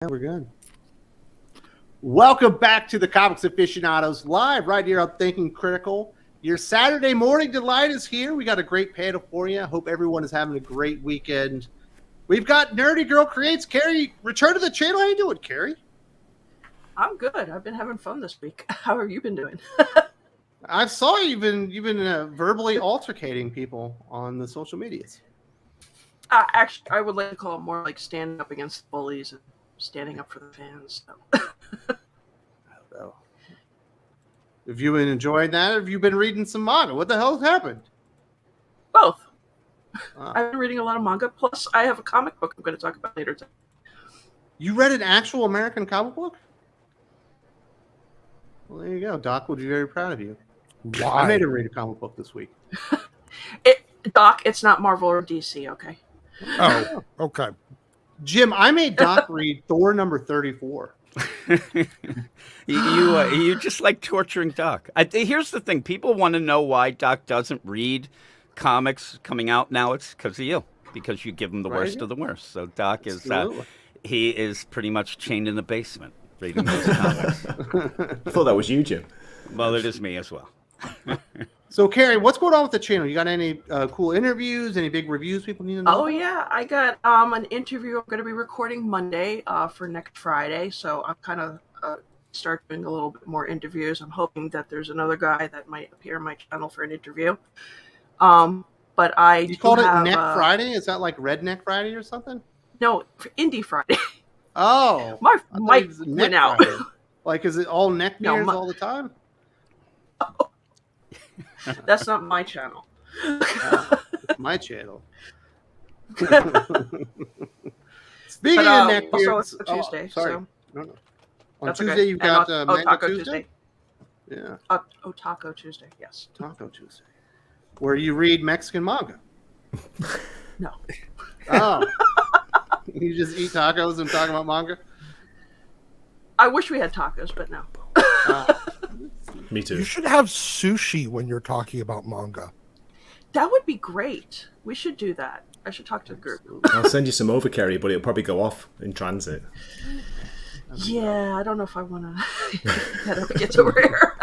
Yeah, we're good. Welcome back to the Comics Aficionados live right here on Thinking Critical. Your Saturday morning delight is here. We got a great panel for you. Hope everyone is having a great weekend. We've got Nerdy Girl Creates. Carrie, return to the channel. How you doing, Carrie? I'm good. I've been having fun this week. How have you been doing? I saw you've been verbally altercating people on the social medias. Actually, I would like to call it more like standing up against the bullies and standing up for the fans. So. I don't know. Have you been enjoying that? Or have you been reading some manga? What the hell has happened? Both. I've been reading a lot of manga. Plus, I have a comic book I'm going to talk about later today. You read an actual American comic book? Well, there you go. Doc would be very proud of you. Why? I made him read a comic book this week. Doc, it's not Marvel or DC, okay? Oh, okay. Jim, I made Doc read Thor number 34. You just like torturing Doc. Here's the thing. People want to know why Doc doesn't read comics coming out now. It's because of you. Because you give him the worst of the worst. So Doc is he is pretty much chained in the basement reading those comics. I thought that was you, Jim. Well, it is me as well. So, Carrie, what's going on with the channel? You got any cool interviews? Any big reviews people need to know? Oh, yeah. I got an interview I'm going to be recording Monday for next Friday. So I'm kind of start doing a little bit more interviews. I'm hoping that there's another guy that might appear on my channel for an interview. But You called it Neck Friday? Is that like Redneck Friday or something? No, for Indie Friday. Oh. My mic went out. Like, is it all neck beers all the time? That's not my channel. It's my channel. Speaking of neck beards, it's Tuesday. Sorry. So. No. On That's Tuesday, okay. you've got Taco Tuesday. Yeah. Taco Tuesday, yes. Taco Tuesday. Where you read Mexican manga. No. Oh. You just eat tacos and talk about manga? I wish we had tacos, but no. Me too. You should have sushi when you're talking about manga. That would be great. We should do that. I should talk to the group. I'll send you some over, Kerry, but it'll probably go off in transit. Yeah, I don't know if I want to head up and get over here.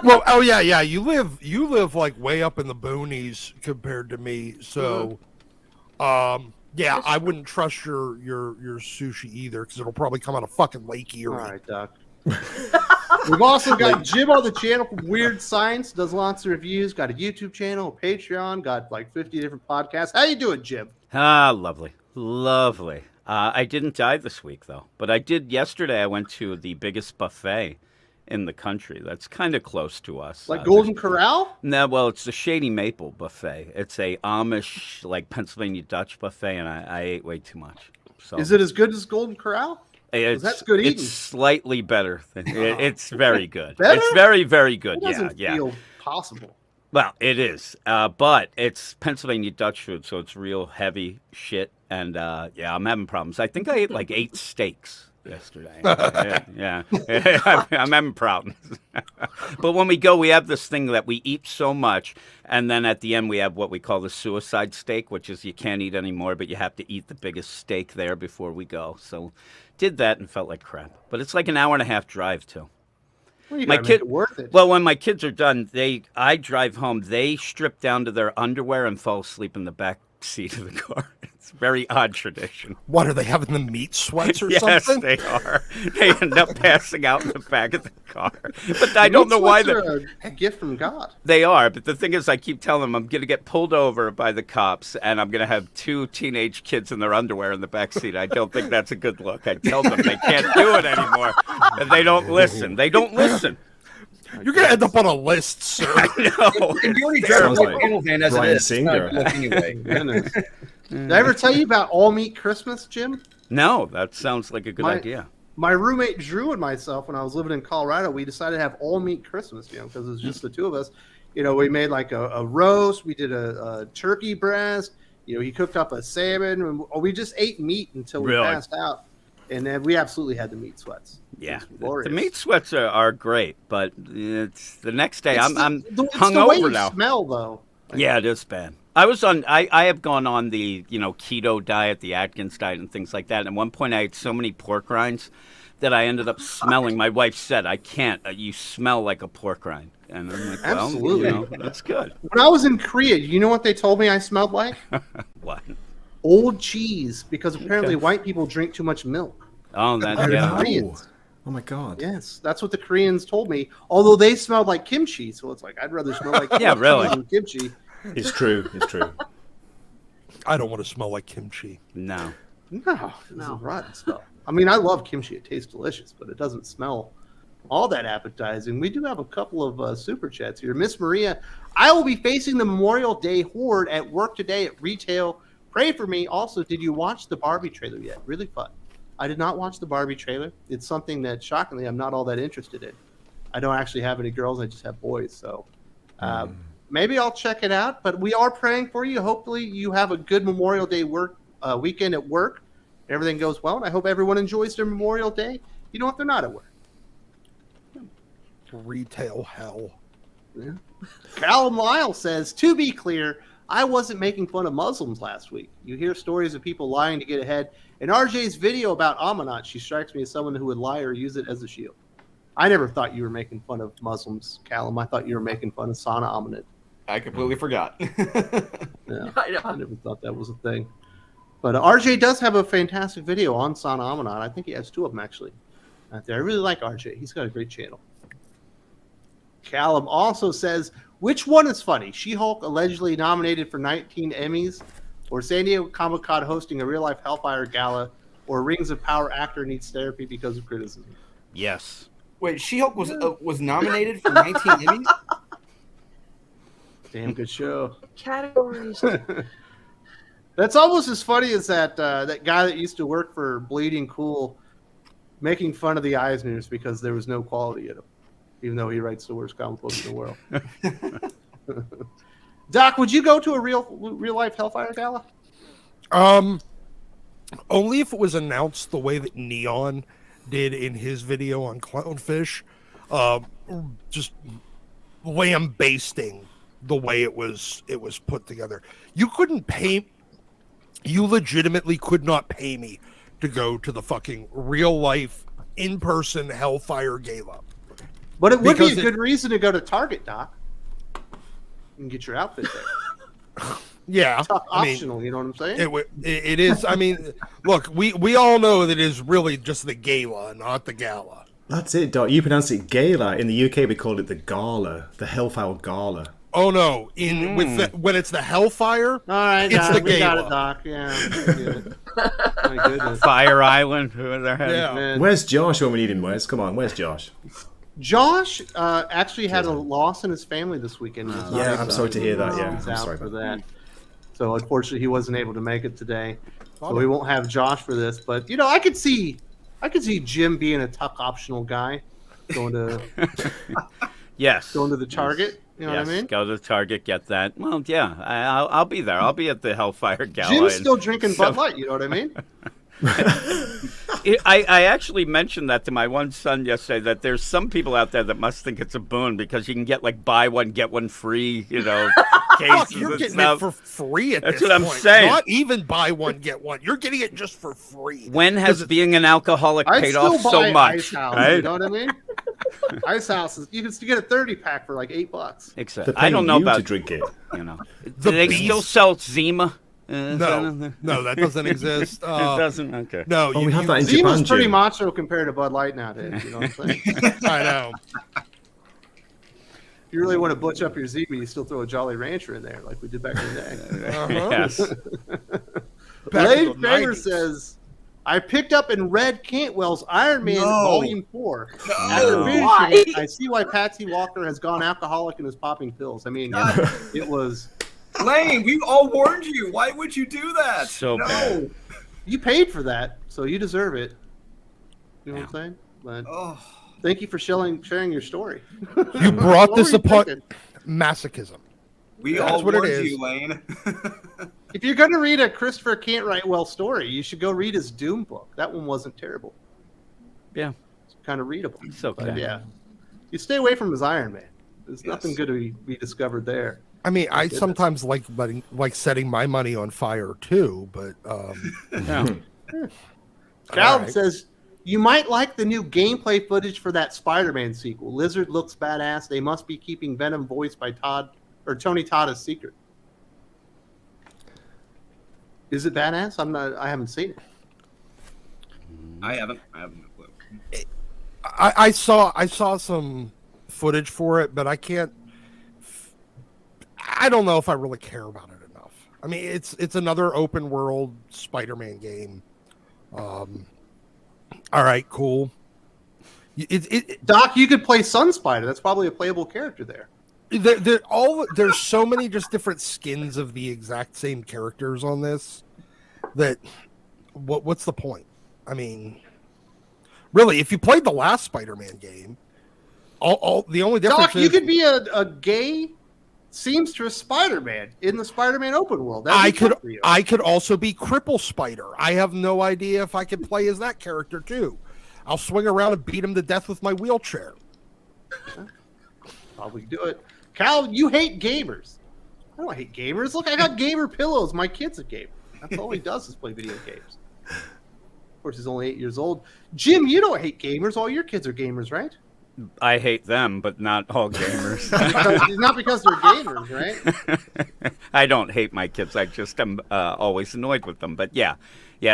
Well, oh yeah. You live like way up in the boonies compared to me, so yeah, I wouldn't trust your sushi either because it'll probably come out of fucking Lake Erie. All right, Doc. We've also got Jim on the channel from Weird Science, does lots of reviews, got a YouTube channel, a Patreon, got like 50 different podcasts. How you doing, Jim? Lovely. I didn't die this week, though. But I did yesterday. I went to the biggest buffet in the country. That's kind of close to us. Like Golden Corral? No, well, it's the Shady Maple buffet. It's a Amish, like Pennsylvania Dutch buffet, and I ate way too much. So Is it as good as Golden Corral? That's good eating. It's slightly better. It's very good. Better? It's very, very good. It doesn't Yeah. feel possible. Well, it is, but it's Pennsylvania Dutch food, so it's real heavy shit. And yeah, I'm having problems. I think I ate like 8 steaks yesterday. Yeah. I'm having problems. But when we go, we have this thing that we eat so much, and then at the end we have what we call the suicide steak, which is you can't eat anymore, but you have to eat the biggest steak there before we go. So did that and felt like crap. But it's like an hour and a half drive too. Well, you gotta make it worth it. Well, when my kids are done, I drive home. They strip down to their underwear and fall asleep in the back seat of the car. It's a very odd tradition. What, are they having the meat sweats or yes, something? Yes, they are. They end up passing out in the back of the car. But I don't know why they're a gift from God. They are, but the thing is, I keep telling them I'm going to get pulled over by the cops, and I'm going to have 2 teenage kids in their underwear in the back seat. I don't think that's a good look. I tell them they can't do it anymore, and they don't listen. They don't listen. You're going to end up on a list, sir. I know. And you already drive a panel van as it is. Singer. Anyway. Did I ever tell you about All Meat Christmas, Jim? No, that sounds like a good idea. My roommate Drew and myself, when I was living in Colorado, we decided to have all meat Christmas, because it was just the two of us. We made like a roast. We did a turkey breast. He cooked up a salmon. And we just ate meat until we passed out. And then we absolutely had the meat sweats. Yeah, the meat sweats are great, but it's the next day. I'm hungover hungover now. Smell though. Yeah, it is bad. I was on. I have gone on the keto diet, the Atkins diet, and things like that. And at one point, I ate so many pork rinds that I ended up smelling. My wife said, "I can't. You smell like a pork rind." And I'm like, "Well, Absolutely. that's good." When I was in Korea, you know what they told me I smelled like? What? Old cheese, because apparently white people drink too much milk. Oh, that They're yeah. Koreans. Oh my god. Yes, that's what the Koreans told me. Although they smelled like kimchi, so it's like I'd rather smell like Yeah, really. than kimchi. It's true. It's true. I don't want to smell like kimchi. No. No, it's a rotten smell. I mean, I love kimchi; it tastes delicious, but it doesn't smell all that appetizing. We do have a couple of super chats here. Miss Maria, I will be facing the Memorial Day horde at work today at retail. Pray for me. Also, did you watch the Barbie trailer yet? Really fun. I did not watch the Barbie trailer. It's something that, shockingly, I'm not all that interested in. I don't actually have any girls. I just have boys. So maybe I'll check it out. But we are praying for you. Hopefully you have a good Memorial Day weekend at work. Everything goes well. And I hope everyone enjoys their Memorial Day, if they're not at work. Retail hell. Yeah. Callum Lyle says, to be clear, I wasn't making fun of Muslims last week. You hear stories of people lying to get ahead. In RJ's video about Amanat, she strikes me as someone who would lie or use it as a shield. I never thought you were making fun of Muslims, Callum. I thought you were making fun of Sana Amanat. I completely forgot. Yeah, I never thought that was a thing. But RJ does have a fantastic video on Sana Amanat. I think he has two of them, actually, out there. I really like RJ. He's got a great channel. Callum also says, which one is funny? She-Hulk allegedly nominated for 19 Emmys, or San Diego Comic-Con hosting a real-life Hellfire Gala, or Rings of Power actor needs therapy because of criticism? Yes. Wait, She-Hulk was nominated for 19 Emmys? Damn good show. Categories. That's almost as funny as that guy that used to work for Bleeding Cool making fun of the Eisners because there was no quality in him, even though he writes the worst comic books in the world. Doc, would you go to a real life Hellfire Gala? Only if it was announced the way that Neon did in his video on Clownfish, just lambasting the way it was put together. You legitimately could not pay me to go to the fucking real life in person Hellfire Gala. But it would be Because a good reason to go to Target, Doc. And get your outfit there. Yeah, Tough optional, you know what I'm saying? It is. I mean, look, we all know that it is really just the gala, not the gala. That's it, Doc. You pronounce it gala. In the UK, we call it the gala, the Hellfire Gala. Oh no! When it's the Hellfire, All right, it's Doc, the we got gala. it, Doc. Yeah, we get it. My goodness. Fire Island. Who they're having. Yeah. Man. Where's Josh when we need him? Come on, where's Josh? Josh actually had a loss in his family this weekend. He was not Yeah, able I'm sorry to hear that. He's Yeah, I'm out sorry for about that. So unfortunately, he wasn't able to make it today. So we won't have Josh for this. But I could see Jim being a tuck optional guy, going to Yes. the Target. You know yes. what I mean? Go to Target, get that. Well, yeah, I'll be there. I'll be at the Hellfire Gala. Jim's and still drinking so- Bud Light. You know what I mean? I actually mentioned that to my one son yesterday, that there's some people out there that must think it's a boon because you can get like buy one get one free, Fuck, cases you're and getting stuff. it for free at That's this what I'm point. saying. Not even buy one get one. You're getting it just for free. When has being an alcoholic I'd paid still off buy so much? Ice House. Right? You know what I mean? Ice House you can get a 30-pack for like $8. Except They're I don't know paying you about to drink it. Do The they beast- still sell Zima? No, that doesn't exist. It doesn't. Okay. No, Oh, we have that in Zima's Japan, pretty Jim. macho compared to Bud Light nowadays. You know what I'm saying? I know. If you really want to butch up your Zima, you still throw a Jolly Rancher in there, like we did back in the day. Uh-huh. Yes. Back Lane in the Fager 90s. says, I picked up and read Cantwell's Iron Man Volume 4. After No. finishing Why? it, I see why Patsy Walker has gone alcoholic and is popping pills. I mean, it was... Lane, we all warned you. Why would you do that? So no. bad. You paid for that, so you deserve it. You know what I'm saying? But Oh. thank you for sharing your story. You brought What this were you upon thinking? masochism. We That's all what it warned is. you, Lane. If you're going to read a Christopher Cantwell story, you should go read his Doom book. That one wasn't terrible. Yeah. It's kind of readable. It's okay. But yeah. You stay away from his Iron Man. There's Yes. nothing good to be discovered there. I mean, I sometimes like setting my money on fire too, but Yeah. Calvin says, you might like the new gameplay footage for that Spider-Man sequel. Lizard looks badass. They must be keeping Venom voiced by Tony Todd a secret. Is it badass? I haven't seen it. I haven't no clue. I saw some footage for it, but I don't know if I really care about it enough. I mean, it's another open world Spider-Man game. All right, cool. Doc, you could play Sun Spider. That's probably a playable character there. There's so many just different skins of the exact same characters on this that what's the point? I mean, really, if you played the last Spider-Man game, all the only difference Doc, you could be a gay seamstress Spider-Man in the Spider-Man open world. I could also be Cripple Spider. I have no idea if I could play as that character too. I'll swing around and beat him to death with my wheelchair. Probably do it. Cal, you hate gamers. I don't hate gamers. Look, I got gamer pillows. My kid's a gamer. That's all he does is play video games. Of course, he's only 8 years old. Jim, you don't hate gamers. All your kids are gamers, right? I hate them, but not all gamers. Not because they're gamers, right? I don't hate my kids. I just am always annoyed with them. But yeah.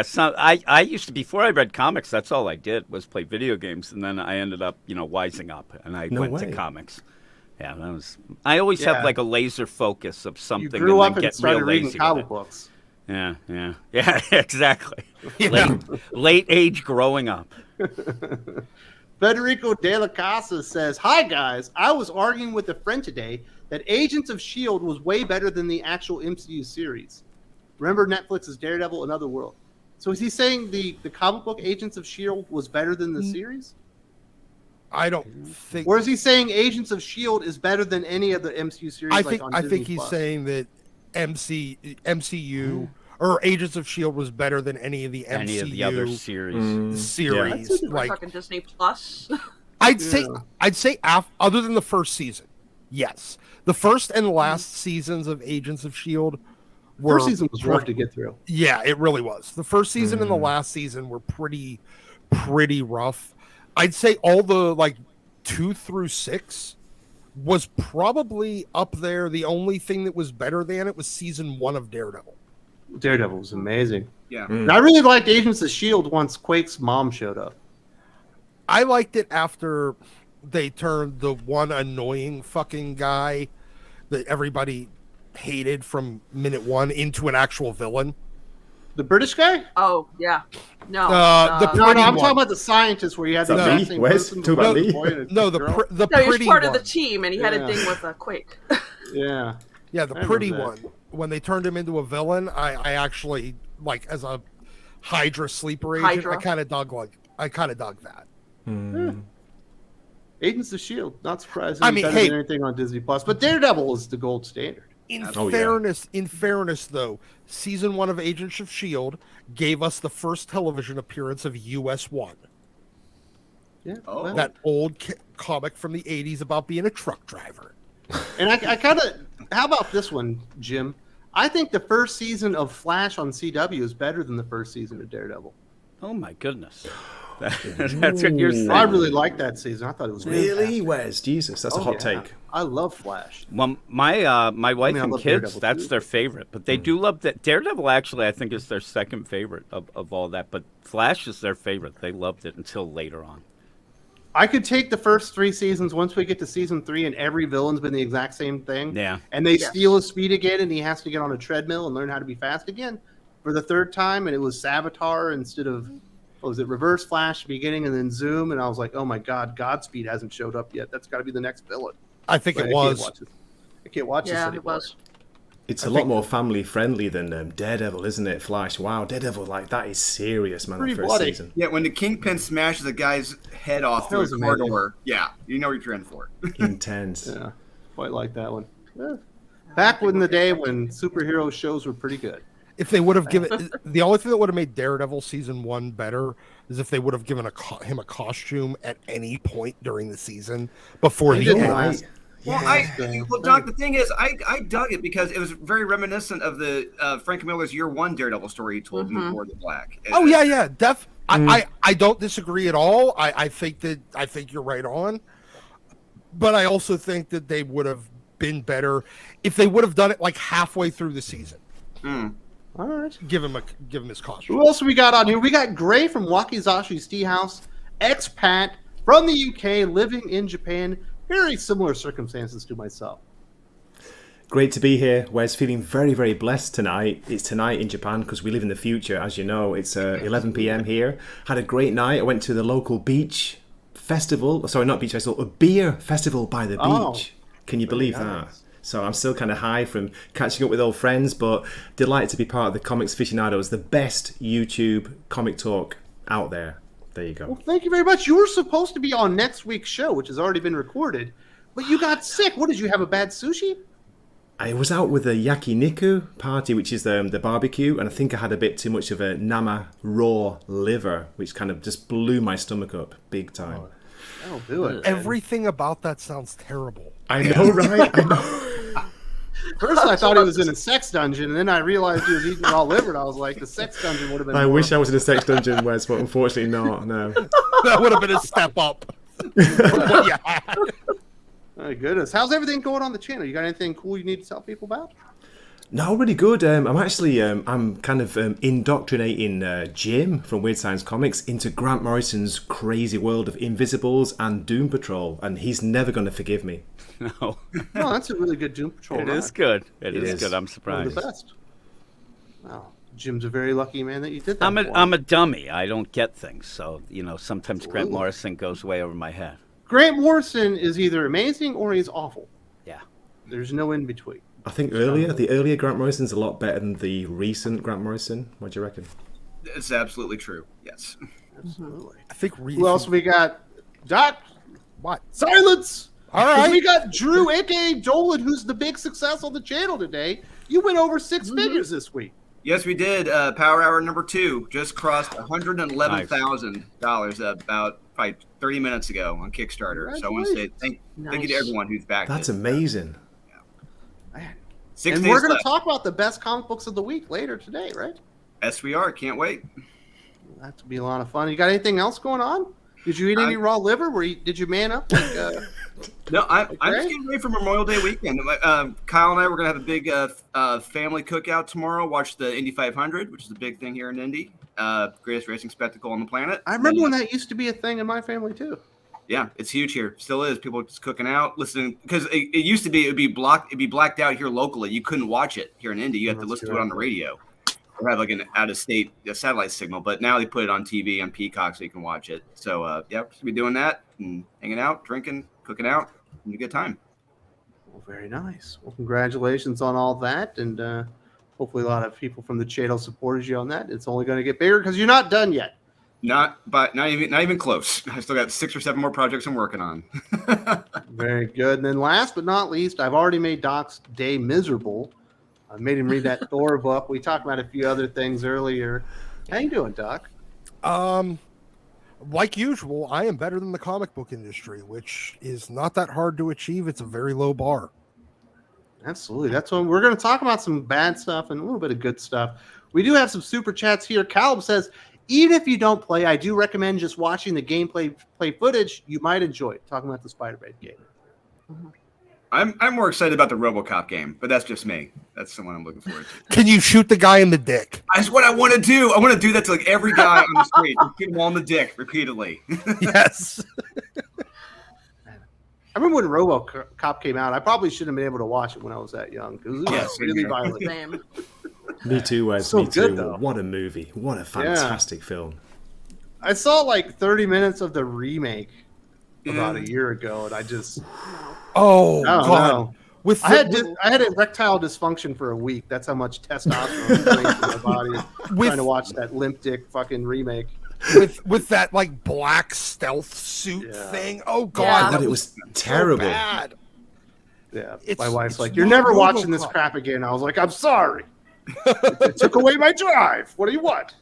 So I used to, before I read comics, that's all I did was play video games, and then I ended up, wising up, and I went to comics. Yeah, that was. I always have like a laser focus of something. You grew and up then and get started real reading lazy comic with it. books. Yeah, exactly. Yeah. Late age growing up. Federico De La Casa says, "Hi guys, I was arguing with a friend today that Agents of S.H.I.E.L.D. was way better than the actual MCU series. Remember Netflix's Daredevil, Another World. So is he saying the comic book Agents of S.H.I.E.L.D. was better than the series? I don't think. Or is he saying Agents of S.H.I.E.L.D. is better than any of the MCU series? I think he's saying that MCU or Agents of S.H.I.E.L.D. was better than any of the MCU Any of the other series. series. We're Like talking Disney Plus. I'd say other than the first season, yes, the first and last seasons of Agents of S.H.I.E.L.D. First season was rough to get through. Yeah, it really was. The first season and the last season were pretty rough. I'd say all the 2 through 6 was probably up there. The only thing that was better than it was season 1 of Daredevil. Daredevil was amazing. Yeah. And I really liked Agents of S.H.I.E.L.D. once Quake's mom showed up. I liked it after they turned the one annoying fucking guy that everybody hated from minute 1 into an actual villain. The British guy? Oh yeah, no. The No, pretty I'm one. talking about the scientist where you had the Is that exact me? same Wes? person. Talk about with me? a boy and a No, the girl. the No, he was pretty part one. of the team, and he had a Yeah. thing with a Quake. Yeah. Yeah, the I pretty remember one. that. When they turned him into a villain, I actually as a Hydra sleeper agent, Hydra. I kind of dug that. Agents of S.H.I.E.L.D. Not surprising. I mean, better hey- than anything on Disney Plus, but Daredevil is the gold standard. In Oh, yeah. fairness, though, season 1 of Agents of S.H.I.E.L.D. gave us the first television appearance of US-1. Yeah. Oh. well, That old comic from the 80s about being a truck driver. And I kind of. How about this one, Jim? I think the first season of Flash on CW is better than the first season of Daredevil. Oh my goodness. That's what you're saying. I really liked that season. I thought it was Really, fantastic. Wes? Jesus, that's a Oh, hot yeah. take. I love Flash. Well, my wife I and love kids, Daredevil, that's too. their favorite. But they do love that. Daredevil, actually, I think is their second favorite of all that. But Flash is their favorite. They loved it until later on. I could take the first 3 seasons once we get to season 3 and every villain's been the exact same thing. Yeah. And they Yes. steal his speed again and he has to get on a treadmill and learn how to be fast again for the 3rd time. And it was Savitar instead of, what was it, Reverse Flash beginning and then Zoom. And I was like, oh my God, Godspeed hasn't showed up yet. That's got to be the next villain. I think But it was. I can't watch this Yeah, anymore. it was. It's a lot more family friendly than Daredevil, isn't it? Flash. Wow, Daredevil, that is serious, man. Pretty The first bloody. season. Yeah, when the Kingpin smashes a guy's head off That through was a amazing. corridor, yeah, you know what you're in for. Intense. Yeah, quite like that one. Yeah. Back in the day when superhero shows were pretty good. If they would have given the only thing that would have made Daredevil season 1 better is if they would have given him a costume at any point during the season before They the didn't end. last. Well, Doc, the thing is, I dug it because it was very reminiscent of the Frank Miller's Year One Daredevil story he told in War of the Black. Oh yeah. I don't disagree at all. I think you're right on, but I also think that they would have been better if they would have done it like halfway through the season. All right. Give him his costume. Who else we got on here? We got Gray from Wakizashi's Tea House, expat from the UK, living in Japan. Very similar circumstances to myself. Great to be here. Wes feeling very, very blessed tonight. It's tonight in Japan because we live in the future, as you know. It's 11 p.m. here. Had a great night. I went to the local beach festival. Sorry, not beach festival, a beer festival by the beach. Can you believe that? So I'm still kind of high from catching up with old friends, but delighted to be part of the Comics Aficionados, the best YouTube comic talk out there. There you go. Well, thank you very much. You were supposed to be on next week's show, which has already been recorded, but you got sick. What, did you have a bad sushi? I was out with a yakiniku party, which is the barbecue, and I think I had a bit too much of a nama raw liver, which kind of just blew my stomach up big time. That'll do it. Everything about that sounds terrible. I know, right? I know. First, I thought he was in a sex dungeon, and then I realized he was eating raw liver, and I was like, the sex dungeon would have been I more. wish I was in a sex dungeon, Wes, but unfortunately not, no. That would have been a step up. Yeah. My goodness. How's everything going on the channel? You got anything cool you need to tell people about? No, really good. I'm actually I'm kind of indoctrinating Jim from Weird Science Comics into Grant Morrison's crazy world of Invisibles and Doom Patrol, and he's never going to forgive me. No. No, that's a really good Doom Patrol. It is good. It is good. I'm One surprised. of the best. Wow. Jim's a very lucky man that you did that. I'm a dummy. I don't get things. So, sometimes Grant Absolutely. Morrison goes way over my head. Grant Morrison is either amazing or he's awful. Yeah. There's no in between. I think the earlier Grant Morrison's a lot better than the recent Grant Morrison. What do you reckon? It's absolutely true. Yes. Absolutely. I think Who else we got? Doc. What? Silence. All right. We got Drew, aka Dolan, who's the big success on the channel today. You went over six figures this week. Yes, we did. Power Hour number 2 just crossed $111,000 about probably 30 minutes ago on Kickstarter. So I want to say thank you to everyone who's backed That's it. amazing. Man. 6 And days we're going to left. talk about the best comic books of the week later today, right? Yes, we are. Can't wait. That'll be a lot of fun. You got anything else going on? Did you eat any raw liver? Did you man up? No, I'm just Greg? getting ready for Memorial Day weekend. Kyle and I, we're going to have a big family cookout tomorrow. Watch the Indy 500, which is a big thing here in Indy. Greatest racing spectacle on the planet. I remember when that used to be a thing in my family, too. Yeah, it's huge here. Still is. People just cooking out, listening. Because it used to be, it'd be blacked out here locally. You couldn't watch it here in Indy. You had to listen to it on the radio. Or have like an out-of-state satellite signal. But now they put it on TV, on Peacock, so you can watch it. So, we're going to be doing that and hanging out, drinking, cooking out. A good time. Well, very nice. Well, congratulations on all that, and hopefully a lot of people from the channel supported you on that. It's only going to get bigger because you're not done yet. Not even close. I still got 6 or 7 more projects I'm working on. Very good. And then last but not least, I've already made Doc's day miserable. I made him read that Thor book. We talked about a few other things earlier. How you doing, Doc? Like usual, I am better than the comic book industry, which is not that hard to achieve. It's a very low bar. Absolutely. That's when we're going to talk about some bad stuff and a little bit of good stuff. We do have some super chats here. Caleb says, even if you don't play, I do recommend just watching the gameplay footage. You might enjoy it. Talking about the Spider-Man game. I'm more excited about the RoboCop game, but that's just me. That's the one I'm looking forward to. Can you shoot the guy in the dick? That's what I want to do. I want to do that to like every guy on the street. Shoot them all in the dick repeatedly. Yes. I remember when RoboCop came out. I probably shouldn't have been able to watch it when I was that young because it was Yes, really yeah. violent. Same. Me too, Wes. So Me too. good, though. What a movie. What a fantastic film. I saw like 30 minutes of the remake about a year ago, and I just Oh, I don't God. know. With I had erectile dysfunction for a week. That's how much testosterone was going through my body trying to watch that limp dick fucking remake. with that like black stealth suit Yeah. thing. Oh God, Yeah. that It was was terrible. So bad. Yeah, It's- my wife's it's like, "You're not never watching this RoboCop." crap again." I was like, "I'm sorry. It took away my drive. What do you want?"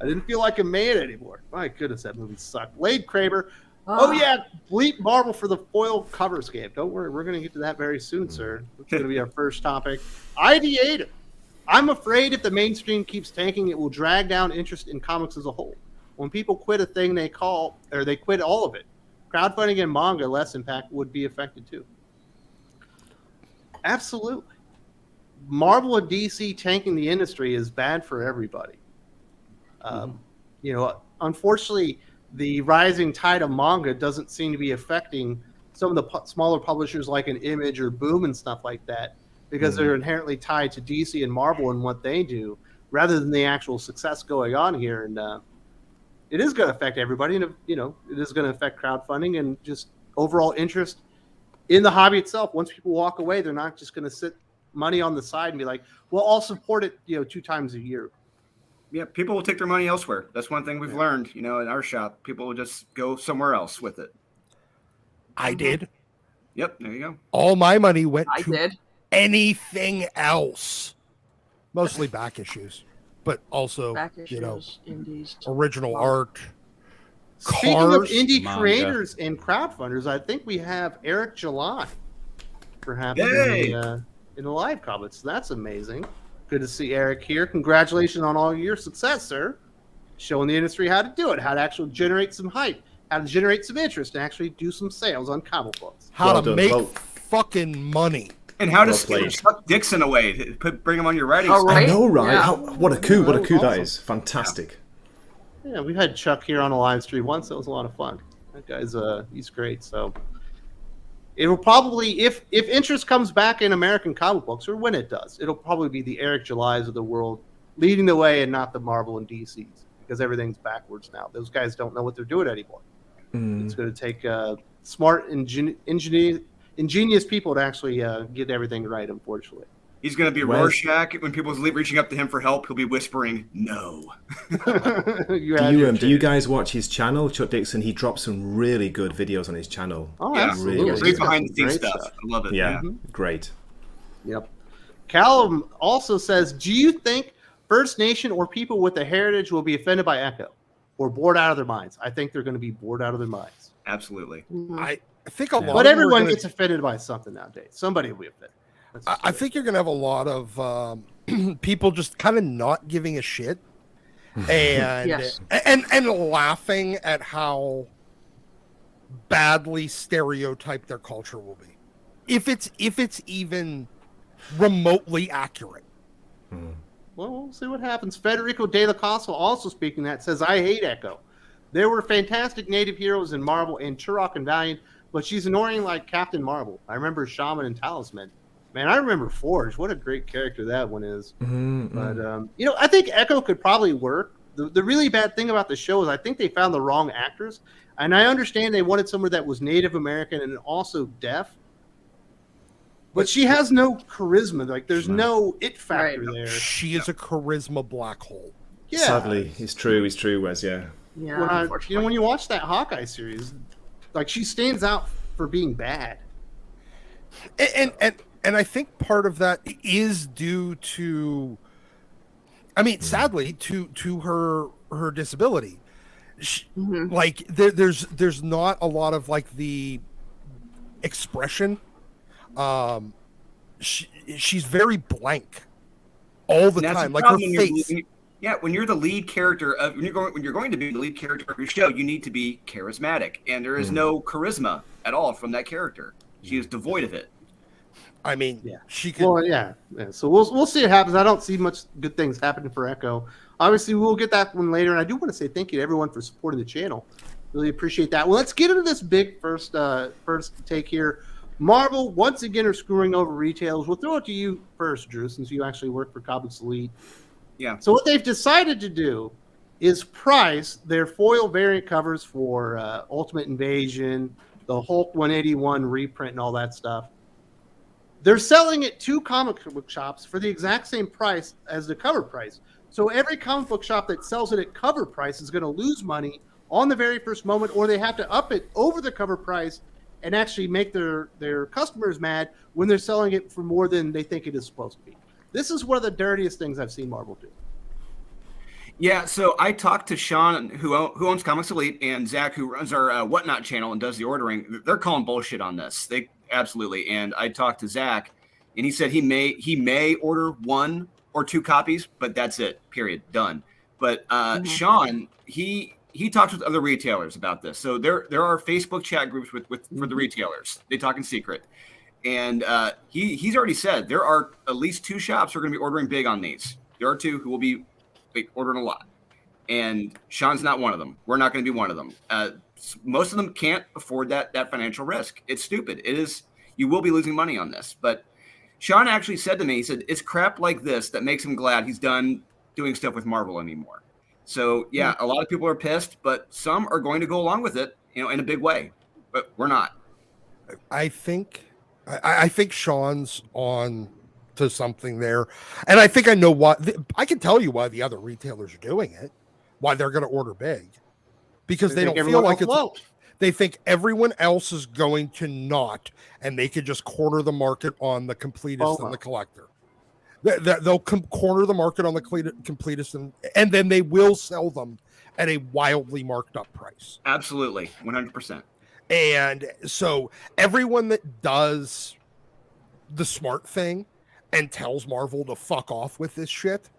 I didn't feel like a man anymore. My goodness, that movie sucked. Wade Kramer, Oh yeah, bleep Marvel for the foil cover scam. Don't worry, we're going to get to that very soon, sir. It's going to be our first topic. Ideator. I'm afraid if the mainstream keeps tanking, it will drag down interest in comics as a whole. When people quit a thing, they quit all of it. Crowdfunding and manga less impact would be affected too. Absolutely. Marvel and DC tanking the industry is bad for everybody. Unfortunately, the rising tide of manga doesn't seem to be affecting some of the smaller publishers like an Image or Boom and stuff like that, because they're inherently tied to DC and Marvel and what they do, rather than the actual success going on here. And it is going to affect everybody, and it is going to affect crowdfunding and just overall interest in the hobby itself. Once people walk away, they're not just going to sit money on the side and be like, well, I'll support it 2 times a year. Yeah, people will take their money elsewhere. That's one thing we've learned, in our shop. People will just go somewhere else with it. I did. Yep, there you go. All my money went I to did. anything else. Mostly back issues, but also, Back issues, indies. original art. Speaking Cars, of indie manga. creators and crowdfunders, I think we have Eric July, perhaps Yay! in the live comments. So that's amazing. Good to see Eric here. Congratulations on all your success, sir. Showing the industry how to do it, how to actually generate some hype, how to generate some interest, and actually do some sales on comic books. how Well to done. make Well- fucking money. And how to Well steal played. Chuck Dixon away, bring him on your writing Oh, staff. right? I know, right? Yeah. What a coup! What a That coup was that awesome. is! Fantastic. Yeah, we had Chuck here on a live stream once. That was a lot of fun. That guy's he's great. So it will probably, if interest comes back in American comic books, or when it does, it'll probably be the Eric Julys of the world leading the way, and not the Marvel and DCs, because everything's backwards now. Those guys don't know what they're doing anymore. It's going to take smart, ingenious people to actually get everything right. Unfortunately. He's going to be Well- Rorschach. When people's reaching up to him for help, he'll be whispering, "No." Do you guys watch his channel, Chuck Dixon? He drops some really good videos on his channel. Oh, Yeah, absolutely. really He's great got behind the some scenes great stuff. I love it. Yeah, great. Yep. Callum also says, do you think First Nation or people with a heritage will be offended by Echo or bored out of their minds? I think they're going to be bored out of their minds. Absolutely. I think a lot. But of them are everyone gonna- gets offended by something nowadays. Somebody will be offended. That's just I it. think you're going to have a lot of people just kind of not giving a shit and, Yes. and laughing at how badly stereotyped their culture will be, if it's even remotely accurate. Well, we'll see what happens. Federico De La Casa also speaking that says, I hate Echo. There were fantastic native heroes in Marvel and Turok and Valiant, but she's annoying like Captain Marvel. I remember Shaman and Talisman. Man, I remember Forge. What a great character that one is. But, I think Echo could probably work. The really bad thing about the show is I think they found the wrong actors. And I understand they wanted someone that was Native American and also deaf. But she has no charisma. Like, there's no it factor Right. there. She is a charisma black hole. Yeah. Sadly, it's true, Wes. Yeah. Yeah, When unfortunately. when you watch that Hawkeye series, like, she stands out for being bad. And I think part of that is due to, I mean, sadly, to her disability. Like there's not a lot of like the expression. She's very blank all the And that's time, the like her problem when face. when you're the lead character of when you're going to be the lead character of your show, you need to be charismatic, and there is no charisma at all from that character. She is devoid of it. I mean, Yeah. she could. Well, yeah. So we'll see what happens. I don't see much good things happening for Echo. Obviously, we'll get that one later. And I do want to say thank you to everyone for supporting the channel. Really appreciate that. Well, let's get into this big first take here. Marvel once again are screwing over retailers. We'll throw it to you first, Drew, since you actually work for Comics Elite. Yeah. So what they've decided to do is price their foil variant covers for Ultimate Invasion, the Hulk 181 reprint, and all that stuff. They're selling it to comic book shops for the exact same price as the cover price. So every comic book shop that sells it at cover price is going to lose money on the very first moment, or they have to up it over the cover price and actually make their customers mad when they're selling it for more than they think it is supposed to be. This is one of the dirtiest things I've seen Marvel do. Yeah, so I talked to Sean, who owns Comics Elite, and Zach, who runs our Whatnot channel and does the ordering. They're calling bullshit on this. They absolutely. And I talked to Zach, and he said he may order 1 or 2 copies, but that's it. Period. Done. But Sean, he talks with other retailers about this. So there are Facebook chat groups for the retailers. They talk in secret, and he's already said there are at least 2 shops who are going to be ordering big on these. There are 2 who will be ordering a lot, and Sean's not one of them. We're not going to be one of them. Most of them can't afford that financial risk. It's stupid. It is. You will be losing money on this. But Sean actually said to me, he said, it's crap like this that makes him glad he's done doing stuff with Marvel anymore. So yeah, a lot of people are pissed, but some are going to go along with it, in a big way. But we're not. I think Sean's on to something there, and I think I know why. I can tell you why the other retailers are doing it, why they're going to order big, because they don't feel like it's. They think everyone else is going to not, and they could just corner the market on the completist and the collector. They'll corner the market on the completist, and then they will sell them at a wildly marked up price. Absolutely, 100%. And so everyone that does the smart thing and tells Marvel to fuck off with this shit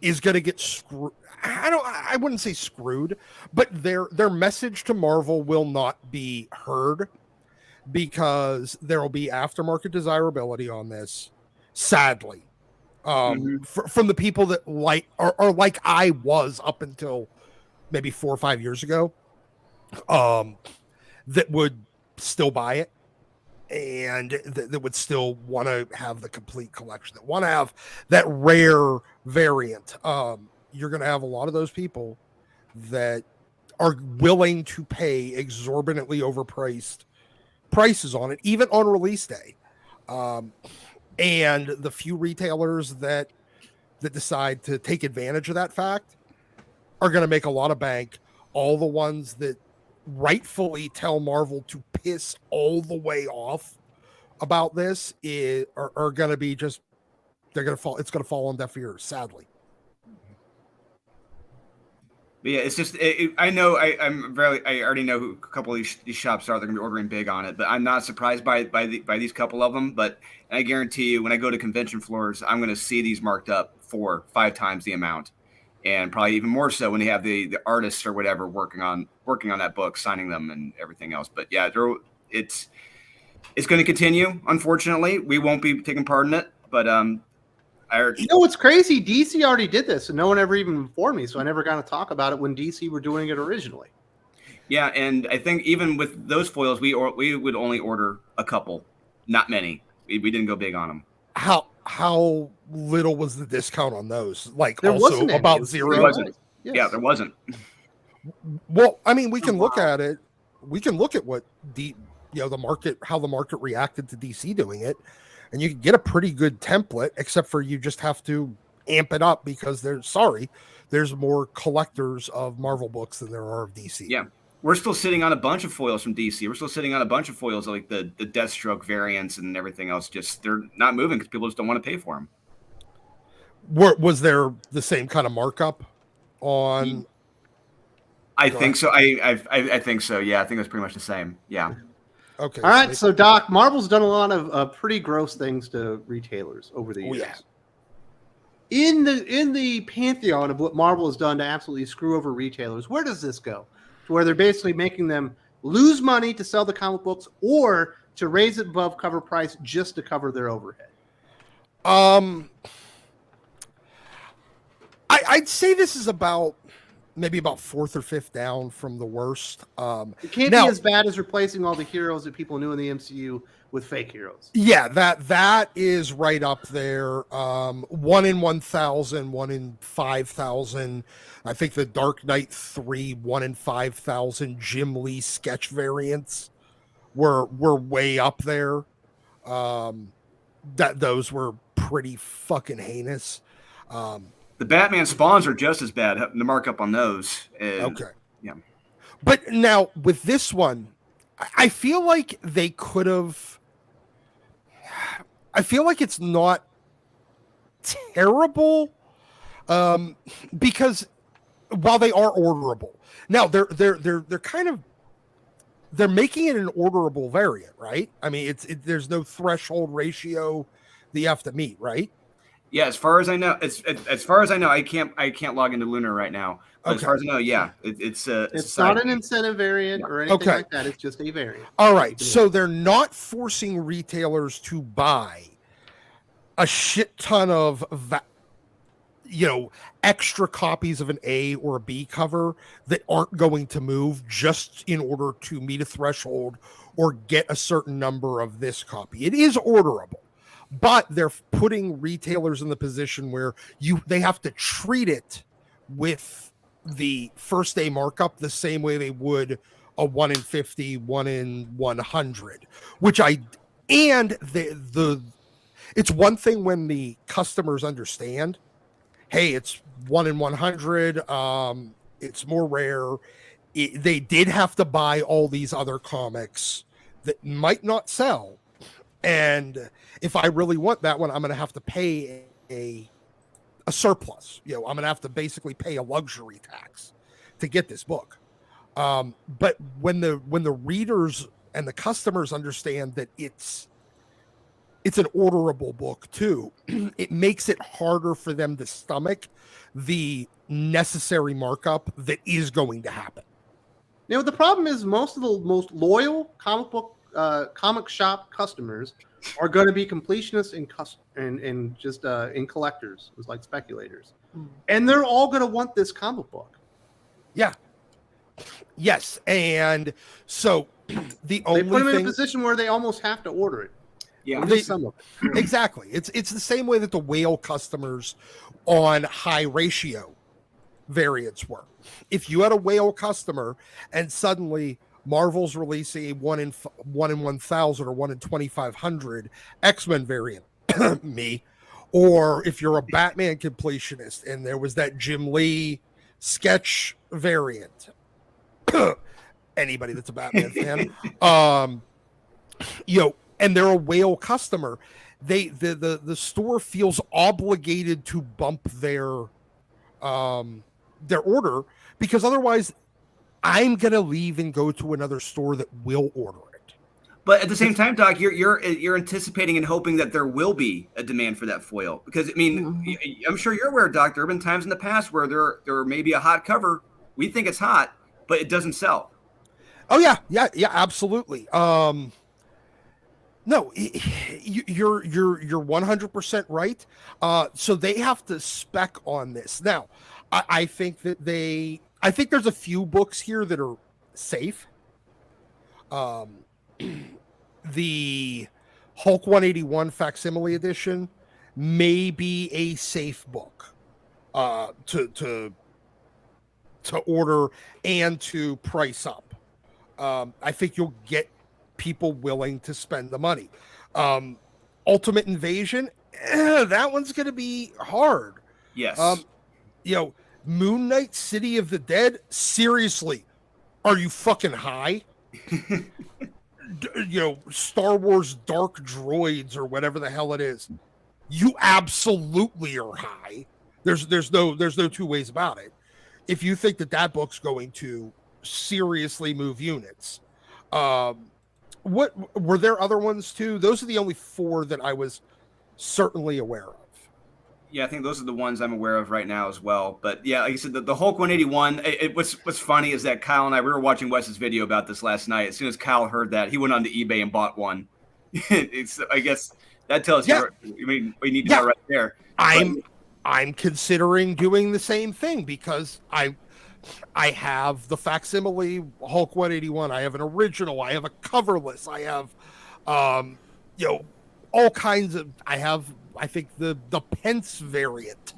is going to get screwed. I wouldn't say screwed, but their message to Marvel will not be heard, because there will be aftermarket desirability on this, sadly, from the people that are like I was up until maybe 4 or 5 years ago, that would still buy it, and that would still want to have the complete collection, that want to have that rare variant. You're going to have a lot of those people that are willing to pay exorbitantly overpriced prices on it, even on release day. And the few retailers that decide to take advantage of that fact are going to make a lot of bank. All the ones that rightfully tell Marvel to piss all the way off about this are going to be just, they're going to fall. It's going to fall on deaf ears, sadly. But yeah, it's just I know I already know who a couple of these shops are. They're going to be ordering big on it, but I'm not surprised by these couple of them. But I guarantee you, when I go to convention floors, I'm going to see these marked up 4-5 times the amount, and probably even more so when they have the artists or whatever working on that book, signing them and everything else. But yeah, it's going to continue. Unfortunately, we won't be taking part in it, but you know what's crazy? DC already did this, and no one ever even informed me, so I never got to talk about it when DC were doing it originally. Yeah, and I think even with those foils, we would only order a couple, not many. We didn't go big on them. How little was the discount on those? Like, there also wasn't about any. zero. There wasn't. Yes. Yeah, there wasn't. Well, I mean, we can look at it. We can look at what the market, how the market reacted to DC doing it. And you can get a pretty good template, except for you just have to amp it up, because there's more collectors of Marvel books than there are of DC. Yeah. We're still sitting on a bunch of foils from DC. We're still sitting on a bunch of foils like the Deathstroke variants and everything else. Just they're not moving because people just don't want to pay for them. Was there the same kind of markup on? I think so. I think so. Yeah, I think it was pretty much the same. Yeah. Okay. All right, so Doc, Marvel's done a lot of pretty gross things to retailers over the years. Yeah. In the pantheon of what Marvel has done to absolutely screw over retailers, where does this go? To where they're basically making them lose money to sell the comic books, or to raise it above cover price just to cover their overhead? I'd say this is maybe about 4th or 5th down from the worst. It can't be as bad as replacing all the heroes that people knew in the MCU with fake heroes. Yeah, that is right up there. 1 in 1,000, 1 in 5,000. I think the Dark Knight 3, 1 in 5,000 Jim Lee sketch variants were way up there. Those were pretty fucking heinous. The Batman spawns are just as bad. The markup on those. Okay. Yeah. But now with this one, I feel like they could have. I feel like it's not terrible. Because while they are orderable, now they're making it an orderable variant, right? I mean, there's no threshold ratio that you have to meet, right? Yeah, as far as I know, I can't log into Lunar right now. But as far as I know, yeah, it's not an incentive variant or anything Okay. like that. It's just a variant. All right, so they're not forcing retailers to buy a shit ton of extra copies of an A or a B cover that aren't going to move just in order to meet a threshold or get a certain number of this copy. It is orderable, but they're putting retailers in the position where they have to treat it with the first day markup the same way they would a 1 in 50, 1 in 100, it's one thing when the customers understand, hey, it's 1 in 100. It's more rare. They did have to buy all these other comics that might not sell. And if I really want that one, I'm going to have to pay a surplus. I'm going to have to basically pay a luxury tax to get this book. But when the readers and the customers understand that it's an orderable book too, it makes it harder for them to stomach the necessary markup that is going to happen. The problem is most of the most loyal comic shop customers are going to be completionists and just in collectors. It's like speculators, and they're all going to want this comic book. Yeah. Yes, and so they put them in a position where they almost have to order it. Yeah, exactly. It's the same way that the whale customers on high ratio variants were. If you had a whale customer and suddenly Marvel's releasing a 1 in 1,000 or 1 in 2,500 X-Men variant, me, or if you're a Batman completionist and there was that Jim Lee sketch variant, anybody that's a Batman fan, and they're a whale customer, the store feels obligated to bump their order, because otherwise I'm gonna leave and go to another store that will order it. But at the same time, Doc, you're anticipating and hoping that there will be a demand for that foil, because I mean, I'm sure you're aware, Doc, there have been times in the past where there may be a hot cover, we think it's hot, but it doesn't sell. Oh yeah, absolutely. No, you're 100% right. So they have to spec on this. Now, I think there's a few books here that are safe. The Hulk 181 facsimile edition may be a safe book to order and to price up. I think you'll get people willing to spend the money. Ultimate Invasion, that one's going to be hard. Yes. Moon Knight, City of the Dead. Seriously, are you fucking high? Star Wars Dark Droids or whatever the hell it is. You absolutely are high. There's no two ways about it. If you think that book's going to seriously move units, what were there other ones too? Those are the only 4 that I was certainly aware of. Yeah, I think those are the ones I'm aware of right now as well. But yeah, like I said, the Hulk 181. What's funny is that Kyle and we were watching Wes's video about this last night. As soon as Kyle heard that, he went on to eBay and bought one. I guess that tells you. I mean, we need to know right there. I'm considering doing the same thing, because I have the facsimile Hulk 181. I have an original. I have a coverless. I have, all kinds of. I think the Pence variant.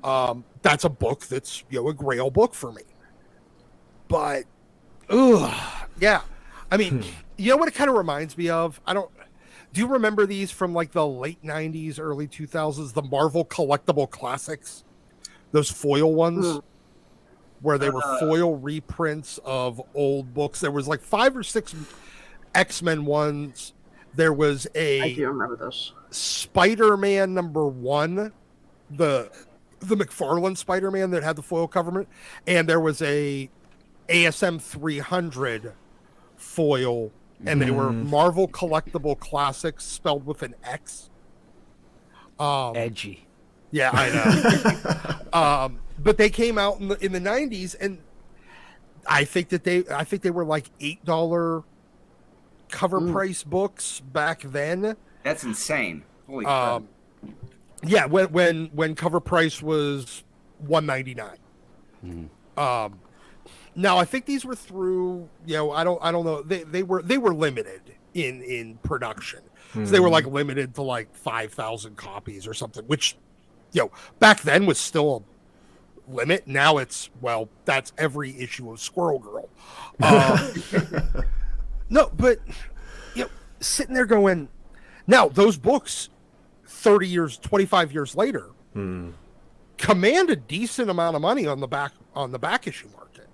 That's a book that's a Grail book for me. But, yeah. I mean, you know what it kind of reminds me of? Do you remember these from like the late 90s, early 2000s? The Marvel collectible classics, those foil ones. Where they were foil reprints of old books. There was like 5 or 6 X-Men ones. There was I do remember those. Spider-Man #1, the the McFarlane Spider-Man that had the foil cover, and there was a ASM 300 foil, and they were Marvel Collectible Classics spelled with an X. Edgy. Yeah, I know. But they came out in the 90s, and I think they were like $8 cover price books back then. That's insane. Holy crap. Yeah, when cover price was $1.99. Now I think these were through, I don't know. They were limited in production. So they were like limited to like 5,000 copies or something, which back then was still a limit. Now it's, that's every issue of Squirrel Girl. No, but sitting there going, now those books 30 years, 25 years later command a decent amount of money on the back issue market.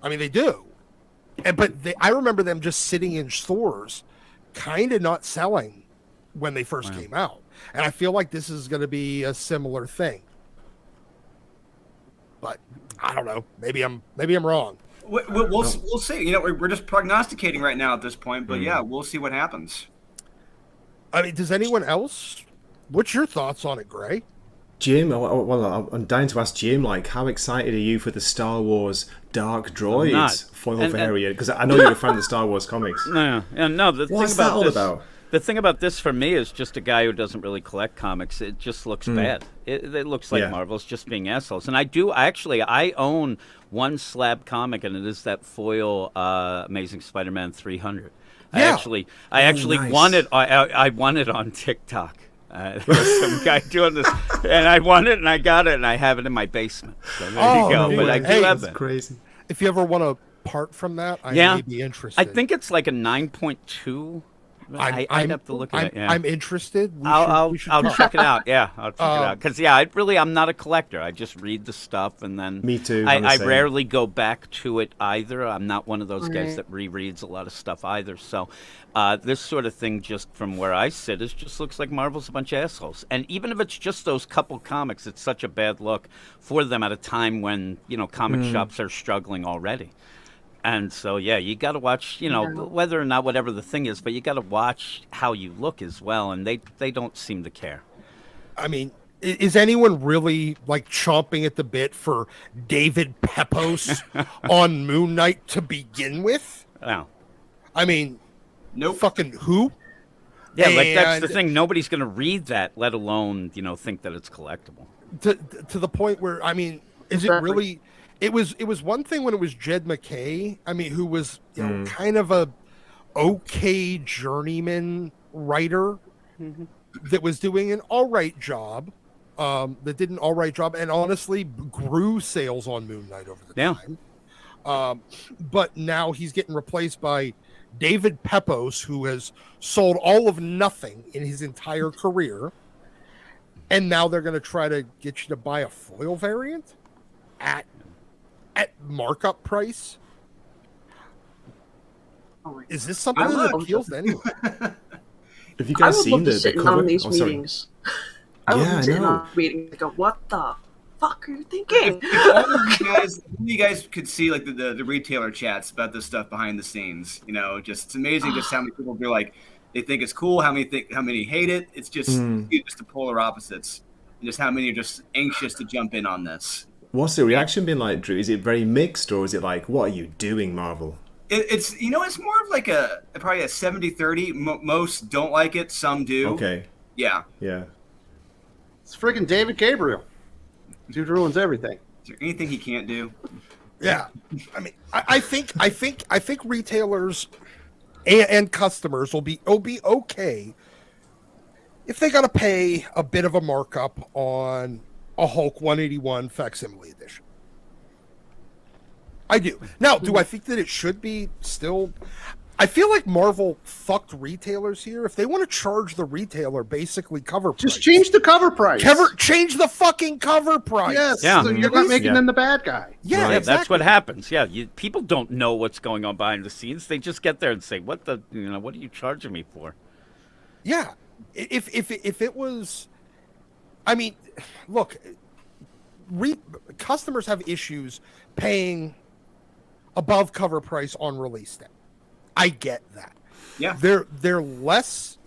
I mean, they do. But I remember them just sitting in stores kind of not selling when they first came out. And I feel like this is going to be a similar thing. But I don't know. Maybe I'm wrong. We'll see. We're just prognosticating right now at this point, but yeah, we'll see what happens. I mean, does anyone else? What's your thoughts on it, Gray? Jim, I'm dying to ask Jim, like, how excited are you for the Star Wars Dark Droids foil variant? Because I know you're a fan of the Star Wars comics. No. What's that all about? The thing about this for me is just a guy who doesn't really collect comics. It just looks bad. It looks like Marvel's just being assholes. And I own one slab comic, and it is that foil Amazing Spider-Man 300. Yeah. I actually nice. won it. I won it on TikTok. There was some guy doing this, and I won it, and I got it, and I have it in my basement. So there you go. But I do have it. Crazy. If you ever want to part from that, I may be interested. I think it's like a 9.2. I'd have to look at it. Yeah. I'm interested. I'll talk. check it out. Yeah, I'll check it out. Because I'm not a collector. I just read the stuff and then. Me too. I rarely go back to it either. I'm not one of those guys that rereads a lot of stuff either. So, this sort of thing, just from where I sit, just looks like Marvel's a bunch of assholes. And even if it's just those couple comics, it's such a bad look for them at a time when comic shops are struggling already. And so, you got to watch, whether or not whatever the thing is, but you got to watch how you look as well. And they don't seem to care. I mean, is anyone really like chomping at the bit for David Pepos on Moon Knight to begin with? No. I mean, nope. Fucking who? Yeah, like that's the thing. Nobody's going to read that, let alone, think that it's collectible. To the point where, I mean, is it really... It was one thing when it was Jed McKay, I mean, who was kind of a okay journeyman writer that was doing an all right job, that did an all right job, and honestly grew sales on Moon Knight over the time. But now he's getting replaced by David Pepos, who has sold all of nothing in his entire career, and now they're going to try to get you to buy a foil variant at markup price. Is this something that appeals to anyone? Have you guys seen the sitting cover? on these meetings? I would sit on meetings and go, "What the fuck are you thinking?" If all of you guys could see like the retailer chats about this stuff behind the scenes. Just it's amazing just how many people be like they think it's cool, how many hate it. It's just just the polar opposites, and just how many are just anxious to jump in on this. What's the reaction been like, Drew? Is it very mixed, or is it like, what are you doing, Marvel? It's it's more of like probably a 70-30. Most don't like it, some do. Okay. Yeah. It's freaking David Gabriel. Dude ruins everything. Is there anything he can't do? Yeah. I mean, I think retailers and customers will be okay if they got to pay a bit of a markup on a Hulk 181 facsimile edition. I do. Now, do I think that it should be still... I feel like Marvel fucked retailers here. If they want to charge the retailer basically cover price... Just change the cover price. Change the fucking cover price. Yes, Yeah. so you're not making them the bad guy. Yeah, Right, exactly. that's what happens. Yeah, people don't know what's going on behind the scenes. They just get there and say, "What the? What are you charging me for?" Yeah. If it was... I mean, look, customers have issues paying above cover price on release day. I get that. Yeah. They're less.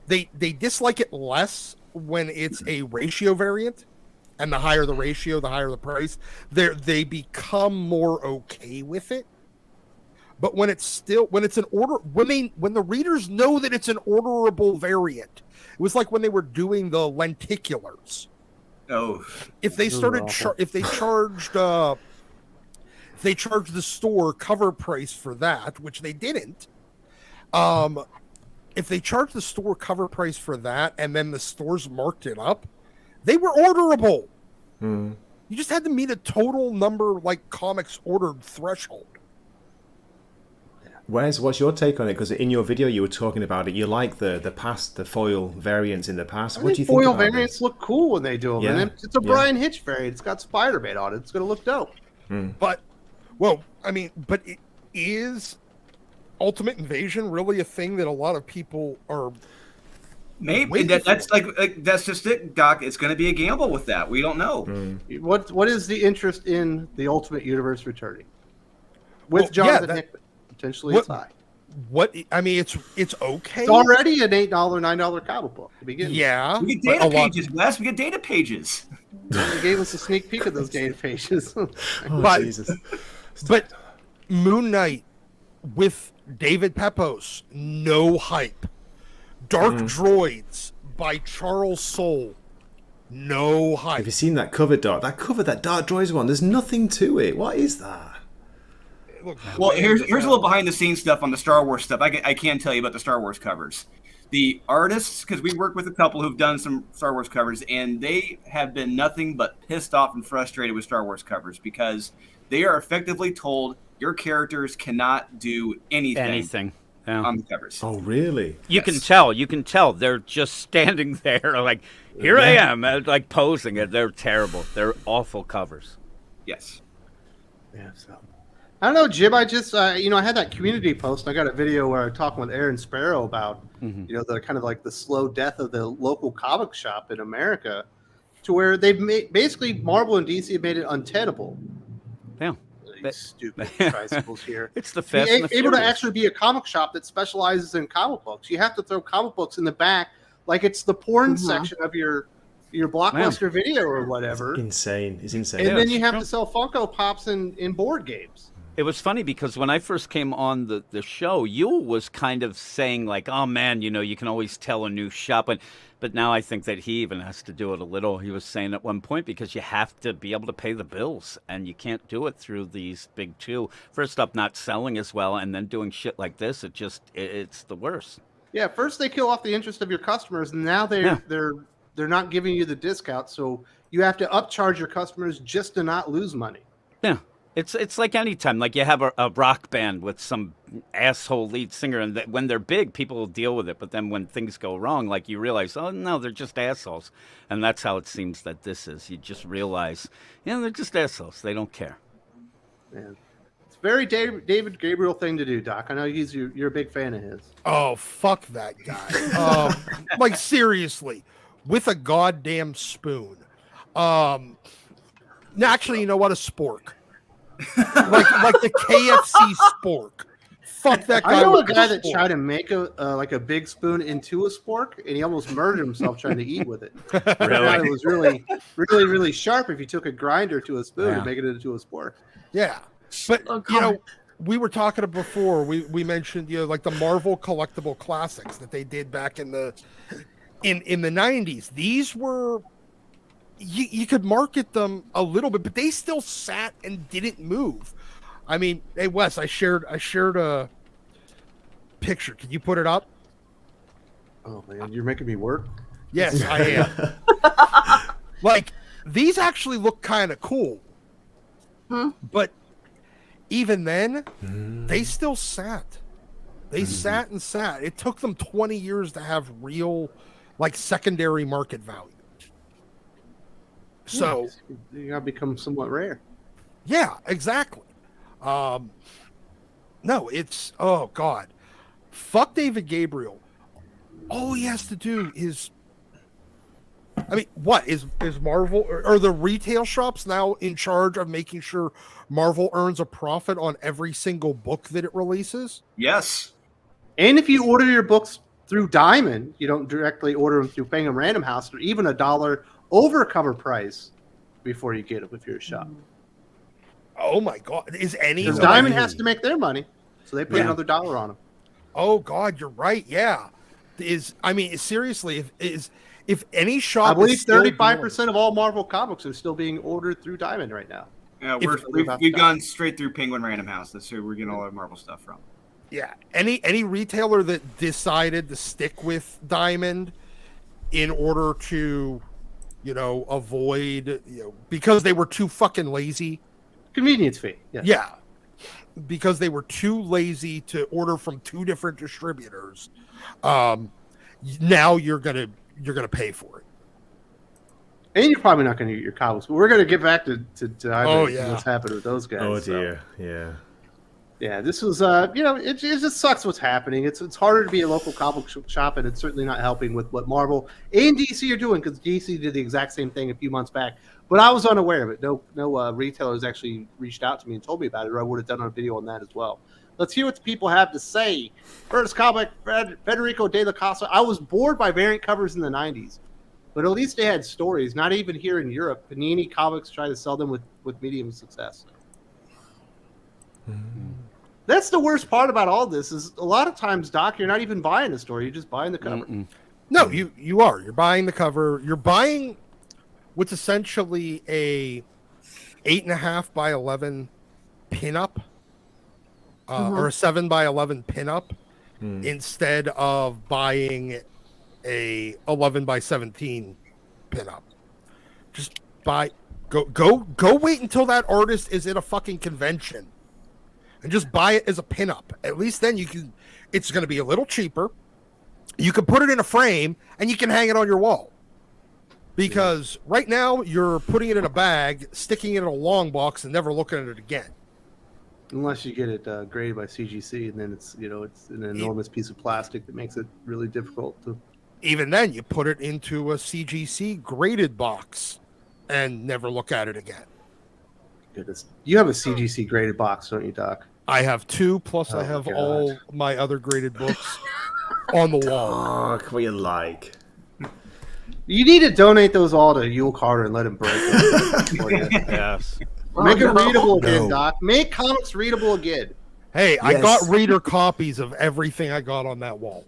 They dislike it less when it's a ratio variant, and the higher the ratio, the higher the price. They become more okay with it. But when it's an order, when the readers know that it's an orderable variant, it was like when they were doing the lenticulars. Oh, If they started, if they charged the store cover price for that, which they didn't. If they charged the store cover price for that, and then the stores marked it up, they were orderable. You just had to meet a total number like comics ordered threshold. What's your take on it? Because in your video you were talking about it. You like the foil variants in the past. What do you think foil about variants this? look cool when they do them? Yeah. And it's a Brian Hitch variant. It's got Spider-Man on it. It's going to look dope. But it is Ultimate Invasion really a thing that a lot of people are maybe that's that's just it, Doc. It's going to be a gamble with that. We don't know. What is the interest in the Ultimate Universe returning with Jonathan Hickman? Potentially, it's high. It's okay. It's already an $8, $9 comic book to begin with. Yeah, We get data pages, Wes. We get data pages. They gave us a sneak peek of those data pages. Jesus. But Moon Knight with David Pepos, no hype. Dark Droids by Charles Soule, no hype. Have you seen that cover, Doc? That Dark Droids one, there's nothing to it. What is that? Well, here's a little behind the scenes stuff on the Star Wars stuff. I can tell you about the Star Wars covers. The artists, because we work with a couple who've done some Star Wars covers, and they have been nothing but pissed off and frustrated with Star Wars covers because they are effectively told your characters cannot do anything. Yeah. On the covers. Oh, really? You can tell. They're just standing there like, here I am, like posing. They're terrible. They're awful covers. Yes. Yeah, so. I don't know, Jim. I just, I had that community post. And I got a video where I talked with Aaron Sparrow about, the kind of like the slow death of the local comic shop in America, to where they've made basically Marvel and DC have made it untenable. Yeah. These stupid tricycles here. It's the Fast and the able to Furious. actually be a comic shop that specializes in comic books. You have to throw comic books in the back like it's the porn section of your Blockbuster video or whatever. Insane. It's insane. And Yeah, then you it's have true. to sell Funko Pops in board games. It was funny because when I first came on the show, Yule was kind of saying like, oh man, you can always tell a new shop. But now I think that he even has to do it a little. He was saying at one point, because you have to be able to pay the bills and you can't do it through these big two. First up, not selling as well, and then doing shit like this. It's the worst. Yeah, first they kill off the interest of your customers, and now they're not giving you the discount, so you have to upcharge your customers just to not lose money. Yeah. It's like any time, like you have a rock band with some asshole lead singer, and when they're big, people will deal with it. But then when things go wrong, like you realize, oh no, they're just assholes, and that's how it seems that this is. You just realize, they're just assholes. They don't care. Man, it's a very David Gabriel thing to do, Doc. I know you're a big fan of his. Oh, fuck that guy. Like seriously, with a goddamn spoon. No, actually, you know what? A spork. like the KFC spork. Fuck that guy. I know a with guy the that spork. tried to make a big spoon into a spork, and he almost murdered himself trying to eat with it. Really? It was really, really, really sharp if you took a grinder to a spoon Yeah. and make it into a spork. Yeah, but Oh, God. we were talking before. We mentioned like the Marvel collectible classics that they did back in the 90s. These were. You could market them a little bit, but they still sat and didn't move. I mean, hey Wes, I shared a picture. Can you put it up? Oh man, you're making me work. Yes, I am. Like these actually look kind of cool, but even then, they still sat. They sat and sat. It took them 20 years to have real, like secondary market value. So You gotta become somewhat rare. yeah, exactly. No, it's oh god, fuck David Gabriel. All he has to do is I mean, what is Marvel? Are the retail shops now in charge of making sure Marvel earns a profit on every single book that it releases? Yes. And if you order your books through Diamond, you don't directly order them through Penguin Random House, or even $1 over cover price before you get it with your shop. Oh my God! Is any Because Diamond has to make their money, so they put Yeah. another $1 on them. Oh God, you're right. Yeah, seriously, if any shop, I believe is still 35% of all Marvel comics are still being ordered through Diamond right now. Yeah, If- we've gone straight through Penguin Random House. That's who we're getting all our Marvel stuff from. Yeah, any retailer that decided to stick with Diamond in order to, avoid, because they were too fucking lazy. Convenience fee. Yeah. Yeah, because they were too lazy to order from two different distributors. Now you're gonna pay for it. And you're probably not going to get your comics, but we're going to get back to Diamond Oh, and yeah. what's happened with those guys. Oh so. dear, yeah. Yeah, this was, it just sucks what's happening. It's harder to be a local comic shop, and it's certainly not helping with what Marvel and DC are doing, because DC did the exact same thing a few months back. But I was unaware of it. No retailers actually reached out to me and told me about it, or I would have done a video on that as well. Let's hear what the people have to say. First comic, Federico De La Casa. I was bored by variant covers in the 90s, but at least they had stories. Not even here in Europe. Panini Comics tried to sell them with medium success. That's the worst part about all this is a lot of times, Doc, you're not even buying the story. You're just buying the cover. No, you are. You're buying the cover. You're buying what's essentially a 8.5 by 11 pinup, or a 7 by 11 pinup, instead of buying a 11 by 17 pinup. Just go wait until that artist is at a fucking convention and just buy it as a pinup. At least then it's going to be a little cheaper. You can put it in a frame and you can hang it on your wall. Because right now you're putting it in a bag, sticking it in a long box, and never looking at it again. Unless you get it graded by CGC, and then it's an enormous piece of plastic that makes it really difficult to. Even then, you put it into a CGC graded box and never look at it again. Goodness, you have a CGC graded box, don't you, Doc? I have 2, plus I Oh, have God. all my other graded books on the wall. Oh, what you like? You need to donate those all to Yule Carter and let him break them. Yes. Make it Oh, no. readable again, No. Doc. Make comics readable again. Hey, I Yes. got reader copies of everything I got on that wall.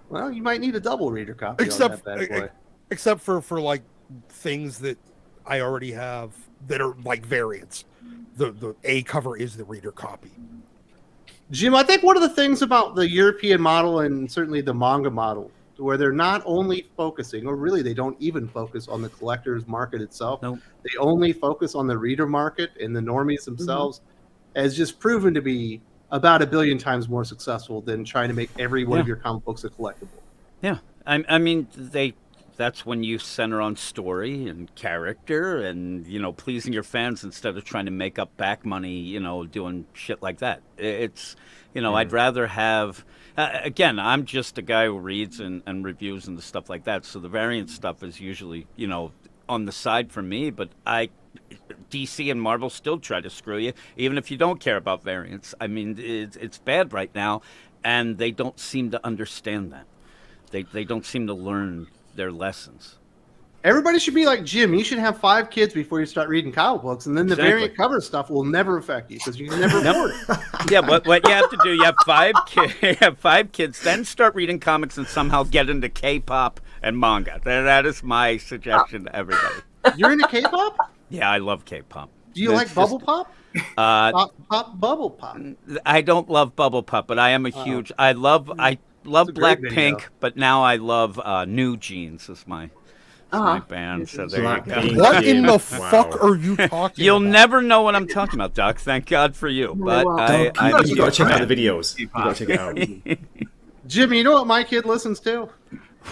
Well, you might need a double reader copy Except on that bad boy. except for like things that I already have that are like variants. The A cover is the reader copy. Jim, I think one of the things about the European model and certainly the manga model, where they're not only focusing, or really they don't even focus on the collector's market itself. Nope. They only focus on the reader market and the normies themselves, has just proven to be about 1 billion times more successful than trying to make every one of your comic books a collectible. Yeah, I mean, that's when you center on story and character and, pleasing your fans instead of trying to make up back money, doing shit like that. It's, I'd rather have, again, I'm just a guy who reads and reviews and the stuff like that. So the variant stuff is usually, on the side for me, but DC and Marvel still try to screw you, even if you don't care about variants. I mean, it's bad right now, and they don't seem to understand that. They don't seem to learn their lessons. Everybody should be like Jim. You should have 5 kids before you start reading comic books, and then the Exactly. variant cover stuff will never affect you because you can never afford it. Yeah, what you have to do, you have 5 kids, then start reading comics and somehow get into K-pop and manga. That is my suggestion to everybody. You're into K-pop? Yeah, I love K-pop. Do you It's like just- bubble pop? Pop bubble pop. I don't love bubble pop, but I am a huge. I love a great Blackpink, video. but now I love New Jeans is my band. So there you go. Blackpink. What in the Wow. fuck are you talking You'll about? never know what I'm talking about, Doc. Thank God for you. But well. I You gotta check out the videos. You gotta check it out. Jimmy, you know what my kid listens to?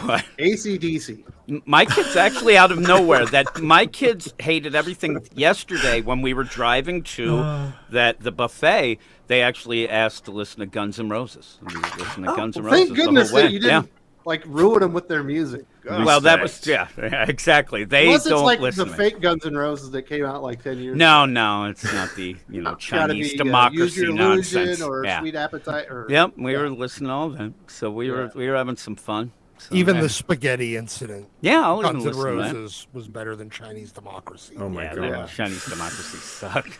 What? AC/DC. My kids actually out of nowhere. That my kids hated everything yesterday when we were driving to the buffet. They actually asked to listen to Guns N' Roses. And we listened to Guns N' Roses Thank goodness the whole way. that you didn't ruin them with their music. God. Well, that was yeah, exactly. They Unless it's don't like listen. the to me. fake Guns N' Roses that came out like 10 years ago. No, it's not the Gotta Chinese be, democracy Use Your nonsense. Illusion or Yeah. Sweet Appetite. Or, Yep, we were listening to all of that, so we were having some fun. So, Even the spaghetti incident. yeah, I'll even Guns N' listen to that. Roses was better than Chinese democracy. Oh my Yeah, god. that Chinese democracy sucked.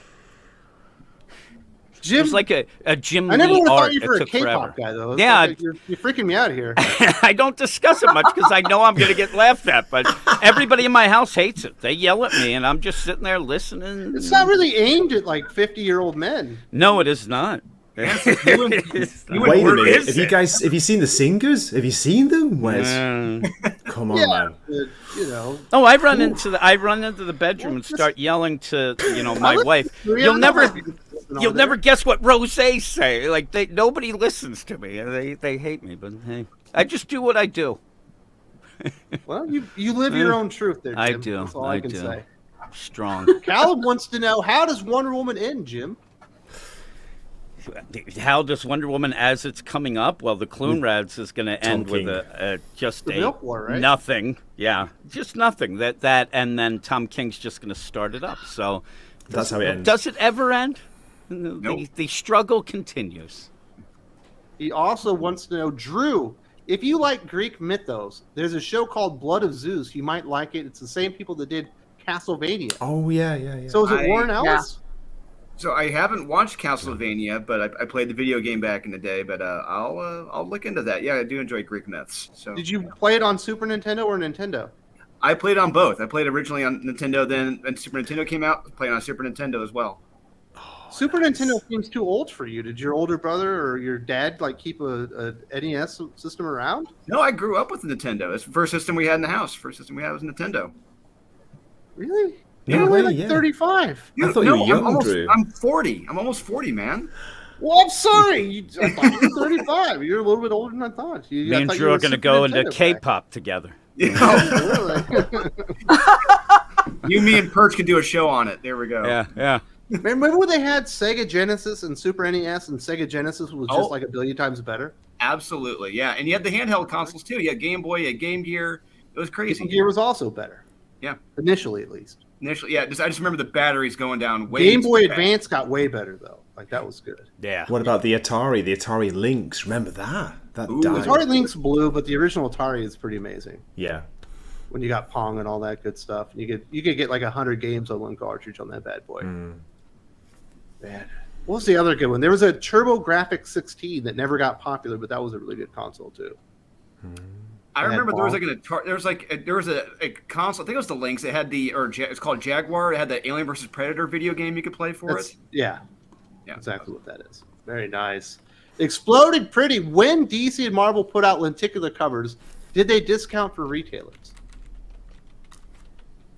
It Jim, was like a Jim I never Lee would have thought art. you It were a took K-pop forever. guy, though. It's Yeah, like you're freaking me out here. I don't discuss it much because I know I'm going to get laughed at. But everybody in my house hates it. They yell at me, and I'm just sitting there listening. It's not really aimed at like 50-year-old men. No, it is not. It's not. Wait a minute. Is Have you seen the singers? Have you seen them? Wes? Come on, Yeah, man. but, you know. Oh, I run into the bedroom and start yelling to my wife. You'll never guess what Rosé say. Like nobody listens to me. They hate me, but hey, I just do what I do. Well, you live your own truth there, Jim. I do. That's all I can do. say. Strong. Caleb wants to know, how does Wonder Woman end, Jim? How does Wonder Woman, as it's coming up? Well, the Kloonrads is going to end with King. just The a Milk War, right? nothing. Yeah, just nothing. That, and then Tom King's just going to start it up. So That's how it ends. does it ever end? Nope. The struggle continues. He also wants to know, Drew, if you like Greek mythos, there's a show called Blood of Zeus. You might like it. It's the same people that did Castlevania. Oh yeah. So is it Warren Ellis? So I haven't watched Castlevania, but I played the video game back in the day. But I'll look into that. Yeah, I do enjoy Greek myths. So Did you play it on Super Nintendo or Nintendo? I played on both. I played originally on Nintendo, then when Super Nintendo came out, I played on Super Nintendo as well. Super Nintendo seems too old for you. Did your older brother or your dad like keep a NES system around? No, I grew up with the Nintendo. It's the first system we had in the house. First system we had was Nintendo. Really? Yeah, You're only like yeah. 35. I thought you were young, I'm Drew. I'm 40. I'm almost 40, man. Well, I'm sorry. I thought you were 35. You're a little bit older than I thought. Me and Drew are going to go into K-pop together. You, Really? you, me, and Perch can do a show on it. There we go. Yeah. Remember when they had Sega Genesis and Super NES, and Sega Genesis was just Oh. like a billion times better? Absolutely, yeah. And you had the handheld consoles too. You had Game Boy, you had Game Gear. It was crazy. Game Gear was also better. Yeah. Initially, at least. Initially, yeah. I just remember the batteries going down way. Game Boy too fast. Advance got way better, though. Like, that was good. Yeah. What about the Atari? The Atari Lynx. Remember that? That Ooh, died. Atari Lynx blue, but the original Atari is pretty amazing. Yeah. When you got Pong and all that good stuff. You could get like 100 games on one cartridge on that bad boy. Man. What was the other good one? There was a TurboGrafx 16 that never got popular, but that was a really good console too. I It had remember there was Pong. a console. I think it was the Lynx. It had it's called Jaguar. It had the Alien vs Predator video game you could play for it. Yeah, Yeah. exactly what that is. Very nice. Exploded Pretty. When DC and Marvel put out lenticular covers, did they discount for retailers?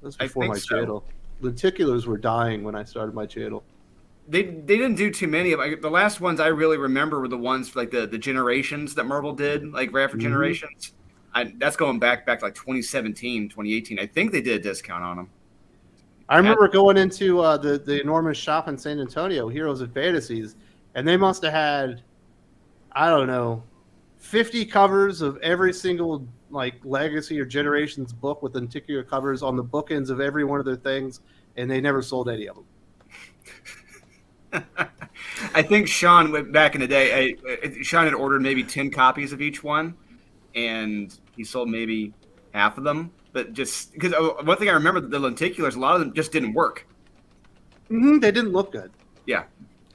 That was I before think my so. channel. Lenticulars were dying when I started my channel. They didn't do too many of the last ones I really remember were the ones like the generations that Marvel did, like right after Generations. That's going back to like 2017, 2018. I think they did a discount on them. I remember going into the enormous shop in San Antonio, Heroes and Fantasies, and they must have had, I don't know, 50 covers of every single like Legacy or Generations book with lenticular covers on the bookends of every one of their things, and they never sold any of them. I think Sean went back in the day. Sean had ordered maybe 10 copies of each one, and he sold maybe half of them. But just because one thing I remember, the lenticulars, a lot of them just didn't work. They didn't look good. Yeah.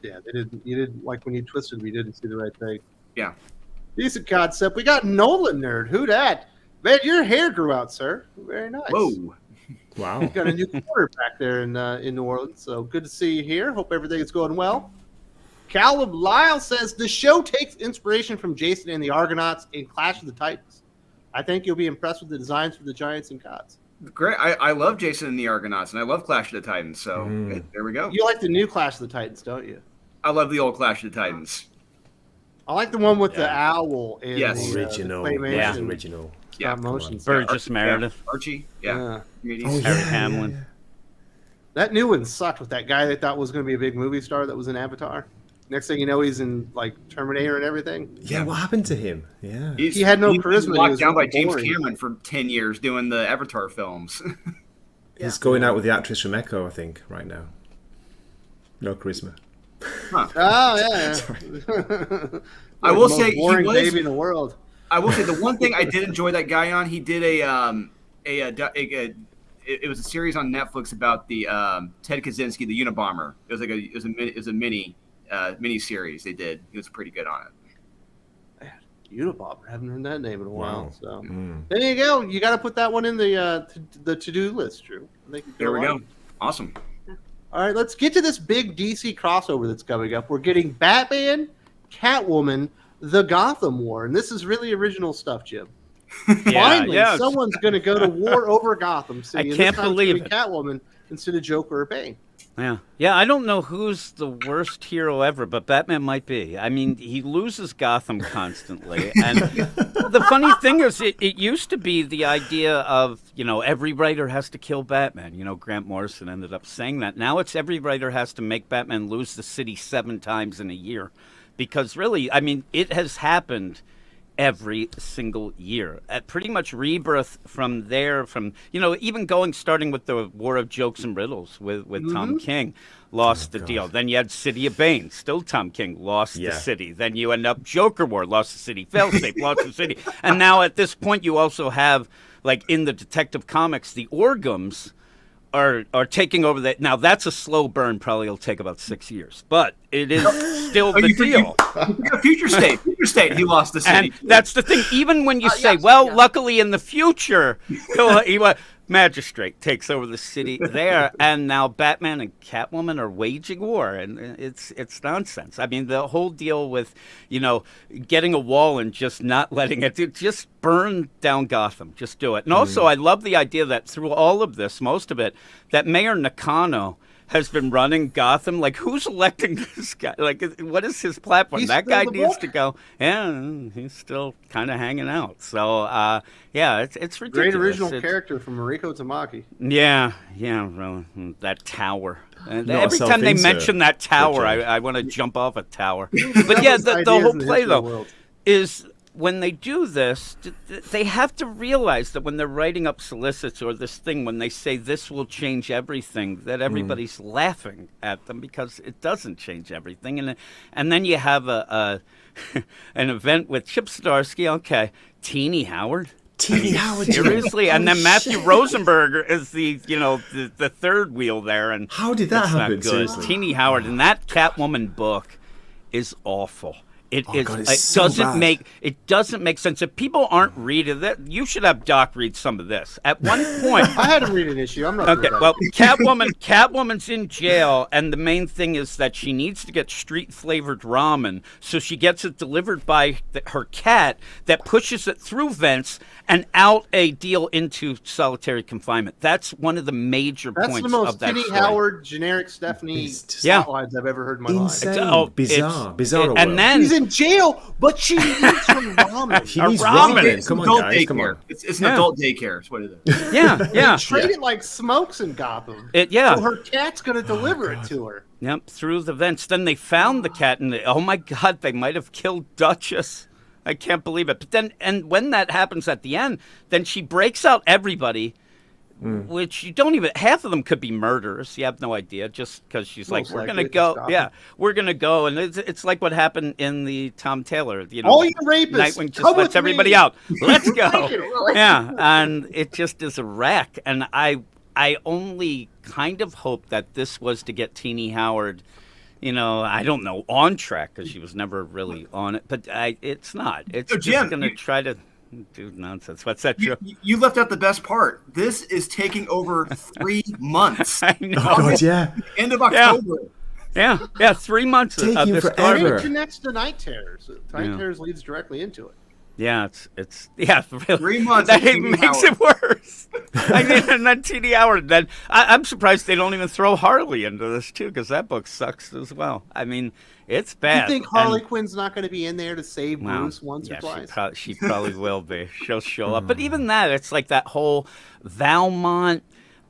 Yeah, they didn't. You didn't like when you twisted them. You didn't see the right thing. Yeah. Decent concept. We got Nolan nerd. Who dat? Man, your hair grew out, sir. Very nice. Whoa. Wow. We've got a new quarterback there in New Orleans, so good to see you here. Hope everything is going well. Caleb Lyle says the show takes inspiration from Jason and the Argonauts in Clash of the Titans. I think you'll be impressed with the designs for the Giants and Gods. Great. I love Jason and the Argonauts, and I love Clash of the Titans. So there we go. You like the new Clash of the Titans, don't you? I love the old Clash of the Titans. I like the one with the owl and Yes. the, Original. claymation Yeah. Original. stop motion. Burgess Meredith, Archie. Yeah. Comedians. Harry Hamlin. That new one sucked with that guy they thought was going to be a big movie star that was in Avatar. Next thing you know, he's in like Terminator and everything. Yeah, what happened to him? Yeah. He had no He's been charisma. He locked was down by really James boring. Cameron for 10 years doing the Avatar films. He's going out with the actress from Echo, I think, right now. No charisma. Oh yeah. I will The most say he boring was. baby in the world. I will say the one thing I did enjoy that guy on. He did it was a series on Netflix about the Ted Kaczynski, the Unabomber. It was like it was a mini series they did. He was pretty good on it. Unabomber. I haven't heard that name in a while. Wow. So Mm. there you go. You got to put that one in the to-do list, Drew. I think you're There we gonna go. like it. Awesome. All right, let's get to this big DC crossover that's coming up. We're getting Batman, Catwoman, the Gotham War, and this is really original stuff, Jim. Finally, yeah. someone's going to go to war over Gotham City. I and can't this time it's believe gonna be Catwoman instead of Joker or Bane. Yeah. I don't know who's the worst hero ever, but Batman might be. I mean, he loses Gotham constantly, and the funny thing is, it used to be the idea of every writer has to kill Batman. Grant Morrison ended up saying that. Now it's every writer has to make Batman lose the city 7 times in a year, because really, I mean, it has happened every single year. At pretty much rebirth from there, even starting with the War of Jokes and Riddles with Tom King, lost the deal. Then you had City of Bane, still Tom King, lost the city. Then you end up Joker War, lost the city. Failsafe, lost the city. And now at this point you also have, like in the Detective Comics, the Orgums are taking over that. Now that's a slow burn, probably will take about 6 years, but it is still the deal. Future State, he lost the city. And that's the thing. Even when you say, luckily in the future, Magistrate takes over the city there, and now Batman and Catwoman are waging war, and it's nonsense. I mean, the whole deal with, getting a wall and just not letting it, just burn down Gotham, just do it. And also, I love the idea that through all of this, most of it, that Mayor Nakano has been running Gotham. Like, who's electing this guy? Like, what is his platform? He's that still guy the needs book. to go. Yeah, he's still kind of hanging out. So, it's ridiculous. Great original It's- character from Mariko Tamaki. Yeah, really, that tower. And Not a every time they self-insert, mention that tower, Richard. I want to jump off a tower. But yeah, the Ideas whole in the play, history of though, the world. is when they do this, they have to realize that when they're writing up solicits or this thing, when they say this will change everything, that everybody's laughing at them because it doesn't change everything. And then you have an event with Chip Zdarsky, okay, Teenie Howard. Teenie Howard. Seriously, and then Matthew Rosenberg is the third wheel there, and How did that it's not happen? good. Seriously. Teenie Howard, and that Catwoman book is awful. It is. God, It it's so doesn't bad. make sense. If people aren't reading that, you should have Doc read some of this. At one point, I had to read an issue. I'm not. okay, sure well, Catwoman's in jail, and the main thing is that she needs to get street-flavored ramen, so she gets it delivered by her cat that pushes it through vents and out a deal into solitary confinement. That's one of the major That's points the most of that Kenny story. Generic generic Stephanie It's just- Yeah. lines I've ever heard in my life. Insane. Oh, Bizarre. and then She's in jail, but she needs her ramen. He a needs ramen. ramen. It's Come on, adult guys. daycare. Come on. It's an Yeah. adult daycare. That's what it is. yeah, Treat it like smokes in Gotham. yeah. So her cat's gonna deliver it to her. Yep, through the vents. Then they found the cat, and oh my God, they might have killed Duchess. I can't believe it. But then, and when that happens at the end, then she breaks out everybody, which you don't even, half of them could be murderers. You have no idea, just because she's like, Most we're likely going to it's go. Gotham. Yeah, we're going to go. And it's like what happened in the Tom Taylor, All you rapists, Nightwing just come lets with everybody me. out. Let's go. taking it. Yeah, and it just is a wreck. And I only kind of hope that this was to get Teenie Howard, I don't know, on track, because she was never really on it. But it's not. It's So, just Jim, going to try to do nonsense. What's that, Joe? You left out the best part. This is taking over 3 months. I know. Oh God, yeah. End of October. Yeah, 3 months of Taking this forever. story. And it connects to Night Terrors. Night Yeah. Terrors leads directly into it. Yeah, it's really 3 months that of even Teenie makes Howard. it worse. I mean, and then Teenie Howard. Then I'm surprised they don't even throw Harley into this too, because that book sucks as well. I mean, it's bad. You think Harley Quinn's not going to be in there to save Well, Bruce once yeah, or twice? She probably will be. She'll show up. But even that, it's like that whole Valmont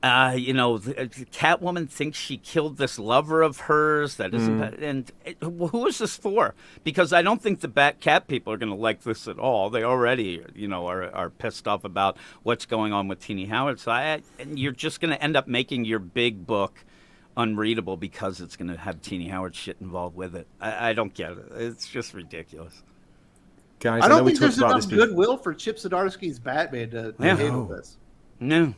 Catwoman thinks she killed this lover of hers. That isn't, and who is this for? Because I don't think the Cat people are going to like this at all. They already, are pissed off about what's going on with Teenie Howard. So and you're just going to end up making your big book unreadable because it's going to have Teenie Howard shit involved with it. I don't get it. It's just ridiculous. Guys, I know don't we think talked there's about enough this before. goodwill for Chip Zdarsky's Batman to handle this. No,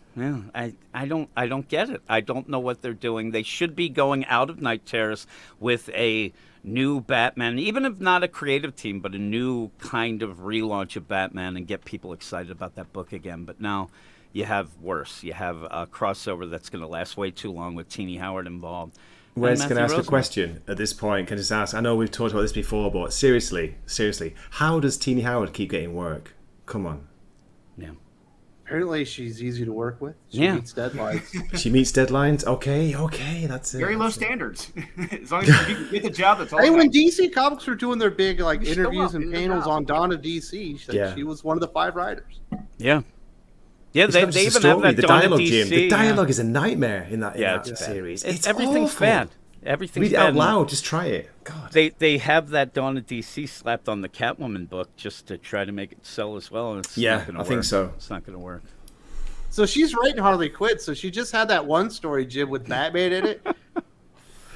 I don't get it. I don't know what they're doing. They should be going out of Night Terrace with a new Batman, even if not a creative team, but a new kind of relaunch of Batman and get people excited about that book again. But now you have worse. You have a crossover that's going to last way too long with Teenie Howard involved. Wes, can I ask a question at this point? Can I just ask? I know we've talked about this before, but seriously, how does Teenie Howard keep getting work? Come on. Yeah. Apparently, she's easy to work with. She Yeah. meets deadlines. She meets deadlines. Okay, that's it. Very low standards. As long as you get the job, that's all. Hey, that when matters. DC Comics were doing their big Show interviews up, and do the panels job. on Dawn of DC, she was one of the 5 writers. Yeah. Yeah, It's they not just even the have story, that the Dawn of dialogue, DC. Jim. The yeah. dialogue is a nightmare in that it's bad. series. Everything's awful. bad. Everything's Read it bad. out loud. Just try it. God. They have that Dawn of DC slapped on the Catwoman book just to try to make it sell as well. And it's Yeah, not gonna I work. think so. It's not going to work. So she's writing Harley Quinn. So she just had that one story, Jim, with Batman in it,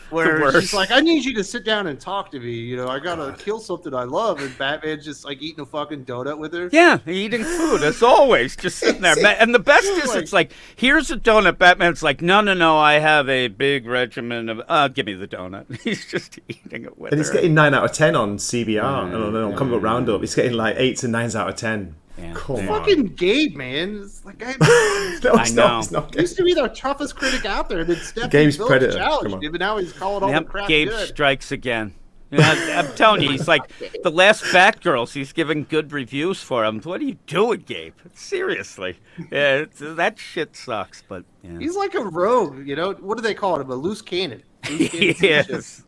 where worst. she's like, "I need you to sit down and talk to me. I gotta kill something I love." And Batman's just like eating a fucking donut with her. Yeah, eating food as always, just sitting there. And the best is, it's like, here's a donut. Batman's like, no, I have a big regimen of. Give me the donut. He's just eating it with And her. he's getting 9 out of 10 on CBR. I don't know, Comic Book Roundup. He's getting like 8s and 9s out of 10. Yeah. Come on. Fucking Gabe, man. It's like No, I it's know. not. It's not. used to be the toughest critic out there. Then Stephanie Gabe's Phillips Predator. Come challenged on. him, but now he's calling all the Yep, crap Gabe good. strikes again. Yeah, I'm telling you, he's like the last Batgirls. He's giving good reviews for him. What are you doing, Gabe? Seriously, yeah, that shit sucks. But yeah. He's like a rogue. What do they call him? A loose cannon. Loose cannon Yes.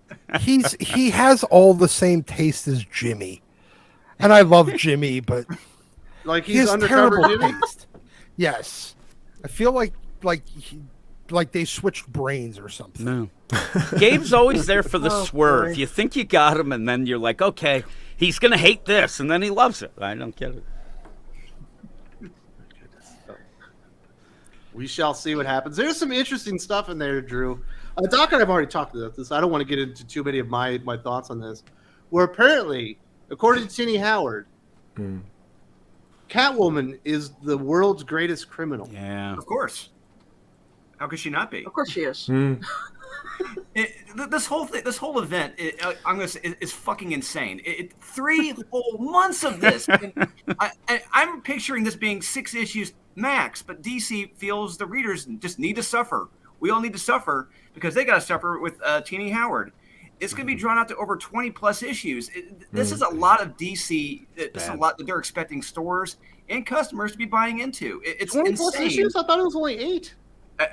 He has all the same taste as Jimmy, and I love Jimmy, but Like he he's has undercover terrible Jimmy. taste. Yes, I feel like they switched brains or something. No. Gabe's always there for the Oh, swerve. boy. You think you got him, and then you're like, okay, he's gonna hate this, and then he loves it. I don't get it. We shall see what happens. There's some interesting stuff in there, Drew. Doc and I've already talked about this. I don't want to get into too many of my thoughts on this. Where apparently, according to Teenie Howard, Catwoman is the world's greatest criminal. Yeah. Of course. How could she not be? Of course she is. This whole thing, this whole event, I'm gonna say, is fucking insane. 3 whole months of this. And I'm picturing this being 6 issues max, but DC feels the readers just need to suffer. We all need to suffer because they got to suffer with Teenie Howard. It's going to be drawn out to over 20 plus issues. This is a lot of DC. This is a lot that they're expecting stores and customers to be buying into. It's 20 plus insane. issues? I thought it was only 8.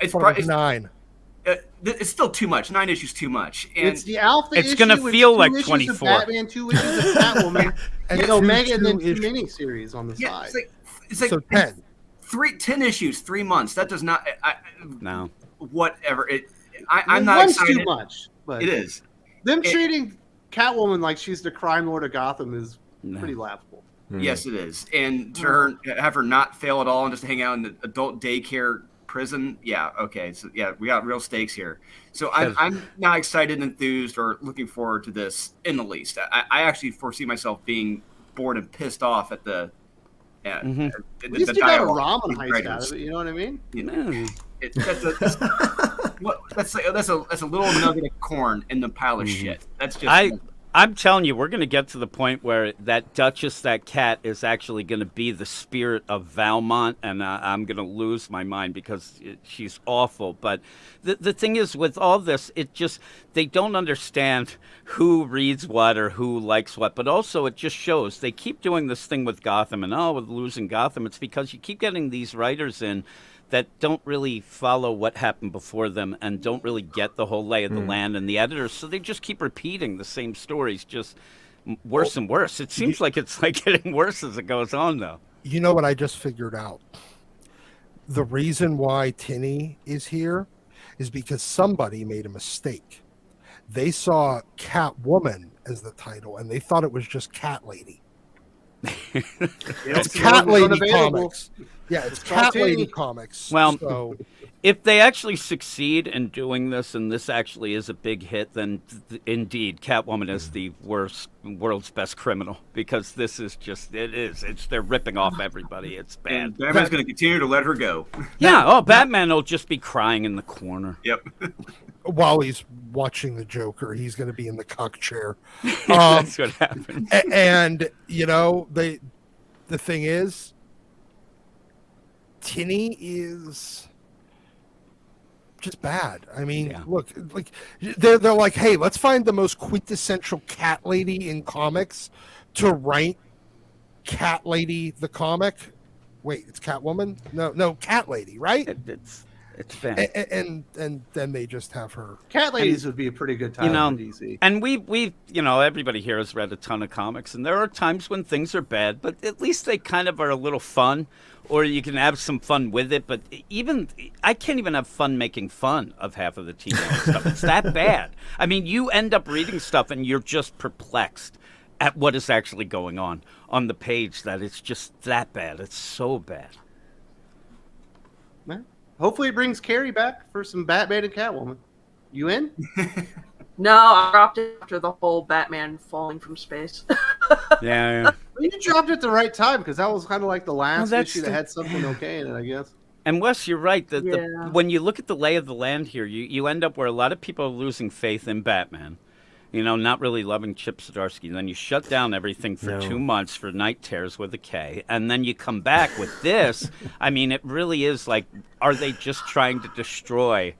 It's, Probably it's, 9. it's still too much. 9 issues too much. And It's the Alpha It's issue. gonna with feel 2 like issues 24. Of Batman, 2 issues of Catwoman, and two- Omega, and then 2 two issues. miniseries on the yeah, side. it's like So 10. 10 issues, 3 months. That does not. No. Whatever. I'm Well, not one's excited. too much, but It is. them treating Catwoman like she's the crime lord of Gotham is pretty laughable. Yes, it is. And to have her not fail at all and just hang out in the adult daycare prison. Yeah. Okay. So yeah, we got real stakes here. So I'm not excited, enthused, or looking forward to this in the least. I actually foresee myself being bored and pissed off at the. At least you got a dialogue ramen with heist writers. out of it. You know what I mean? You know, that's a little nugget of corn in the pile of shit. That's just. I'm telling you, we're going to get to the point where that Duchess, that cat, is actually going to be the spirit of Valmont, and I'm going to lose my mind because she's awful. But the thing is, with all this, they don't understand who reads what or who likes what. But also, it just shows they keep doing this thing with Gotham, and with losing Gotham, it's because you keep getting these writers in that don't really follow what happened before them and don't really get the whole lay of the land, and the editors, so they just keep repeating the same stories, just worse and worse. It seems like it's like getting worse as it goes on, though. You know what I just figured out? the reason why Tinny is here is because somebody made a mistake. They saw Catwoman as the title, and they thought it was just Cat Lady. It's Cat Lady Comics. Yeah, it's Cat Lady Comics. Well, so if they actually succeed in doing this, and this actually is a big hit, then indeed, Catwoman is the world's best criminal, because this is just, they're ripping off everybody. It's bad. And Batman's going to continue to let her go. Yeah, oh, Batman will just be crying in the corner. Yep. while he's watching the Joker, he's going to be in the cuck chair. That's what happens. And, you know, the thing is, Tinny is just bad. I mean, look, like they're like, hey, let's find the most quintessential cat lady in comics to write Cat Lady the comic. Wait, it's Catwoman? No, Cat Lady, right? It's bad. And then they just have her. Cat Ladies would be a pretty good title for DC. And we everybody here has read a ton of comics, and there are times when things are bad, but at least they kind of are a little fun, or you can have some fun with it. But even I can't even have fun making fun of half of the TV stuff. It's that bad. I mean, you end up reading stuff and you're just perplexed at what is actually going on the page, that it's just that bad. It's so bad. Hopefully it brings Carrie back for some Batman and Catwoman. You in? No, I dropped it after the whole Batman falling from space. Yeah. You dropped it at the right time, because that was kind of like the last that's issue that had something okay in it, I guess. And Wes, you're right. When you look at the lay of the land here, you end up where a lot of people are losing faith in Batman. You know, not really loving Chip Zdarsky. Then you shut down everything for 2 months for Night Terrors with a K. And then you come back with this. I mean, it really is like, are they just trying to destroy,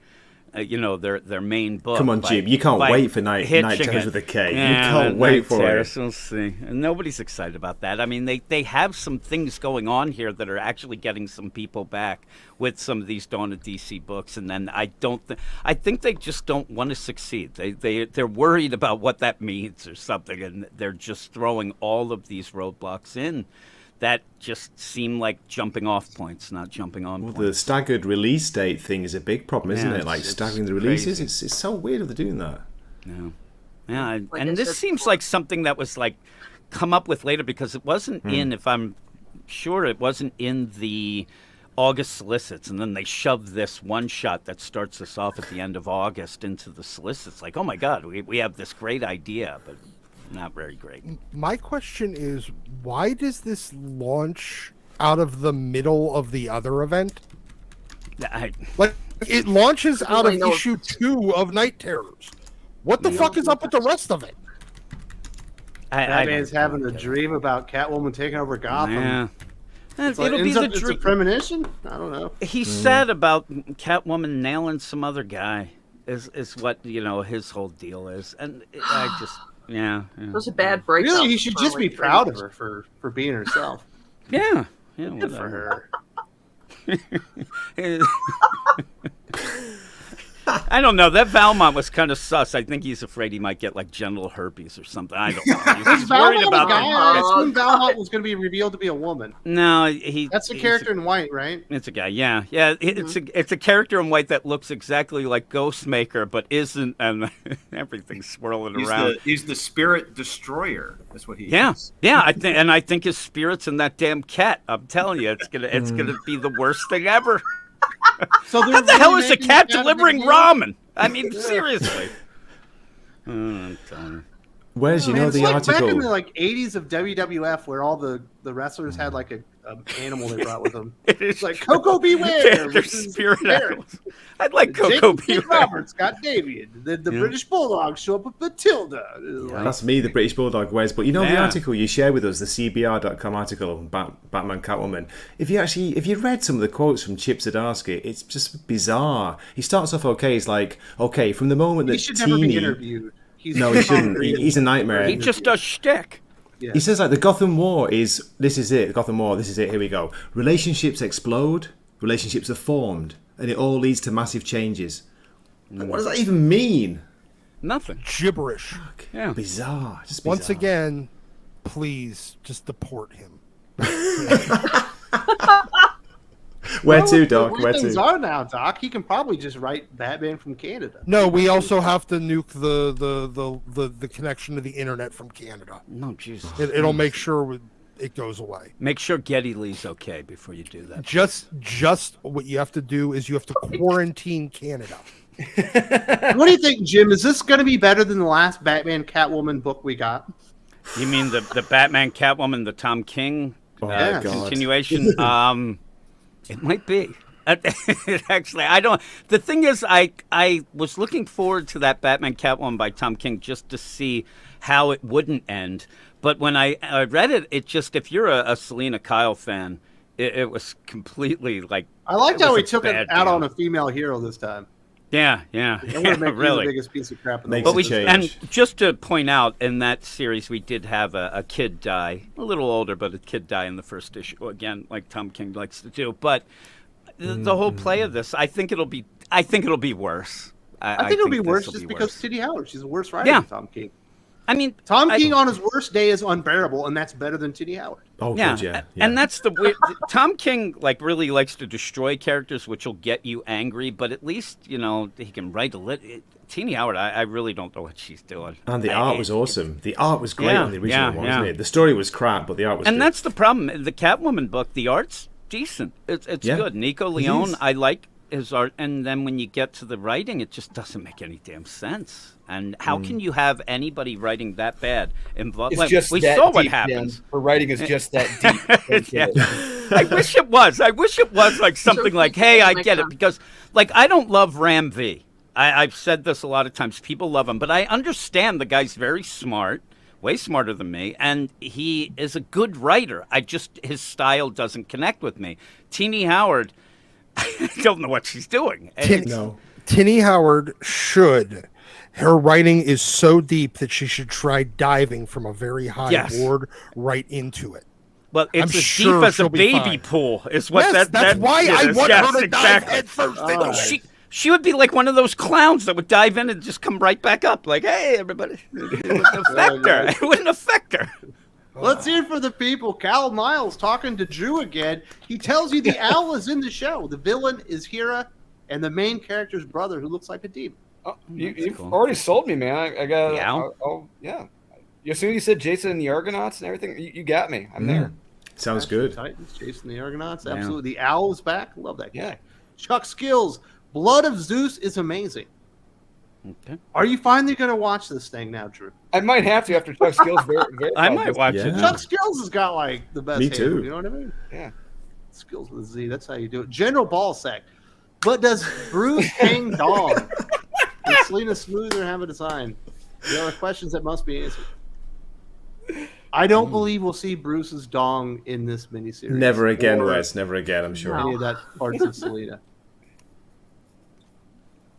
their main book? Come on, Jim. You can't wait for Night Terrors with a K. Yeah, you can't wait for it. We'll see. And nobody's excited about that. I mean, they have some things going on here that are actually getting some people back with some of these Dawn of DC books. And then I think they just don't want to succeed. They're worried about what that means or something. And they're just throwing all of these roadblocks in that just seem like jumping off points, not jumping on points. The staggered release date thing is a big problem, isn't it? Like staggering the releases. It's so weird that they're doing that. Yeah. And this seems like something that was like come up with later, because it wasn't in, if I'm sure, it wasn't in the August solicits, and then they shoved this one shot that starts us off at the end of August into the solicits. Like, oh my God, we have this great idea, but not very great. My question is, why does this launch out of the middle of the other event? Like, it launches out of issue 2 of Night Terrors. What the fuck is up with the rest of it? Batman's having a dream about Catwoman taking over Gotham. Yeah. It's a premonition? I don't know. He's sad about Catwoman nailing some other guy, is what, his whole deal is. And I just... Yeah. It was a bad breakup. Really, he should just be proud of her for being herself. Yeah. Good for her. I don't know. That Valmont was kind of sus. I think he's afraid he might get like genital herpes or something. I don't know. He's worried about that. I assume Valmont was going to be revealed to be a woman. No, that's the character in white, right? It's a guy. Yeah. It's a character in white that looks exactly like Ghostmaker, but isn't, and everything's swirling around. He's the spirit destroyer. That's what he is. Yeah. I think his spirit's in that damn cat. I'm telling you, it's gonna be the worst thing ever. So how the hell is a cat delivering ramen? I mean, seriously. Where's the like article? Back in the 80s of WWF, where all the wrestlers had like a animal they brought with them. It's like Coco Beware. They're spirit animals. I'd like Coco Beware. Roberts got Davian. The British Bulldogs show up with Matilda. That's me, the British Bulldog, Wes. But the article you shared with us, the CBR.com article on Batman Catwoman, if you read some of the quotes from Chip Zdarsky, it's just bizarre. He starts off okay. He's like, okay, from the moment that he should never be interviewed. No, he shouldn't. He's a nightmare. He just does shtick. Yeah. He says like the Gotham War is, this is it, Gotham War, this is it, here we go. Relationships explode, relationships are formed, and it all leads to massive changes. What does that even mean? Nothing. Gibberish. Yeah. Bizarre. Just bizarre. Once again, please just deport him. Where to, The Doc? way Where things to? are now, Doc, he can probably just write Batman from Canada. No, we also have to nuke the connection to the internet from Canada. No, Jesus. It'll make sure it goes away. Make sure Geddy Lee's okay before you do that. Just what you have to do is you have to quarantine Canada. What do you think, Jim? Is this going to be better than the last Batman Catwoman book we got? You mean the Batman Catwoman, the Tom King Yeah. continuation? It might be. Actually, I don't. The thing is, I was looking forward to that Batman Catwoman by Tom King just to see how it wouldn't end. But when I read it, it just, if you're a Selena Kyle fan, it was completely like. I liked it how was he a took it bad out deal. on a female hero this time. Yeah, That would have made really. the biggest piece of crap in the Makes world. a change. And just to point out, in that series, we did have a kid die, a little older, but a kid die in the first issue again, like Tom King likes to do. But the whole play of this, I think it'll be worse. I think it'll be worse this'll just be because worse. Titty Howard, she's a worse writer Yeah. than Tom King. I mean, Tom King on his worst day is unbearable, and that's better than Titty Howard. Oh, yeah, good, yeah. and that's the weird. Tom King really likes to destroy characters, which will get you angry. But at least he can write Teenie Howard, I really don't know what she's doing. And the art was awesome. The art was great Yeah, on the original yeah, one, yeah. wasn't it? The story was crap, but the art was And good. that's the problem. The Catwoman book, the art's decent. It's Yeah, good. Nico it Leone, is. I like his art. And then when you get to the writing, it just doesn't make any damn sense. And how can you have anybody writing that bad involved? It's just we that saw what deep, happens. Dan. Her writing is just that deep. Yeah. I wish it was. I wish it was like something like, hey, I get it. Because, I don't love Ram V. I've said this a lot of times. People love him. But I understand the guy's very smart, way smarter than me. And he is a good writer. His style doesn't connect with me. Teenie Howard, I don't know what she's doing. No. Tinny Howard should. Her writing is so deep that she should try diving from a very high Yes. board right into it. Well, it's I'm as sure deep as a she'll be baby fine. pool is what Yes, that's why I is. want Yes, her to dive head first into it. She would be like one of those clowns that would dive in and just come right back up, like, "Hey, everybody!" It wouldn't affect her. It wouldn't affect her. Let's hear it for the people. Cal Miles talking to Drew again. He tells you the owl is in the show. The villain is Hera, and the main character's brother, who looks like a demon. Oh, you've cool. already sold me, man. I got. The owl? Oh, yeah. As soon as you said Jason and the Argonauts and everything, you got me. I'm there. Sounds Clash of good. Titans, Jason the Argonauts, Yeah. absolutely. The owl is back. Love that guy. Yeah. Chuck Skills, Blood of Zeus is amazing. Okay. Are you finally going to watch this thing now, Drew? I might have to after Chuck Skills. Very I might watch it. Yeah. Chuck Skills has got like the best. Me handle, too. You know what I mean? Yeah. Skills with a Z. That's how you do it. General Ballsack. But does Bruce hang dong? Does Selena Smoother have a design? There are questions that must be answered. I don't believe we'll see Bruce's dong in this miniseries. Never again, or Wes. Never again, I'm sure. any of that parts of Selena.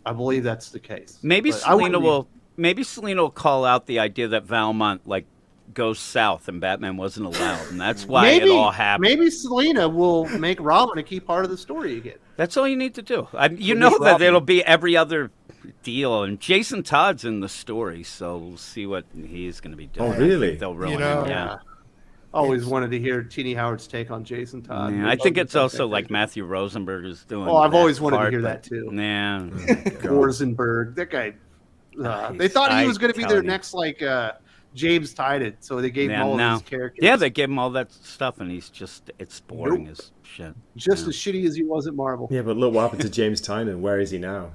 I believe that's the case. Maybe But I wouldn't Selena will call out the idea that Valmont goes south and Batman wasn't allowed, and that's why maybe, it all happened. Maybe Selena will make Robin a key part of the story again. That's all you need to do. You Who's know that Robin? it'll be every other deal, and Jason Todd's in the story, so we'll see what he's going to be doing. Oh, really? I think they'll ruin know, him. Yeah. Always wanted to hear Teenie Howard's take on Jason Todd. Yeah, I think it's also like Matthew Rosenberg is doing. Oh, I've that always wanted to part, hear but- that too. Yeah. Rosenberg, that guy. They thought he was going to be their telling you. next James Tynan, so they gave him all of his characters. Yeah, they gave him all that stuff, and it's boring as shit. just Yeah. as shitty as he was at Marvel. Yeah, but look what happened to James Tynan. Where is he now?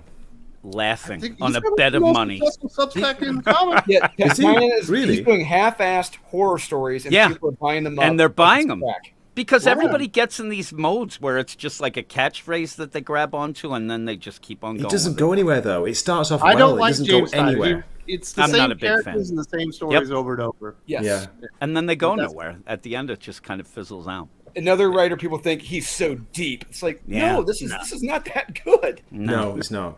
I Laughing think on he's a gonna bed be of the most money. successful Substack in comics. Yeah. Is he? Tynan Really? He's doing half-assed horror stories, and Yeah. people are buying them up. And they're buying them. Back. Because Wow. everybody gets in these modes where it's just like a catchphrase that they grab onto, and then they just keep on going. He doesn't with go it. anywhere, though. It starts off I well. don't It like doesn't James go Tynan. anywhere. It's the I'm same not a big characters fan. and the same stories over and over. Yes. Yeah. And then they go But that's- nowhere. At the end, it just kind of fizzles out. Another writer, people think he's so deep. It's like, Yeah. no, this is not that good. No, it's not.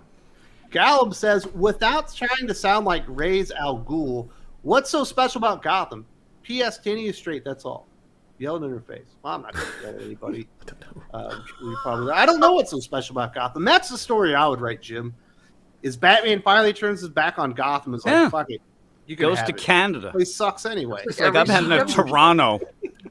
Gallum says, without trying to sound like Ra's al Ghul, what's so special about Gotham? P.S. Tinny is straight, that's all. Yelling in her face. Well, I'm not going to yell at anybody. I don't know what's so special about Gotham. That's the story I would write, Jim. Is Batman finally turns his back on Gotham. It's like, Yeah. fuck it. You can Goes have to it. Canada. He sucks anyway. It's like I'm heading to Toronto.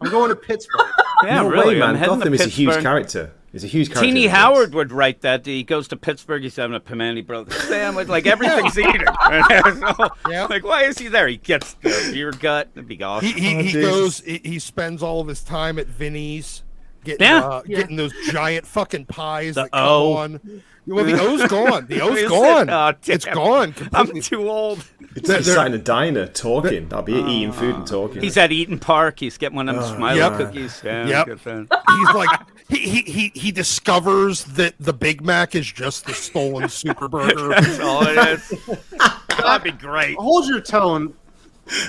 I'm going to Pittsburgh. Yeah, no really. way, I'm man. heading Gotham to is a huge Pittsburgh. character. He's a huge character. Teeny in this. Howard would write that. He goes to Pittsburgh. He's having a Pimenti Brothers sandwich. Like, everything's eating. So, Yeah. like, why is he there? He gets the beer gut. That'd be awesome. He spends all of his time at Vinny's getting those giant fucking pies The that come O. on. Well, the O's gone. The O's Is it? gone. Oh, It's damn. gone. I'm completely. too old. He's sat in a diner talking. That'll be it, eating food and talking. He's at Eaton Park. He's getting one of them smiley Yep. cookies. Yeah, Yep. good thing. He's like he discovers that the Big Mac is just the stolen super burger. That's all it is. That'd be great. Hold your tone.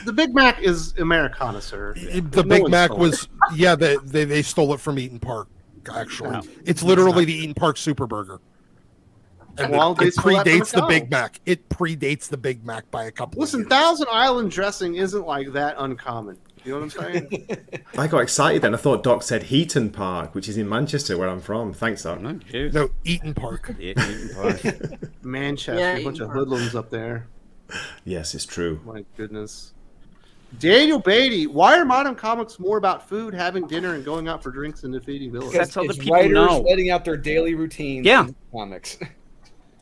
The Big Mac is Americana, sir. The No Big one Mac stole it. was they stole it from Eaton Park. Actually, No. it's literally the Eaton Park super burger. And Well, they it stole that from predates the Big McDonald's. Mac. It predates the Big Mac by a couple. Listen, of years. Thousand Island dressing isn't like that uncommon. You know what I'm saying? I got excited then. I thought Doc said Heaton Park, which is in Manchester, where I'm from. Thanks, Doc. Oh, jeez. No, Eaton Park. Eaton Park. Manchester, Yeah, a bunch of Eaton Park. hoodlums up there. Yes, it's true. My goodness. Daniel Beatty, why are modern comics more about food, having dinner, and going out for drinks and defeating villains? That's all the it's people writers know. letting out their daily routines. Yeah. in comics.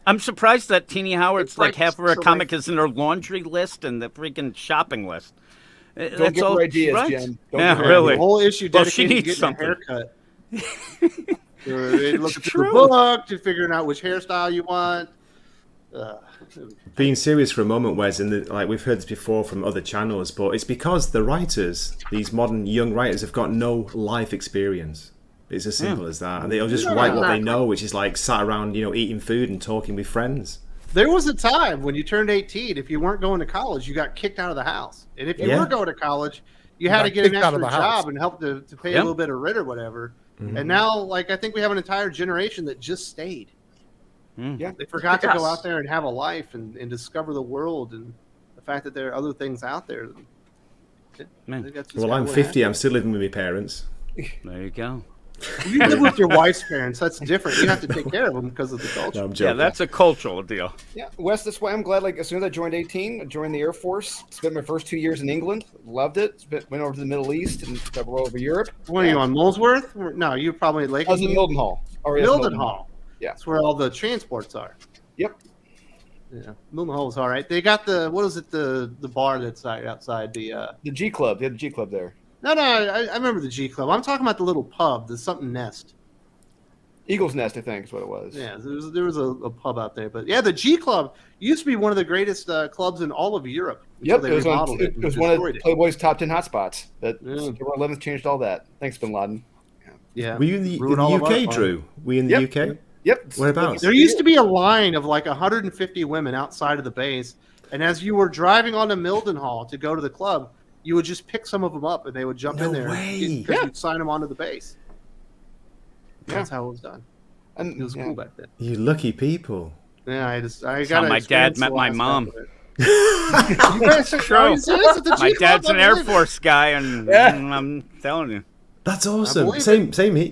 I'm surprised that Teeny Howard's It's like like half of her so comic is in her laundry list and the freaking shopping list. Don't That's give all her ideas, right. Jim. Don't Yeah, give her really. The whole issue Well, she dedicated needs to getting something. a haircut. They look at the true. book to figuring out which hairstyle you want. Being serious for a moment, Wes, like we've heard this before from other channels, but it's because the writers, these modern young writers, have got no life experience. It's as simple as that, and they'll just write what they know, which is like sat around, eating food and talking with friends. There was a time when you turned 18, if you weren't going to college, you got kicked out of the house. And if you Yeah. were going to college, you had got to get an kicked out extra of the house. job and help to pay Yep. a little bit of rent or whatever. And now, like, I think we have an entire generation that just stayed. Yeah. They forgot to go Yes. out there and have a life and discover the world and the fact that there are other things out there. Man. I think that's just Well, kinda I'm what 50. I'm still living with my parents. There you go. happened. You live with your wife's parents. That's different. You have to take care of them because of the culture. No, I'm Yeah, joking. that's a cultural deal. Yeah, Wes, that's why I'm glad. Like, as soon as I joined 18, I joined the Air Force. Spent my first 2 years in England. Loved it. Went over to the Middle East and several over Europe. What are you on, Molesworth? No, you're probably at Lake. I was in Mildenhall. Or, yes, Mildenhall. Yeah. That's where all the transports are. Yep. Yeah, Mildenhall was all right. They got the bar that's outside the. The G Club. They had the G Club there. No, I remember the G Club. I'm talking about the little pub, the something Nest. Eagle's Nest, I think, is what it was. Yeah, there was a pub out there, but yeah, the G Club used to be one of the greatest clubs in all of Europe. until Yep, they it was, remodeled it and was one of destroyed it. Playboy's top 10 hotspots. But Yeah. September 11th changed all that. Thanks, Bin Laden. Yeah, Were you in the ruined all of our UK, fun. Drew? Were you in the Yep. UK? Yep. Whereabouts? There used to be a line of like 150 women outside of the base, and as you were driving onto Mildenhall to go to the club, you would just pick some of them up, and they would jump No in there way. because you'd sign them onto the base. That's Yeah. how it was done. And, It was yeah. cool back then. You lucky people. Yeah, I how got my dad met my mom. You guys are True. trying to say this at the My G Club? dad's an I Air believe it. Force guy, and Yeah. I'm telling you. That's awesome. believe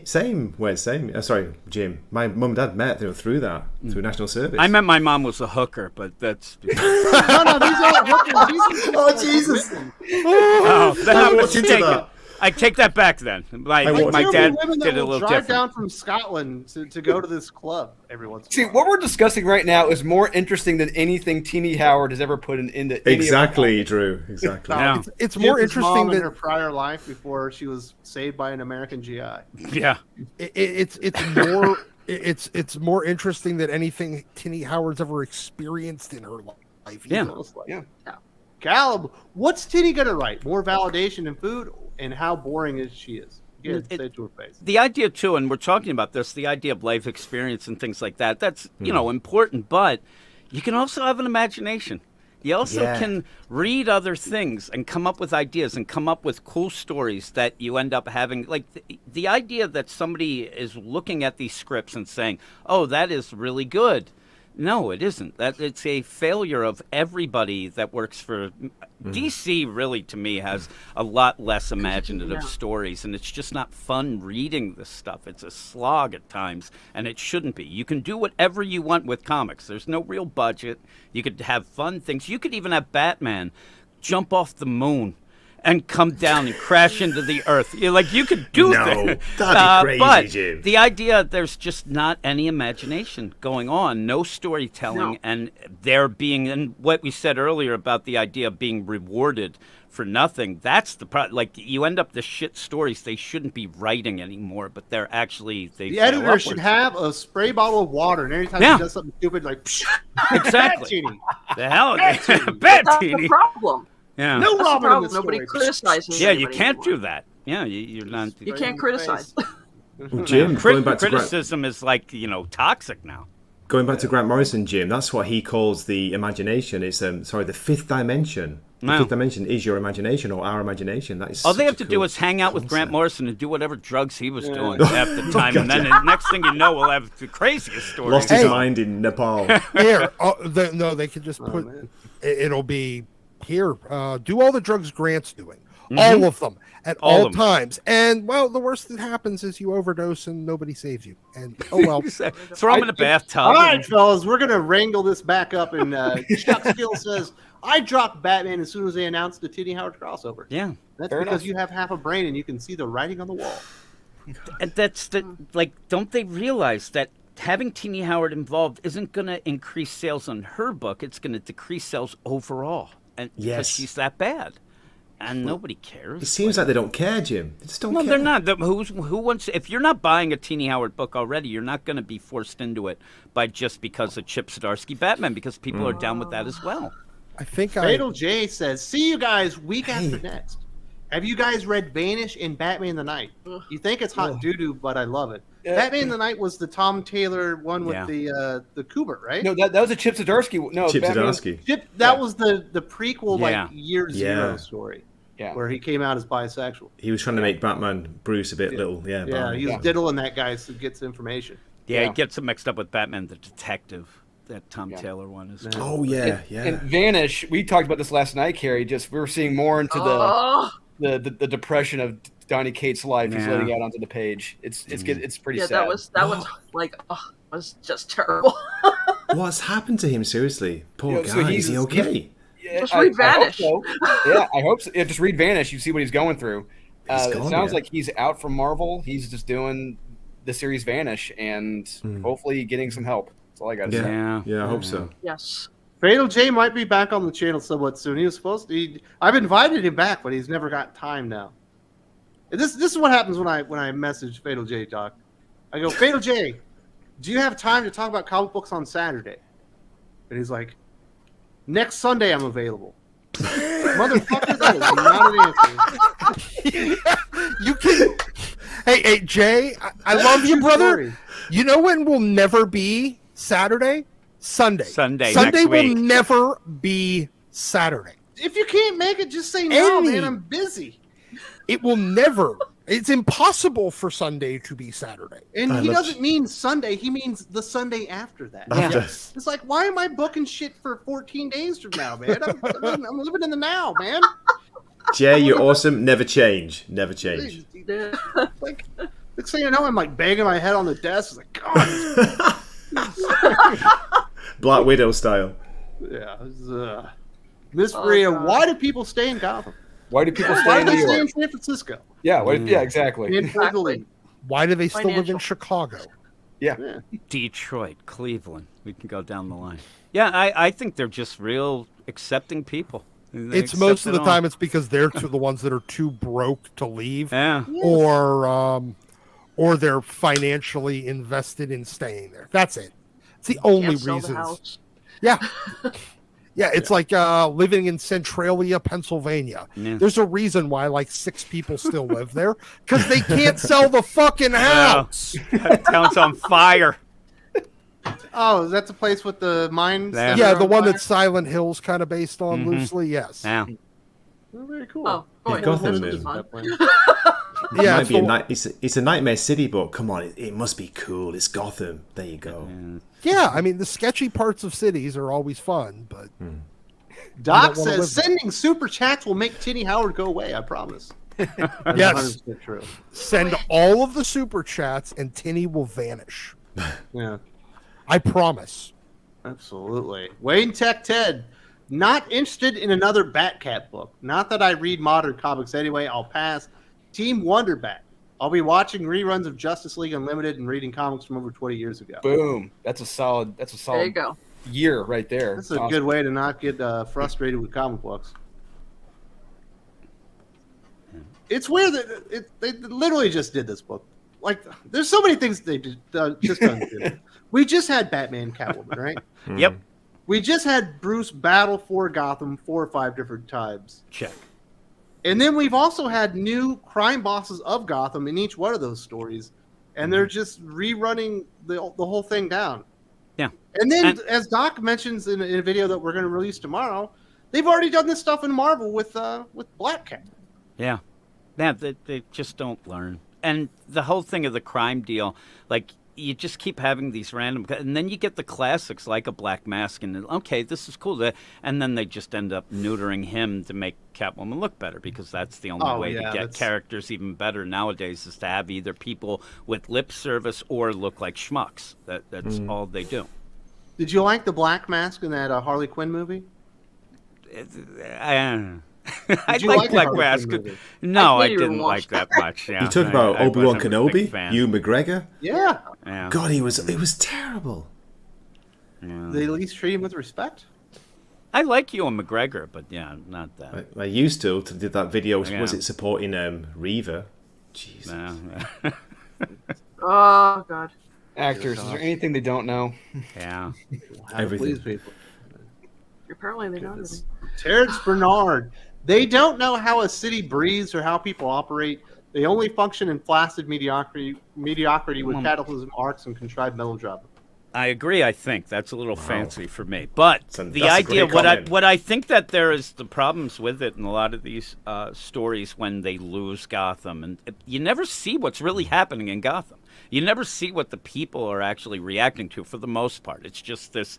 Same. Wes, same. Sorry, Jim. My mum and dad met through national service. I meant my mom was a hooker, but that's. No, these aren't hookers. These are Oh, just, Jesus. women. Oh, then I'm looked into mistaken. that. I take that back then. My watched my There will dad be women that did it a will little drive different. down from Scotland to go to this club every once in See, a while. what we're discussing right now is more interesting than anything Teeny Howard has ever put into any Exactly, Drew. Exactly. Yeah. It's more Jim's mom interesting in her than prior life before she was saved by an American GI. Yeah. it's more interesting than anything Tinny Howard's ever experienced in her life. Yeah. Almost like- Yeah. Caleb, what's Tinny gonna write? More validation in food, and how boring is she is? Yeah, say it to her face. The idea too, and we're talking about this, the idea of life experience and things like that. That's important, but you can also have an imagination. You also Yeah. can read other things and come up with ideas and come up with cool stories that you end up having. Like the idea that somebody is looking at these scripts and saying, "Oh, that is really good." No, it isn't. That it's a failure of everybody that works for DC. Really, to me, has a lot less imaginative stories, and it's just not fun reading this stuff. It's a slog at times, and it shouldn't be. You can do whatever you want with comics. There's no real budget. You could have fun things. You could even have Batman jump off the moon and come down and crash into the earth. You're like, you could do No, that. that'd be crazy, but Jim. the idea, there's just not any imagination going on, no storytelling, No. and there being, and what we said earlier about the idea of being rewarded for nothing, that's the problem. Like, you end up the shit stories they shouldn't be writing anymore, but they're actually, they The fail editor should upwards. have a spray bottle of water, and every time Yeah. he does something stupid, like, psh, Exactly. teeny. The hell, That's bad the teeny. problem. Yeah. No That's the Robin in problem. this Nobody story. criticizes. Yeah, you anybody can't anymore. do that. Yeah, you're not. You Right in can't the criticize. Well, Jim, going back to Grant, Criticism is like, toxic now. Grant Morrison, Jim, that's what he calls the imagination. It's the fifth dimension. The Wow. fifth dimension is your imagination or our imagination. That is All they such have a to do cool is hang out with Grant concept. Morrison and do whatever drugs he was doing Yeah. half the time, and then the next thing you know, we'll have the craziest story. Lost his Hey. mind in Nepal. Here, they could just put. man. It'll be here. Do all the drugs Grant's doing, Mm-hmm. all of them at All all of them. times. And well, the worst that happens is you overdose and nobody saves you. And oh well. Throw him in a bathtub. All right, fellas, we're gonna wrangle this back up. And Chuck Steele says, "I dropped Batman as soon as they announced the Titty Howard crossover." Yeah. That's Fair because enough. you have half a brain and you can see the writing on the wall. And that's don't they realize that having Teenie Howard involved isn't going to increase sales on her book? It's going to decrease sales overall, and because Yes. she's that bad, and nobody cares. It seems like they don't care, Jim. They just don't No, care. they're not. Who wants? If you're not buying a Teenie Howard book already, you're not going to be forced into it by just because of Chip Zdarsky Batman, because people are down with that as well. I think Fatal J says, "See you guys week after next. Have you guys read Vanish and Batman the Night? You think it's hot doo-doo, but I love it. Batman the Night was the Tom Taylor one with Yeah. the Kubert, right? No, that was a Chip Zdarsky. No, Chip Batman- Zdarsky. That was the prequel, Yeah. like year zero story, Yeah. where he came out as bisexual. He was trying to make Batman Bruce a bit little. Yeah, Yeah, Batman. he was diddling that guy to get some information. Yeah, Yeah. it gets him mixed up with Batman the Detective. That Tom Taylor one is. Oh yeah, yeah. And Vanish, we talked about this last night, Carrie. Just we were seeing more into Oh, the depression of Donny Cates' life. He's Yeah. letting out onto the page. It's pretty yeah, sad. that was like, was just terrible. What's happened to him? Seriously, poor Yeah, guy. so Is he's- he okay? Yeah, Just read I hope Vanish. so. Yeah, I hope so. Yeah, just read Vanish. You see what he's going through. He's It gone, sounds yeah. like he's out from Marvel. He's just doing the series Vanish and hopefully getting some help. That's all I got to say. Yeah, yeah. I hope so. Yes. Fatal J might be back on the channel somewhat soon. He was supposed to. I've invited him back, but he's never got time now. And this is what happens when I message Fatal J, Doc. I go, Fatal J, do you have time to talk about comic books on Saturday? And he's like, next Sunday I'm available. Motherfucker, that is not an answer. you can. Hey, Jay, I love you, True brother. story. You know when will never be Saturday? Sunday. Sunday Sunday next will week. never be Saturday. If you can't make it, just say no, Any- man. I'm busy. It will never. It's impossible for Sunday to be Saturday. And I he love- doesn't mean Sunday. He means the Sunday after that. After- It's like, why am I booking shit for 14 days from now, man? I'm living in the now, man. Jay, you're awesome. Never change. Never change. Like, next thing you know, I'm like banging my head on the desk. It's like, God. Black Widow style. Yeah. Miss Maria, God. why do people stay in Gotham? Why do people stay Why in do New they stay in York? San Francisco? Yeah, yeah, exactly. And for the league? Why do they still live in Financial. Chicago? Yeah. Detroit, Cleveland. We can go down the line. Yeah, I think they're just real accepting people. They It's most accept of it the all. time it's because they're the ones that are too broke to leave, Yeah. or they're financially invested in staying there. That's it. It's the only Can't sell the reason. house. Yeah. Yeah, it's like living in Centralia, Pennsylvania. Yeah. There's a reason why like 6 people still live there because they can't sell the fucking house. That town's on fire. Oh, is that the place with the mines? Yeah. that Yeah, are the on one fire? that Silent Hill's kind of based on Mhm. loosely. Yes. Yeah. Oh, very cool. Oh, boy, Gotham this is- is fun. It Yeah, might it's be a the- night. It's a Nightmare City book. Come on, it must be cool. It's Gotham. There you go. Yeah, I mean the sketchy parts of cities are always fun, but Doc don't wanna live says there. sending super chats will make Tinny Howard go away. I promise. That's Yes. 100% true. send all of the super chats and Tinny will vanish. Yeah, I promise. absolutely. Wayne Tech Ted, Not interested in another Batcat book. Not that I read modern comics anyway. I'll pass. Team Wonder Bat. I'll be watching reruns of Justice League Unlimited and reading comics from over 20 years ago. Boom. That's a solid. There you go. year right there. That's a good way to not get frustrated with comic books. It's weird that they literally just did this book. Like, there's so many things they just done. We just had Batman Catwoman, right? Yep. We just had Bruce battle for Gotham 4 or 5 different times. Check. And then we've also had new crime bosses of Gotham in each one of those stories. And they're just rerunning the whole thing down. Yeah. And then, as Doc mentions in a video that we're going to release tomorrow, they've already done this stuff in Marvel with Black Cat. Yeah. Yeah, they just don't learn. And the whole thing of the crime deal, like, you just keep having these random, and then you get the classics like a Black Mask, and okay, this is cool. And then they just end up neutering him to make Catwoman look better, because that's the only way to get characters even better nowadays, is to have either people with lip service or look like schmucks. That's all they do. Did you like the Black Mask in that Harley Quinn movie? I like Black Mask. No, I didn't like that much. Yeah. You talk about Obi-Wan Kenobi, Ewan McGregor. Yeah. God, it was terrible. Yeah. They at least treat him with respect. I like Ewan McGregor, but yeah, not that. I used to did that video. Was it supporting Reaver? Jesus. Oh God. Actors, is there anything they don't know? Yeah. Everything. People. Apparently they don't. Terrence Bernard. They don't know how a city breathes or how people operate. They only function in flaccid mediocrity with cataclysm arcs and contrived melodrama. I agree. I think that's a little fancy for me, but the that's idea, a great comment. what I think that there is the problems with it in a lot of these stories when they lose Gotham, and you never see what's really happening in Gotham. You never see what the people are actually reacting to for the most part. It's just this,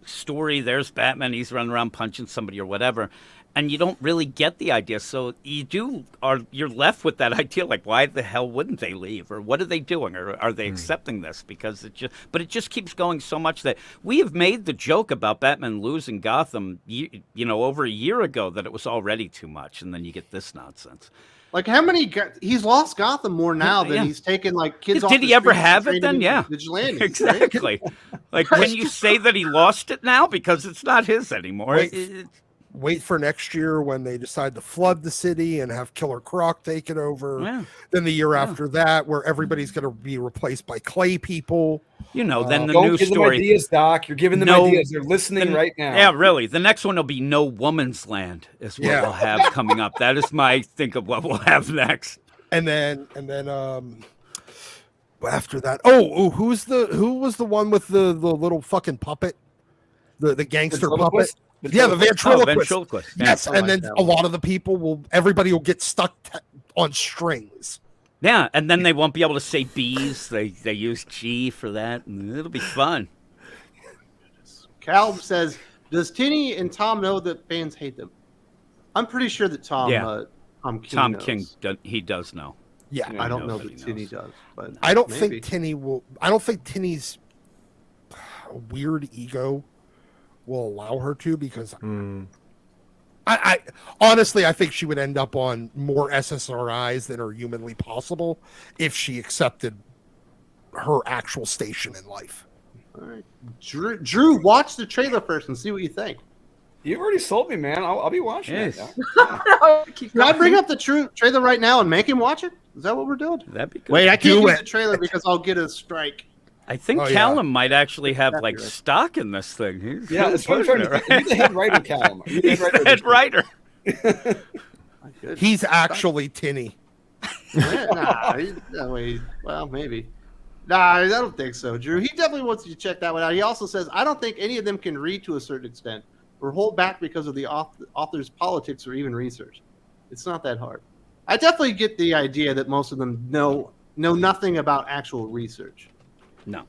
story. There's Batman. He's running around punching somebody or whatever. And you don't really get the idea. So you're left with that idea, like, why the hell wouldn't they leave? Or what are they doing? Or are they accepting this? Because it just keeps going so much that we have made the joke about Batman losing Gotham, over a year ago, that it was already too much. And then you get this nonsense. Like, how many? He's lost Gotham more now than he's taken like kids. Did he ever have it then? Yeah, vigilantes, exactly. Like, can you say that he lost it now because it's not his anymore? Wait for next year when they decide to flood the city and have Killer Croc take it over. Yeah. Then the year after that, where everybody's going to be replaced by clay people. Then the don't new give story. them ideas, Doc. You're giving them ideas. They're listening right now. Yeah, really. The next one will be No Woman's Land is what we'll have coming up. That is my think of what we'll have next. And then after that, who was the one with the little fucking puppet, the gangster puppet? Yeah, the ventriloquist. Yes, and then a lot of the people everybody will get stuck on strings. Yeah, and then they won't be able to say B's. They use G for that, and it'll be fun. Cal says, "Does Tinny and Tom know that fans hate them?" I'm pretty sure that Tom King he does know. Yeah, I don't know that Tinny does, but I don't think Tinny will. I don't think Tinny's weird ego will allow her to, because I honestly, I think she would end up on more SSRIs than are humanly possible if she accepted her actual station in life. All right, Drew, watch the trailer first and see what you think. You've already sold me, man. I'll be watching it. Can I bring up the trailer right now and make him watch it? Is that what we're doing? That'd be good. Wait, I can't use the trailer because I'll get a strike. I think Callum might actually have stock in this thing. That's what I'm trying to think. You're the head writer, Callum. He's the head writer. He's actually Tinny. Well, maybe. Nah, I don't think so, Drew. He definitely wants you to check that one out. He also says, I don't think any of them can read to a certain extent or hold back because of the author's politics or even research. It's not that hard. I definitely get the idea that most of them know nothing about actual research. No.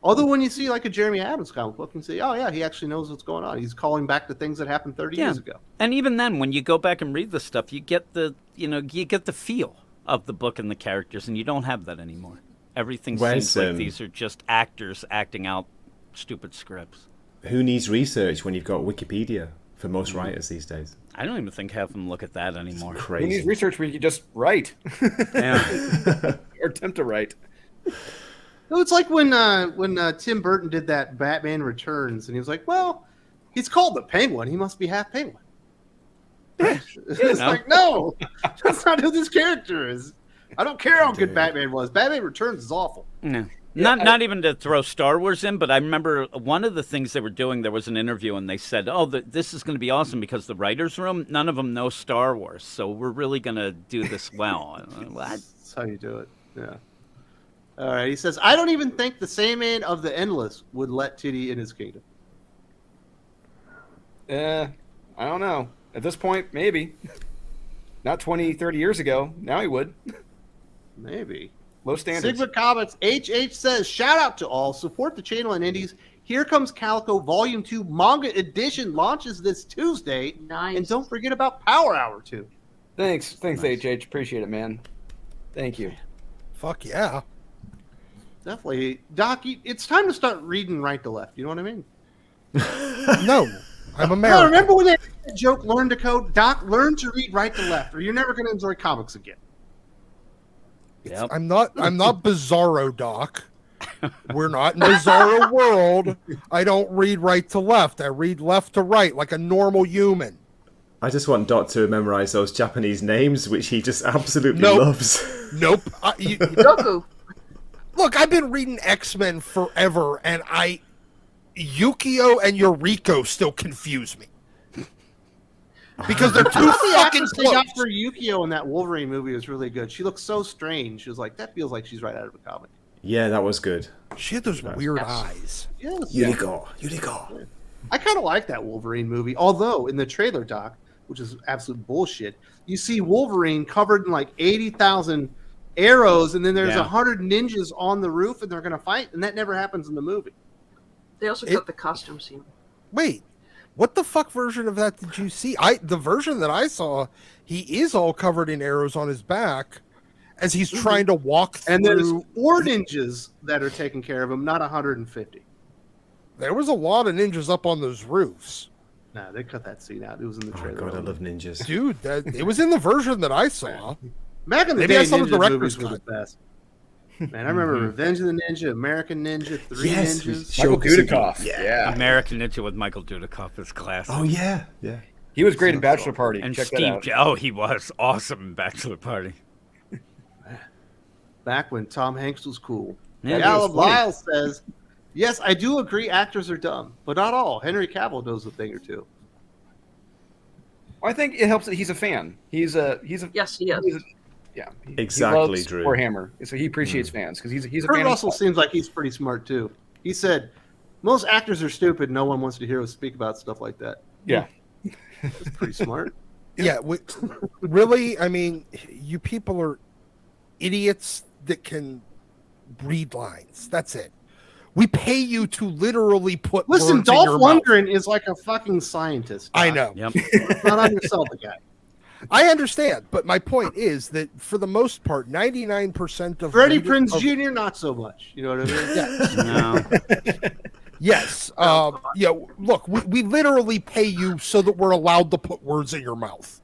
Although when you see like a Jeremy Adams comic book, you say, oh yeah, he actually knows what's going on. He's calling back to things that happened 30 years ago. And even then, when you go back and read the stuff, you get the feel of the book and the characters, and you don't have that anymore. Everything seems like these are just actors acting out stupid scripts. Who needs research when you've got Wikipedia for most writers these days? I don't even think half of them look at that anymore. Who Crazy. needs research when you can just write Yeah. or attempt to write? No, it's like when Tim Burton did that Batman Returns, and he was like, "Well, he's called the Penguin. He must be half penguin." It's like, no, that's not who this character is. I don't care how good Batman was. Batman Returns is awful. No. Not even to throw Star Wars in, but I remember one of the things they were doing, there was an interview, and they said, this is going to be awesome because the writer's room, none of them know Star Wars, so we're really going to do this well. What? That's how you do it. Yeah. All right. He says, I don't even think the Sandman of the Endless would let Titty in his kingdom. I don't know. At this point, maybe. Not 20, 30 years ago. Now he would. Maybe. Low standards. Sigma Comics HH says, shout out to all. Support the channel and indies. Here Comes Calico Volume 2 Manga Edition launches this Tuesday. Nice. And don't forget about Power Hour 2. Thanks, HH. Appreciate it, man. Thank you. Fuck yeah. Definitely. Doc, it's time to start reading right to left. You know what I mean? No, I'm No, American. remember when they had that joke, learn to code? Doc, learn to read right to left, or you're never going to enjoy comics again. Yep. I'm not Bizarro Doc. We're not in Bizarro world. I don't read right to left. I read left to right like a normal human. I just want Dot to memorize those Japanese names, which he just absolutely Nope. loves. Nope. Goku. Look, I've been reading X-Men forever, and Yukio and Yuriko still confuse me. Because they're too The fucking actress they got close. for Yukio in that Wolverine movie was really good. She looked so strange. She was like, that feels like she's right out of a comic. Yeah, that was good. She had those weird eyes. Yes. Yuriko. I kind of like that Wolverine movie, although in the trailer, Doc, which is absolute bullshit, you see Wolverine covered in like 80,000 arrows, and then there's 100 ninjas on the roof, and they're going to fight, and that never happens in the movie. They also cut the costume scene. Wait, what the fuck version of that did you see? The version that I saw, he is all covered in arrows on his back as he's trying to walk through. And there's 4 ninjas that are taking care of him, not 150. There was a lot of ninjas up on those roofs. No, they cut that scene out. It was in the Oh trailer. god, I love ninjas. Dude, it was in the version that I saw. Back in the Maybe day, I saw the ninja director's movies were the cut. best. Man, I remember Revenge of the Ninja, American Ninja, Three Yes, Ninjas. Michael Shokasugi. Dudikoff. Yeah. American Ninja with Michael Dudikoff is classic. Oh yeah. He was great in Bachelor Party. And Check that Steve, out. oh, he was awesome in Bachelor Party. Back when Tom Hanks was cool. Yeah, he Alan was funny. Lyle says, yes, I do agree actors are dumb, but not all. Henry Cavill knows a thing or two. Well, I think it helps that he's a fan. He's a Yes, he is. yeah. Exactly, he loves Drew. Warhammer, so he appreciates fans because he's a Kurt fan. Russell seems like he's pretty smart too. He said, most actors are stupid. No one wants to hear us speak about stuff like that. Yeah. That's pretty smart. Yeah, really? I mean, you people are idiots that can read lines. That's it. We pay you to literally put Listen, words in Dolph your mouth. Lundgren is like a fucking scientist. I Doc. know. Yep. Not on yourself, the guy. I understand, but my point is that for the most part, 99% of Freddie readers- Prinze of- Jr., not so much. You know what I mean? Yes. No. Yes. Yeah. Look, we literally pay you so that we're allowed to put words in your mouth.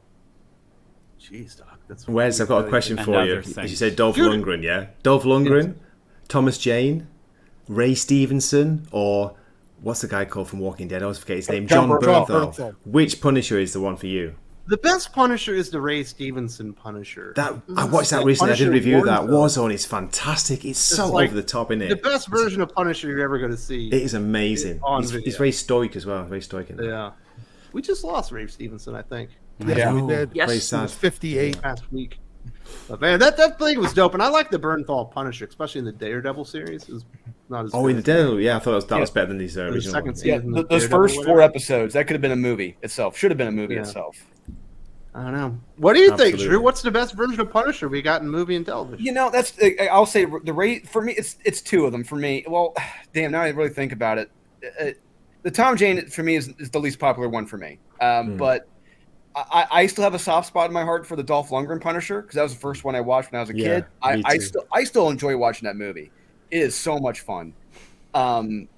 Jeez, Doc. That's Wes, I've got a question And for you. other As you things. said, Dolph Dude. Lundgren, yeah? Dolph Lundgren, Thomas Jane, Ray Stevenson, or what's the guy called from Walking Dead? I always forget his name. John John Bernthal. Bernthal. Which Punisher is the one for you? The best Punisher is the Ray Stevenson Punisher. I watched that recently. I did a Punisher review of that. Warzone. Warzone is fantastic. It's so like over the top, isn't the it? best version of Punisher you're ever going to see. It is amazing. on He's video. very stoic as well. Very stoic in that. Yeah. We just lost Ray Stevenson, I think, Yes, Yeah. we did. Yes. Very It sad. was 58. last week. But man, that thing was dope, and I like the Bernthal Punisher, especially in the Daredevil series. Is not as Oh, good in the as Devil, yeah, I thought that was better than these the original second ones. season. Yeah, of those Daredevil, first whatever. 4 episodes, that could have been a movie itself. Should have been a movie Yeah. itself. I don't know. What do you think, Absolutely. Drew? What's the best version of Punisher we got in movie and television? You know, that's I'll say the rate for me. It's 2 of them for me. Well, damn. Now I really think about it. The Tom Jane for me is the least popular one for me. But I still have a soft spot in my heart for the Dolph Lundgren Punisher because that was the first one I watched when I was a Yeah, kid. me I too. still enjoy watching that movie. It is so much fun.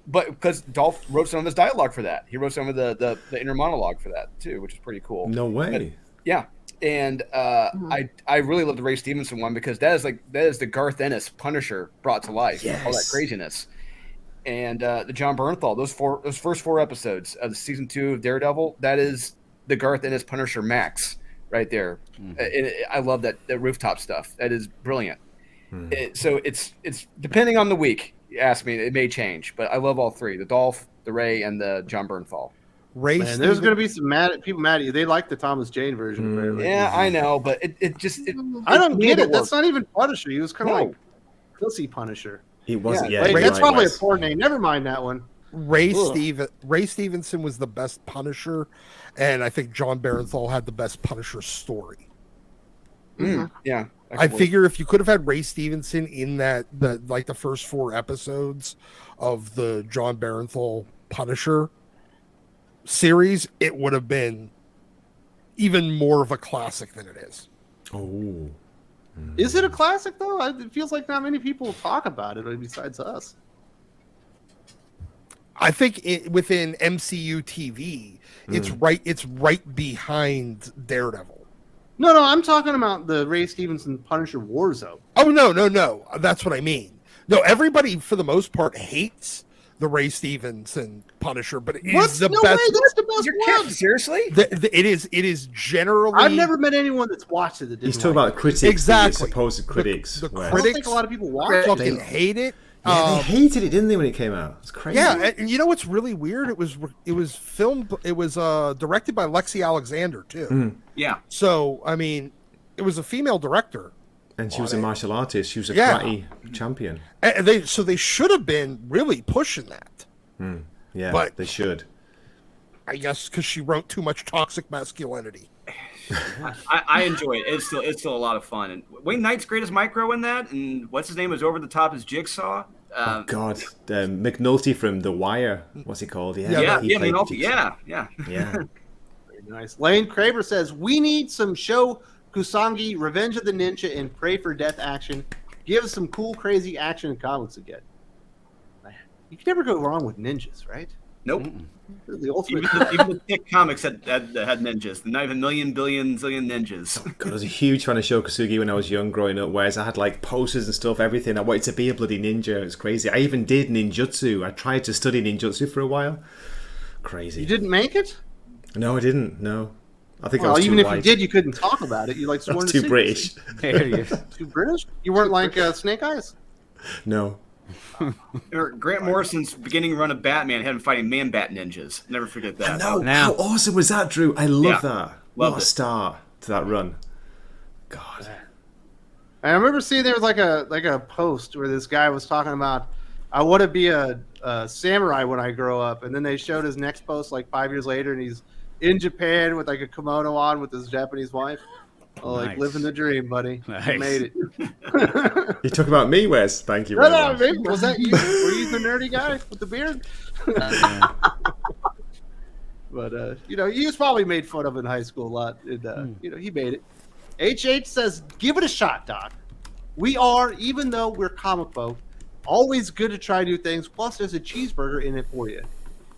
But because Dolph wrote some of his dialogue for that, he wrote some of the inner monologue for that too, which is pretty cool. No way. Yeah, and I really love the Ray Stevenson one because that is the Garth Ennis Punisher brought to life. Yes. All that craziness. And the John Bernthal, those first 4 episodes of season 2 of Daredevil, that is the Garth Ennis Punisher Max right there. I love that rooftop stuff. That is brilliant. So it's depending on the week. You ask me, it may change, but I love all 3: the Dolph, the Ray, and the John Bernthal. Ray, Man, there's going to be some people mad at you. They like the Thomas Jane version. Apparently. Yeah, I know, but it I don't get it. work. That's not even Punisher. He was kind of like Pussy Punisher. He wasn't. Yeah, Yeah, Wait, you're that's right, probably Wes. a poor name. Never mind that one. Ray Stevenson was the best Punisher, and I think John Bernthal had the best Punisher story. Yeah, I figure if you could have had Ray Stevenson in the first 4 episodes of the John Bernthal Punisher series, it would have been even more of a classic than it is. Oh. Is it a classic though? It feels like not many people talk about it besides us. I think within MCU TV, it's right behind Daredevil. No, I'm talking about the Ray Stevenson Punisher Warzone. Oh no, that's what I mean. No, everybody for the most part hates the Ray Stevenson Punisher, but it is the no best. way, that's the best You're one. kidding, seriously? It is generally. I've never met anyone that's watched it that didn't. He's talking like about critics. Exactly. The supposed critics. The Wes. I don't critics think a lot of people watch it. fucking hate it. Yeah, they hated it, didn't they, when it came out? It's crazy. Yeah, and you know what's really weird? It was filmed. It was directed by Lexi Alexander too. Yeah. So I mean, it was a female director, And she was a martial artist. She was a Yeah. karate champion. and they should have been really pushing that. Yeah, But- they should. I guess because she wrote too much toxic masculinity. I enjoy it. It's still a lot of fun. And Wayne Knight's great as Micro in that, and what's his name is over the top as Jigsaw. Oh God, McNulty from The Wire. What's he called? Yeah, he played McNulty, Jigsaw. yeah. Yeah. Very nice. Lane Craver says, we need some Sho Kusangi, Revenge of the Ninja, and Pray for Death action. Give us some cool, crazy action in comics again. You can never go wrong with ninjas, right? Nope. They're the ultimate. Even the thick comics had ninjas. Not even million, billion, zillion ninjas. God, I was a huge fan of Sho Kosugi when I was young growing up, whereas I had like posters and stuff, everything. I wanted to be a bloody ninja. It was crazy. I even did ninjutsu. I tried to study ninjutsu for a while. Crazy. You didn't make it? No, I didn't. No. I think I Well, was too even if white. you did, you couldn't talk about it. You like I sworn was to too British. There he is. Too British? You weren't like Snake Eyes? No. Or Grant Morrison's beginning run of Batman had him fighting Man-Bat ninjas. Never forget that. No. Now- How awesome was that, Drew? I love Yeah, that. loved What a it. start to that run. God. I remember seeing there was like a post where this guy was talking about, I want to be a samurai when I grow up, and then they showed his next post like 5 years later, and he's in Japan with like a kimono on with his Japanese wife. Oh, like Nice. living the dream, buddy. You Nice. made it. You talk about me, Wes. Thank you No, very no, much. maybe, was that you? Were you the nerdy guy with the beard? But he was probably made fun of in high school a lot. And, he made it. HH says, "Give it a shot, Doc. We are, even though we're comic folk, always good to try new things. Plus, there's a cheeseburger in it for you."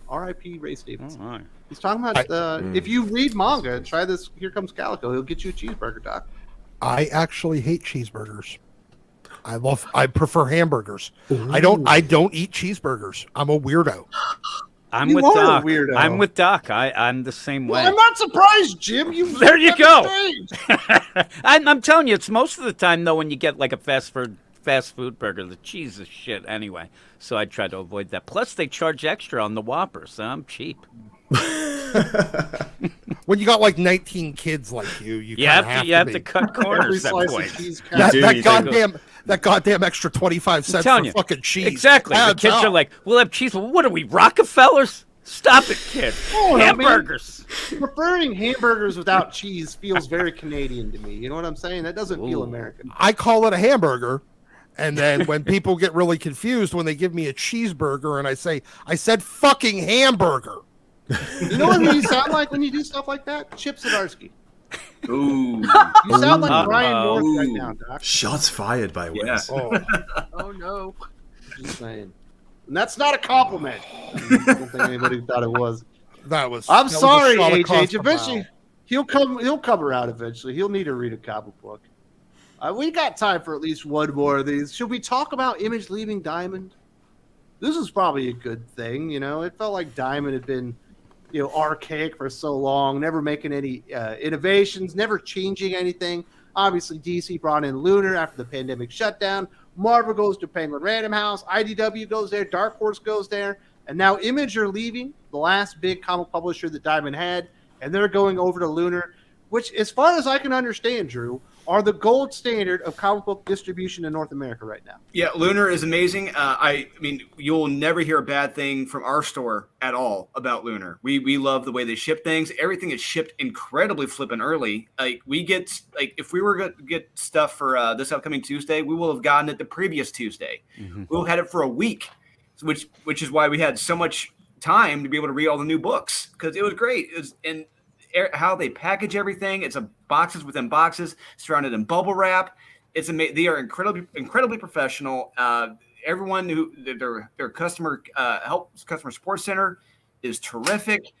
R.I.P. Ray Stevens. All right. He's talking about if you read manga, try this. Here Comes Calico. He'll get you a cheeseburger, Doc. I actually hate cheeseburgers. I prefer hamburgers. I don't eat cheeseburgers. I'm a weirdo. I'm You with are a Doc. weirdo. I'm with Doc. I'm the same way. Well, I'm not surprised, Jim. There you go. Strange. I'm telling you, it's most of the time though when you get like a fast food burger, the cheese is shit anyway. So I try to avoid that. Plus, they charge extra on the Whopper, so I'm cheap. When you got like 19 kids like you You have to cut Every corners at slice point. of cheese that, do, that you do. goddamn extra 25 cents telling for you. fucking cheese. Exactly. The Adds kids up. are like, "We'll have cheese." Well, what are we, Rockefellers? Stop it, kid. Oh, no, man. Hamburgers. Preferring hamburgers without cheese feels very Canadian to me. You know what I'm saying? That doesn't feel Ooh. American. I call it a hamburger. And then when people get really confused when they give me a cheeseburger and I said fucking hamburger. You know what you sound like when you do stuff like that? Chip Zdarsky. Ooh. You sound like Brian Uh-oh. North right now, Doc. Shots fired by Wes. Oh, Oh no. just saying. and that's not a compliment. I don't think anybody thought it was. That was. I'm that was a sorry, shot across AJ. the Eventually, bow. he'll come around. Eventually, he'll need to read a comic book. We got time for at least one more of these. Should we talk about Image leaving Diamond? This is probably a good thing. You know, it felt like Diamond had been, archaic for so long, never making any innovations, never changing anything. Obviously, DC brought in Lunar after the pandemic shutdown. Marvel goes to Penguin Random House. IDW goes there. Dark Horse goes there. And now Image are leaving, the last big comic publisher that Diamond had, and they're going over to Lunar, which, as far as I can understand, Drew, are the gold standard of comic book distribution in North America right now. Yeah, Lunar is amazing. I mean, you'll never hear a bad thing from our store at all about Lunar. We love the way they ship things. Everything is shipped incredibly flippin' early. If we were going to get stuff for this upcoming Tuesday, we will have gotten it the previous Tuesday. Mm-hmm. We'll have had it for a week, which is why we had so much time to be able to read all the new books, because it was great. And how they package everything. It's boxes within boxes, surrounded in bubble wrap. It's amazing. They are incredibly professional. Everyone who their customer customer support center is terrific.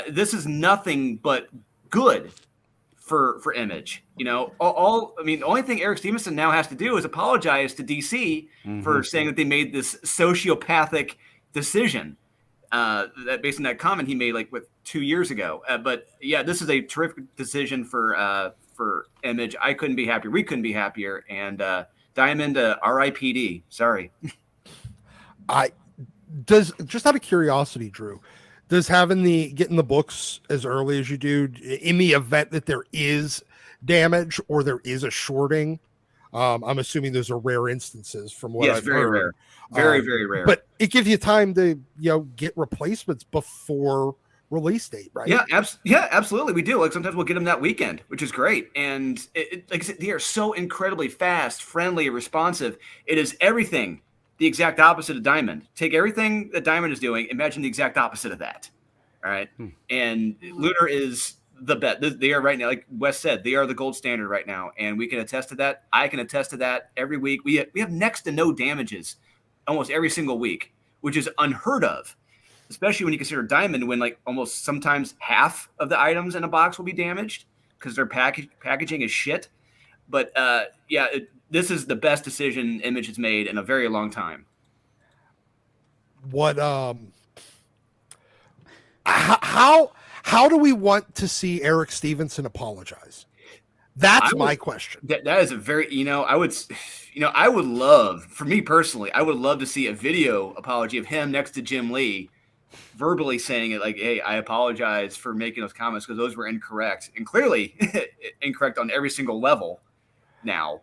This is nothing but good for Image. The only thing Eric Stevenson now has to do is apologize to DC for saying that they made this sociopathic decision. That based on that comment he made 2 years ago. But yeah, this is a terrific decision for Image. I couldn't be happier. We couldn't be happier. And Diamond, RIPD. Sorry. Just out of curiosity, Drew, does getting the books as early as you do, in the event that there is damage or there is a shorting, I'm assuming those are rare instances from what I've very heard. Rare. Very rare. But it gives you time to get replacements before release date, right? Yeah, absolutely. We do. Sometimes we'll get them that weekend, which is great. And like I said, they are so incredibly fast, friendly, responsive. It is everything the exact opposite of Diamond. Take everything that Diamond is doing, imagine the exact opposite of that. All right. And Lunar is the bet. They are right now, like Wes said, they are the gold standard right now. And we can attest to that. I can attest to that every week. We have next to no damages almost every single week, which is unheard of, especially when you consider Diamond, when almost sometimes half of the items in a box will be damaged because their packaging is shit. But this is the best decision Image has made in a very long time. What how do we want to see Eric Stevenson apologize? That's my question. That is a very, I would love, for me personally, I would love to see a video apology of him next to Jim Lee verbally saying it hey, I apologize for making those comments because those were incorrect and clearly incorrect on every single level now.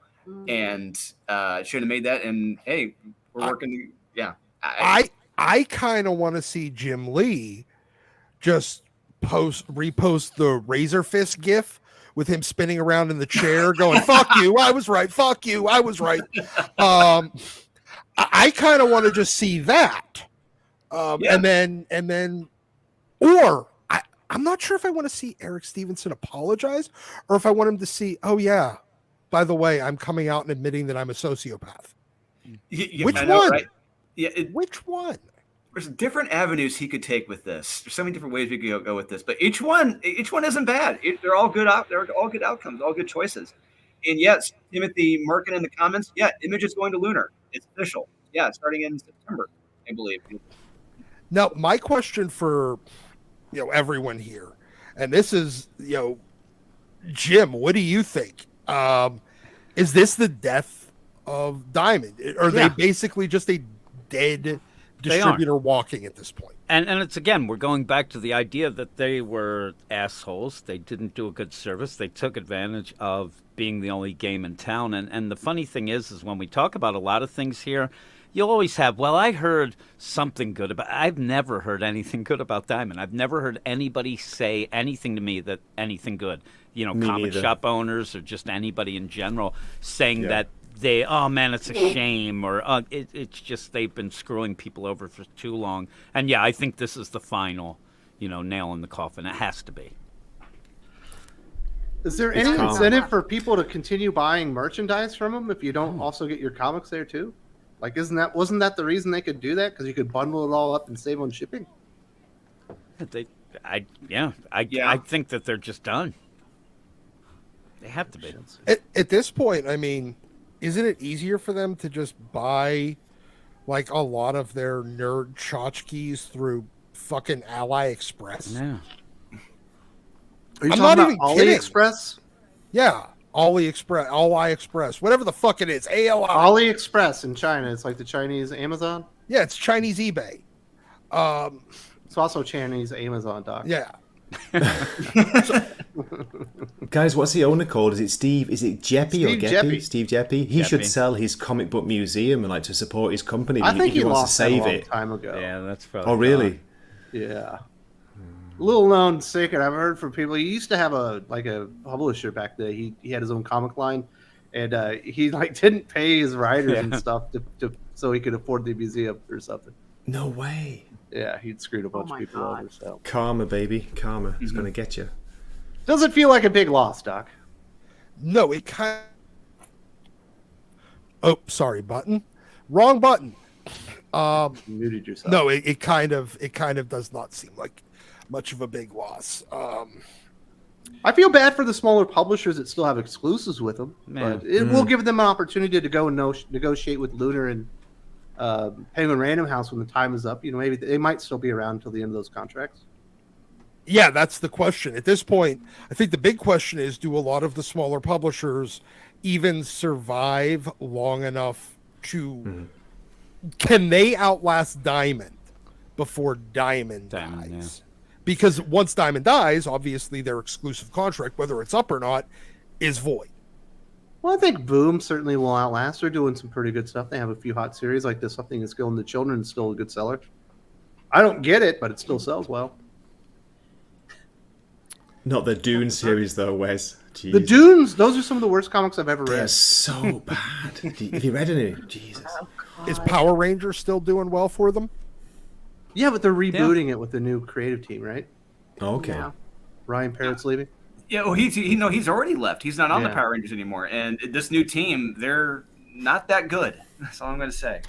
And should have made that. And hey, we're working. Yeah. I kind of want to see Jim Lee just repost the Razor Fist gif with him spinning around in the chair going, fuck you, I was right, fuck you, I was right. I kind of want to just see that. And then I'm not sure if I want to see Eric Stevenson apologize or if I want him to see, oh yeah, by the way, I'm coming out and admitting that I'm a sociopath. Which one? Right? Yeah, which one? There's different avenues he could take with this. There's so many different ways we could go with this, but each one isn't bad. They're all good. They're all good outcomes, all good choices. And yes, Timothy Merkin in the comments. Yeah, Image is going to Lunar. It's official. Yeah, starting in September, I believe. Now, my question for everyone here, and this is Jim, what do you think? Is this the death of Diamond? Are they basically just a dead distributor walking at this point? And it's, again, we're going back to the idea that they were assholes. They didn't do a good service. They took advantage of being the only game in town. And the funny thing is when we talk about a lot of things here, you'll always have, well, I heard something good about. I've never heard anything good about Diamond. I've never heard anybody say anything to me that anything good. Comic shop owners or just anybody in general saying that oh man, it's a shame, or it's just they've been screwing people over for too long. And I think this is the final, nail in the coffin. It has to be. Is there any incentive for people to continue buying merchandise from them if you don't also get your comics there too? Like, wasn't that the reason they could do that? Because you could bundle it all up and save on shipping. I think that they're just done. They have to be. At this point, I mean, isn't it easier for them to just buy like a lot of their nerd tchotchkes through fucking AliExpress? Yeah. Are you I'm talking not about even kidding. AliExpress? Yeah, AliExpress, whatever the fuck it is, ALI. AliExpress in China, it's like the Chinese Amazon. Yeah, it's Chinese eBay. It's also Chinese Amazon, Doc. Yeah. Guys, what's the owner called? Is it Steve? Is it Jeppy or Steve Geppy? Jeppy. Steve Jeppy. He should sell his comic book museum and like to support his company. I think if he wants lost to save that a long it. time ago. Yeah, that's probably. Oh, really? Yeah. Little known secret I've heard from people. He used to have a publisher back then. He had his own comic line, and he like didn't pay his writers and stuff so he could afford the museum or something. No way. Yeah, he'd screwed a bunch of people over. So Karma, baby, karma is going to get you. doesn't feel like a big loss, Doc. No, it kind. Oh, sorry, button. Wrong button. You muted yourself. No, it kind of does not seem like much of a big loss. I feel bad for the smaller publishers that still have exclusives with them, Man. but it will give them an opportunity to go and negotiate with Lunar and Penguin Random House when the time is up. You know, maybe they might still be around until the end of those contracts. Yeah, that's the question. At this point, I think the big question is, do a lot of the smaller publishers even survive long enough to... Can they outlast Diamond before Diamond dies? Yeah. Because once Diamond dies, obviously their exclusive contract, whether it's up or not, is void. Well, I think Boom certainly will outlast. They're doing some pretty good stuff. They have a few hot series like this. Something that's killing the children is still a good seller. I don't get it, but it still sells well. Not the Dune series though, Wes. Jesus. The Dunes, those are some of the worst comics I've ever They're read. so bad. Have you read any? Jesus. Is Power Rangers still doing well for them? Yeah, but they're rebooting it with the new creative team, right? Oh, okay. Yeah. Ryan Parrott's leaving. Yeah, well, he's already left. He's not on the Yeah. Power Rangers anymore. And this new team, they're not that good. That's all I'm going to say.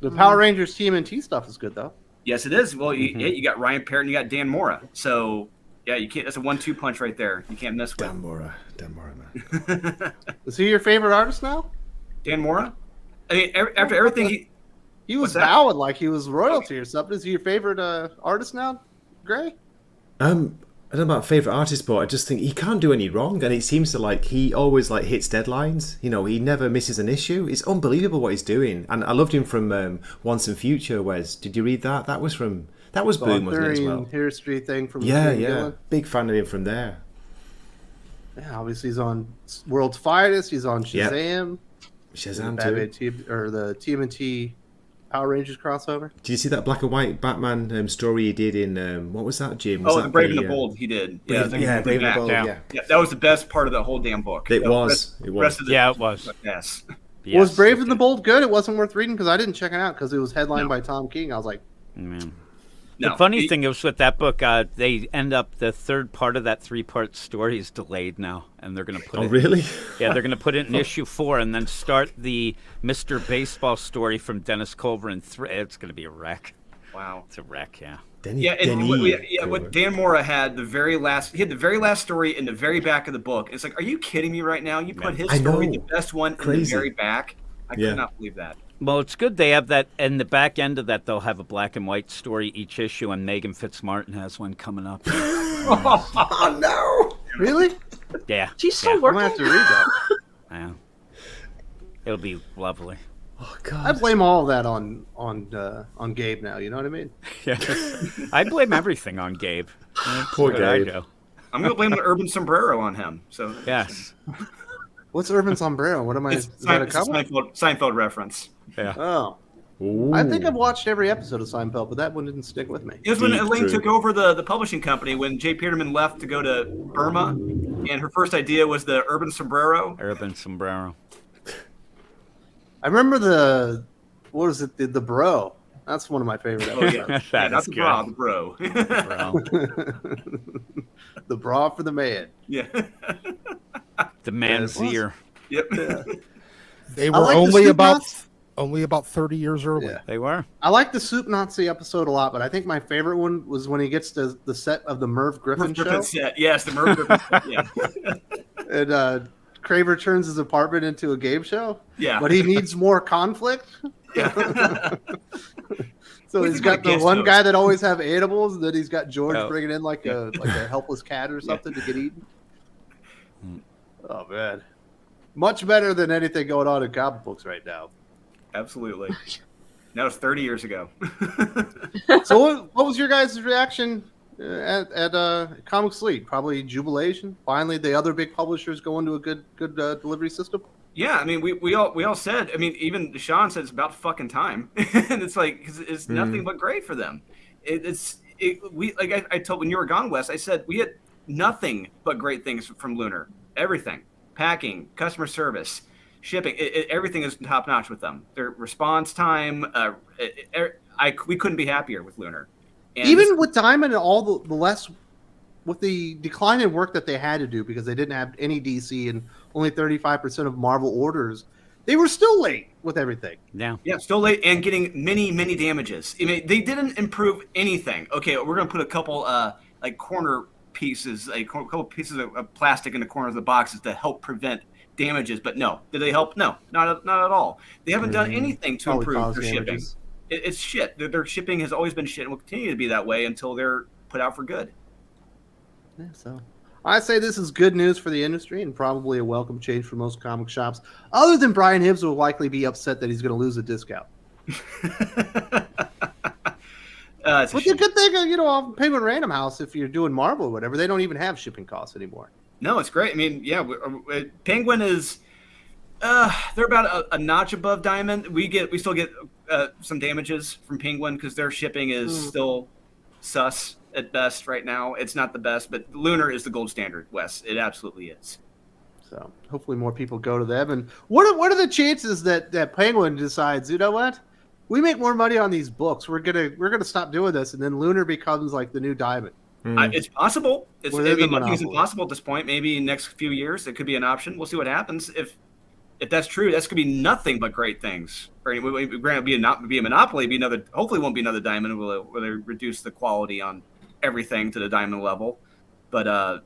The Power Rangers TMNT stuff is good though. Yes, it is. Well, you got Ryan Parrott and you got Dan Mora. So, yeah, you can't. That's a 1-2 punch right there. You can't miss with Dan Mora, man. Is he your favorite artist now? Dan Mora. I mean, after everything He was What's that? bowing like he was royalty or something. Is he your favorite artist now, Gray? I don't know about favorite artist, but I just think he can't do any wrong, and it seems to like he always like hits deadlines. You know, he never misses an issue. It's unbelievable what he's doing, and I loved him from Once and Future. Wes, did you read that? That was Boom, wasn't it as well? History thing from Yeah, King yeah, Gillen. big fan of him from there. Yeah, obviously he's on World's Finest. He's on Yep. Shazam. Shazam too. The TMNT Power Rangers crossover. Did you see that black and white Batman story he did in what was that, Jim? Was Oh, that the Brave and the Bold, he did. Brave and the Bold. Yeah. Yeah, Yeah, that was the best part of the whole damn book. it The was. It was. rest of the Yeah, it was. Yes. Yes, Was Brave it and the did. Bold good? It wasn't worth reading because I didn't check it out because it was headlined by Tom King. I was like, Man. No, The funny he- thing is with that book, they end up the third part of that 3-part story is delayed now, and they're going to put Oh, it. really? Yeah, they're going to put it in issue 4 and then start the Mr. Baseball story from Dennis Culver in 3. It's going to be a wreck. Wow. It's a wreck, yeah. Yeah, and what Dan Mora had the very last story in the very back of the book. It's like, are you kidding me right now? You put his I story, know. the best one, in the Crazy. very back. I Yeah. could not believe that. Well, it's good they have that. In the back end of that, they'll have a black and white story each issue, and Megan Fitzmartin has one coming up. Oh no! really? Yeah. She's still I'm working. gonna have to read that. Yeah. It'll be lovely. Oh I god! blame all of that on Gabe now. You know what I mean? Yes. I blame everything on Gabe. Poor That's what I Gabe. do. I'm going to blame the urban sombrero on him. So Yes. What's Urban Sombrero? What am I? it's, Is that a it's a cover? Seinfeld reference. Yeah. Oh, I think I've watched every episode of Seinfeld, but that one didn't stick with me. It was when Deep Elaine true. took over the publishing company when Jay Peterman left to go to Burma, and her first idea was the urban sombrero. Urban sombrero. I remember what was it? The Bro. That's one of my favorite Oh episodes. yeah, That not is the good. bra, the bro. Bro. The bra for the man. yeah. The man's Yeah, it was. ear. Yep. They I were like the only Snoop about Dogg's- only about 30 years early. Yeah. They were. I like the Soup Nazi episode a lot, but I think my favorite one was when he gets to the set of the Merv Griffin Merv show. Griffin set. Yes, the Merv Griffin set. Yeah. And Kraver turns his apartment into a game show. Yeah. But he needs more conflict. Yeah. So We he's think got about the guest one host. guy that always have animals, and then he's got George Oh. bringing in like a helpless cat or something to get eaten. Oh man, much better than anything going on in comic books right now. Absolutely. That was 30 years ago. So what was your guys' reaction at Comics League? Probably jubilation. Finally, the other big publishers go into a good delivery system. Yeah, I mean, we all said. I mean, even Sean said it's about fucking time, and it's like 'cause it's nothing but great for them. I told when you were gone, Wes. I said we had nothing but great things from Lunar. Everything, packing, customer service, shipping, everything is top notch with them. Their response time, we couldn't be happier with Lunar. And Even with Diamond and all the less, with the decline in work that they had to do because they didn't have any DC and only 35% of Marvel orders, they were still late with everything. Yeah. yeah, still late and getting many damages. I mean, they didn't improve anything. Okay, we're gonna put a couple like corner pieces, a couple pieces of plastic in the corner of the boxes to help prevent damages. But no, did they help? No, not at all. They haven't done anything to Probably improve cause their shipping. damages. It's shit. Their shipping has always been shit and will continue to be that way until they're put out for good. Yeah, so I say this is good news for the industry and probably a welcome change for most comic shops. Other than Brian Hibbs will likely be upset that he's going to lose a discount. It's a But the shame. good thing, on Penguin Random House, if you're doing Marvel or whatever, they don't even have shipping costs anymore. No, it's great. I mean, yeah, Penguin is they're about a notch above Diamond. We still get some damages from Penguin because their shipping is still sus at best right now. It's not the best, but Lunar is the gold standard, Wes. It absolutely is. So hopefully more people go to them. And what are the chances that Penguin decides, you know what? We make more money on these books. We're gonna stop doing this, and then Lunar becomes like the new Diamond. It's possible. Well, they're the Nothing's monopoly. impossible at this point. Maybe in the next few years it could be an option. We'll see what happens. If that's true, that's gonna be nothing but great things. Right? Granted, be a monopoly. Be another. Hopefully, it won't be another Diamond. Will they reduce the quality on everything to the Diamond level? But A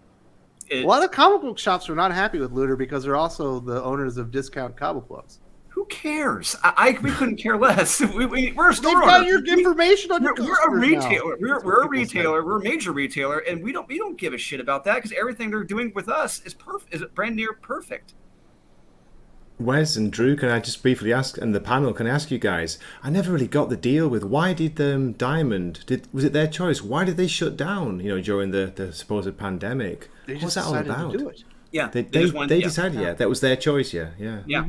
lot of comic book shops are not happy with Lunar because they're also the owners of Discount Comic Books. who cares? We couldn't care less. We're a They've store got owner. your information on your We're a customers now. retailer. We're a people retailer. say. We're a major retailer, and we don't give a shit about that because everything they're doing with us is perfect. Is brand near perfect. Wes and Drew, can I just briefly ask, and the panel, can I ask you guys? I never really got the deal with why did Diamond? Was it their choice? Why did they shut down? During the supposed pandemic. They What's just that all decided about? to do it. Yeah, They just wanted- yeah. decided, yeah, that was their choice, yeah. Yeah.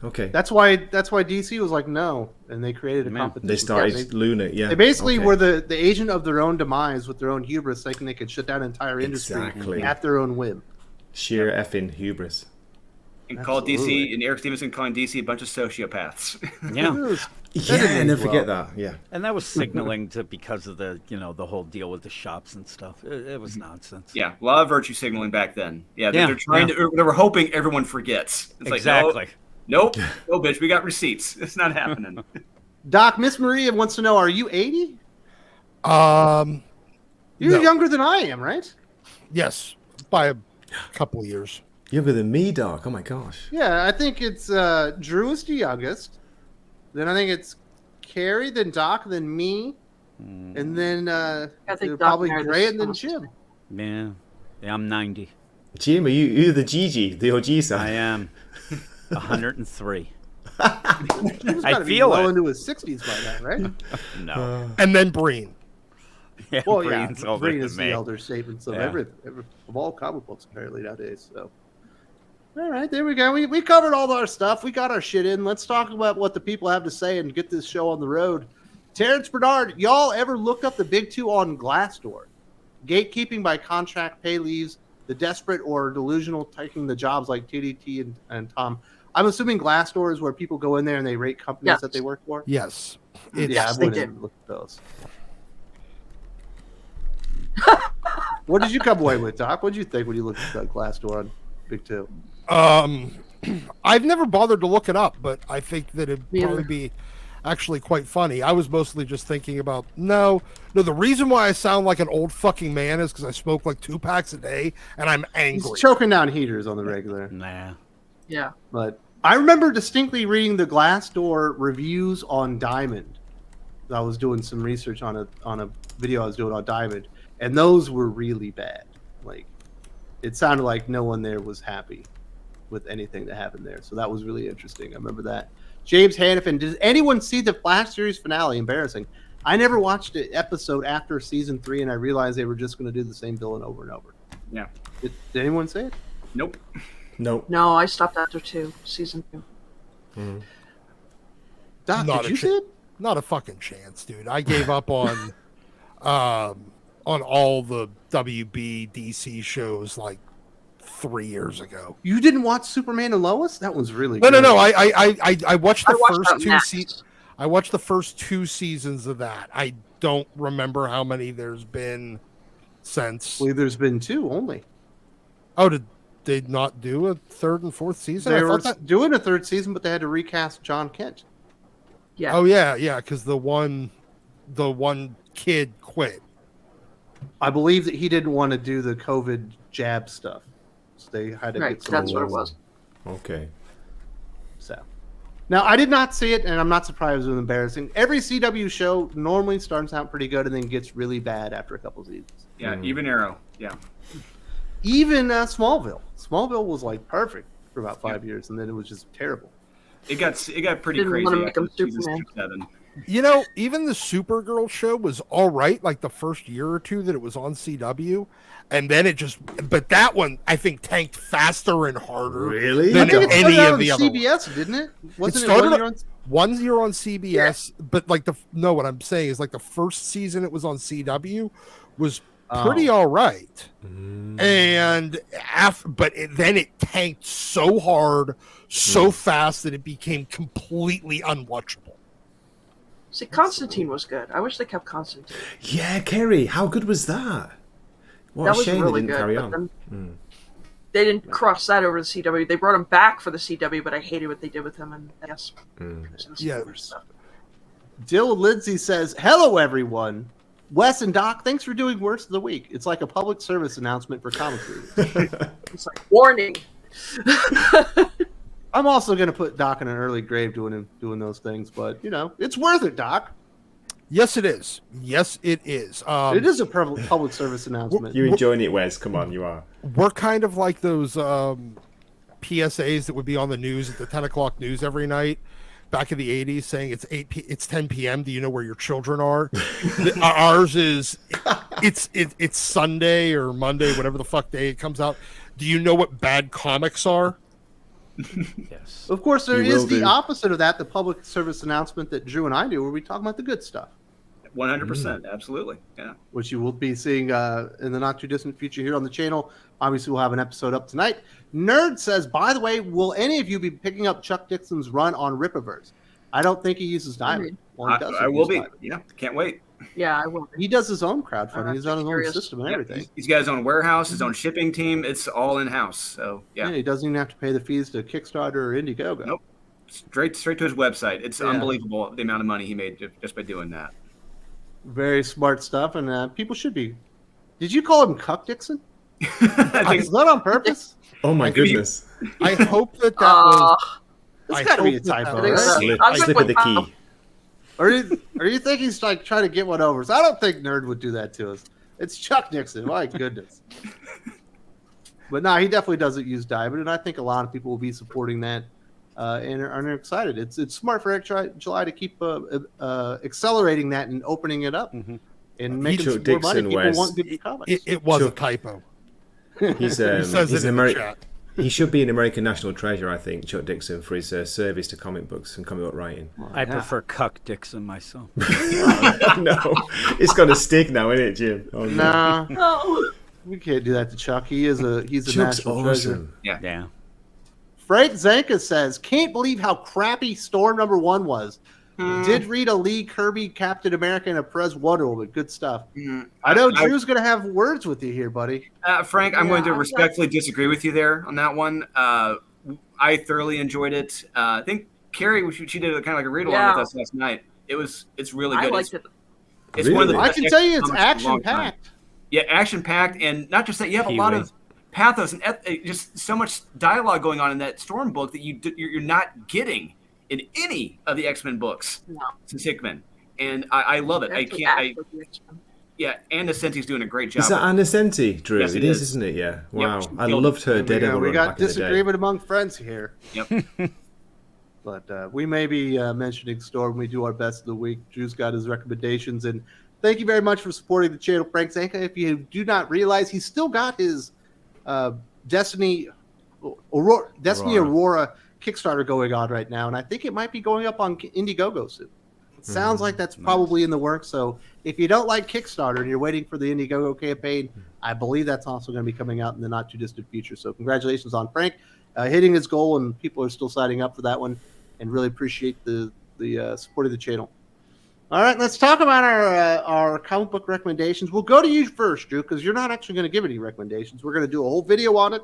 Okay. That's why DC was like no, and they created a Man, competition. They started Yeah, Lunar, yeah. they basically okay. were the agent of their own demise with their own hubris, thinking they could shut down an entire industry Exactly. at their own whim. sheer effing hubris. And called DC Absolutely. and Eric Stevenson calling DC a bunch of sociopaths. Yeah. Yeah, didn't I age never forget well. that. Yeah. And that was signaling to because of the the whole deal with the shops and stuff. It was nonsense. Yeah, a lot of virtue signaling back then. Yeah, Yeah, they're trying to. They were hoping everyone forgets. It's Exactly. like, nope, no, bitch, we got receipts. It's not happening. Doc, Miss Maria wants to know: are you 80? Um, You're No. younger than I am, right? yes, by a couple of years. Younger than me, Doc. Oh my gosh. Yeah, I think it's Drew is the youngest. Then I think it's Carrie, then Doc, then me, and then think Doc probably married Gray, his and then son. Jim. Yeah, I'm 90. Jim, you're the Gigi, the OG I side. am 103. He's gotta I be feel well it. into his 60s by now, right? No. And then Breen. Yeah, Well, yeah, Breen's older Breen than is me. the elder statements of Yeah. of all comic books apparently nowadays. So, all right, there we go. We covered all our stuff. We got our shit in. Let's talk about what the people have to say and get this show on the road. Terrence Bernard, y'all ever looked up the big two on Glassdoor? Gatekeeping by contract, pay leaves, the desperate or delusional taking the jobs like TDT and Tom. I'm assuming Glassdoor is where people go in there and they rate companies Yes. that they work for. Yes. It's, Yeah, I they wouldn't did. even look at those. What did you come away with, Doc? What did you think when you looked at Glassdoor on Big Two? I've never bothered to look it up, but I think that it'd Me probably either. be actually quite funny. I was mostly just thinking about no. The reason why I sound like an old fucking man is because I smoke like 2 packs a day and I'm He's angry. choking down heaters on the regular. Nah. Yeah. But I remember distinctly reading the Glassdoor reviews on Diamond. I was doing some research on a video I was doing on Diamond, and those were really bad. Like, it sounded like no one there was happy with anything that happened there. So that was really interesting. I remember that. James Hannafin, did anyone see the Flash series finale? Embarrassing. I never watched an episode after season 3, and I realized they were just going to do the same villain over and over. Yeah. Did anyone see it? Nope. Nope. No, I stopped after season 2. Doc, Not did a you ch- see it? Not a fucking chance, dude. I gave up on all the WB DC shows like 3 years ago. You didn't watch Superman and Lois? That was really No, good. no. I watched the I watched first that 2 Max. seasons. I watched the first 2 seasons of that. I don't remember how many there's been since. Well, there's been 2 only. Oh, did they not do a 3rd and 4th season? They I were thought that. doing a 3rd season, but they had to recast John Kent. Yeah. Oh yeah, because the one kid quit. I believe that he didn't want to do the COVID jab stuff. So they had to Right. get some That's what it more. was. Okay. So, now I did not see it, and I'm not surprised it was embarrassing. Every CW show normally starts out pretty good and then gets really bad after a couple seasons. Yeah, even Arrow. Yeah. Even Smallville. Smallville was like perfect for about 5 years, and then it was just terrible. It got pretty Didn't crazy wanna make after him season Superman. 7. Even the Supergirl show was all right, like the first year or 2 that it was on CW, and then it just. But that one, I think, tanked faster and harder. Really? Than I think it any started out of on the other ones. CBS, didn't it? Wasn't it started 1 year on? 1 year on CBS, but like what I'm saying is like the first season it was on CW was pretty all right, and then it tanked so hard, so fast that it became completely unwatchable. See, Constantine was good. I wish they kept Constantine. Yeah, Kerry, how good was that? What That a was shame really they didn't good. carry but on. then they didn't cross that over to CW. They brought him back for the CW, but I hated what they did with him. And I guess Yeah. stuff. Dill Lindsay says, "Hello, everyone. Wes and Doc, thanks for doing Worst of the Week. It's like a public service announcement for comic readers." It's like warning. I'm also going to put Doc in an early grave doing those things, but it's worth it, Doc. Yes, it is. Yes, it is. It is a public service announcement. You're enjoying it, Wes. Come on, you are. We're kind of like those PSAs that would be on the news at the 10 o'clock news every night back in the 80s saying it's 10 p.m. Do you know where your children are? Ours is it's Sunday or Monday, whatever the fuck day it comes out. Do you know what bad comics are? Yes. Of course, there You is will the do. opposite of that, the public service announcement that Drew and I do, where we talk about the good stuff, 100%. Absolutely. Yeah. which you will be seeing in the not-too-distant future here on the channel. Obviously, we'll have an episode up tonight. Nerd says, by the way, will any of you be picking up Chuck Dixon's run on Rippaverse? I don't think he uses Diamond. Well, he doesn't I will use be. Diamond. Yeah. Can't wait. Yeah, I will. He does his own crowdfunding. He's on his own Curious. system and Yeah, everything. he's got his own warehouse, his own shipping team. It's all in house. So Yeah, yeah, he doesn't even have to pay the fees to Kickstarter or Indiegogo. Nope. straight to his website. It's Yeah. unbelievable the amount of money he made just by doing that. Very smart stuff, and people should be. Did you call him Cuck Dixon? I think Is that on purpose? Oh my I think goodness. I hope that was. It's I got to be a hope that typo, that right? was- Slip, I was slip like, of the key. Or you think he's like trying to get one over? So I don't think Nerd would do that to us. It's Chuck Dixon. My goodness. But no, he definitely doesn't use Diamond, and I think a lot of people will be supporting that and are excited. It's smart for July to keep accelerating that and opening it up and making Chuck some more money. Dixon, People Wes. want good comics. It was a Chuck- typo. He's, He says he's it an in the Ameri- chat. He should be an American national treasure, I think, Chuck Dixon, for his service to comic books and comic book writing. I prefer Cuck Dixon myself. No, it's got a stick now, isn't it, Jim? Oh, no. Nah, Oh, we can't do that to Chuck. He's a Chuck's national treasure. awesome. Yeah. Frank Zanka says, "Can't believe how crappy Storm #1 was. Did read a Lee Kirby Captain America and a Perez Wonder Woman. Good stuff." I know Drew's going to have words with you here, buddy. Frank, I'm going to Yeah, respectfully disagree with you there on that one. I thoroughly enjoyed it. I think Carrie, she did kind of like a read along Yeah. with us last night. It's really I good. liked it. It's one of the Really? I best can tell you, it's comics in a long time. action-packed. Yeah, action packed, and not just that. You have a lot Pee-wee. of pathos and just so much dialogue going on in that Storm book that you're not getting in any of the X-Men books No. since Hickman, and I love it. I Actually, can't. act with the X-Men. Yeah, and Ascenti's doing a great job. Is that Anna Senti, Drew? Yes, it is, isn't it? Yeah. Wow. she I killed loved her There we go. Daredevil We run got back in the day. disagreement among friends here. Yep. But we may be mentioning Storm when we do our best of the week. Drew's got his recommendations, and thank you very much for supporting the channel, Frank Zanka. If you do not realize, he's still got his Destiny Aurora Kickstarter going on right now, and I think it might be going up on Indiegogo soon. It sounds like that's probably in the works. So if you don't like Kickstarter and you're waiting for the Indiegogo campaign, I believe that's also going to be coming out in the not too distant future. So congratulations on Frank hitting his goal, and people are still signing up for that one, and really appreciate the support of the channel. All right, let's talk about our comic book recommendations. We'll go to you first, Drew, because you're not actually going to give any recommendations. We're going to do a whole video on it.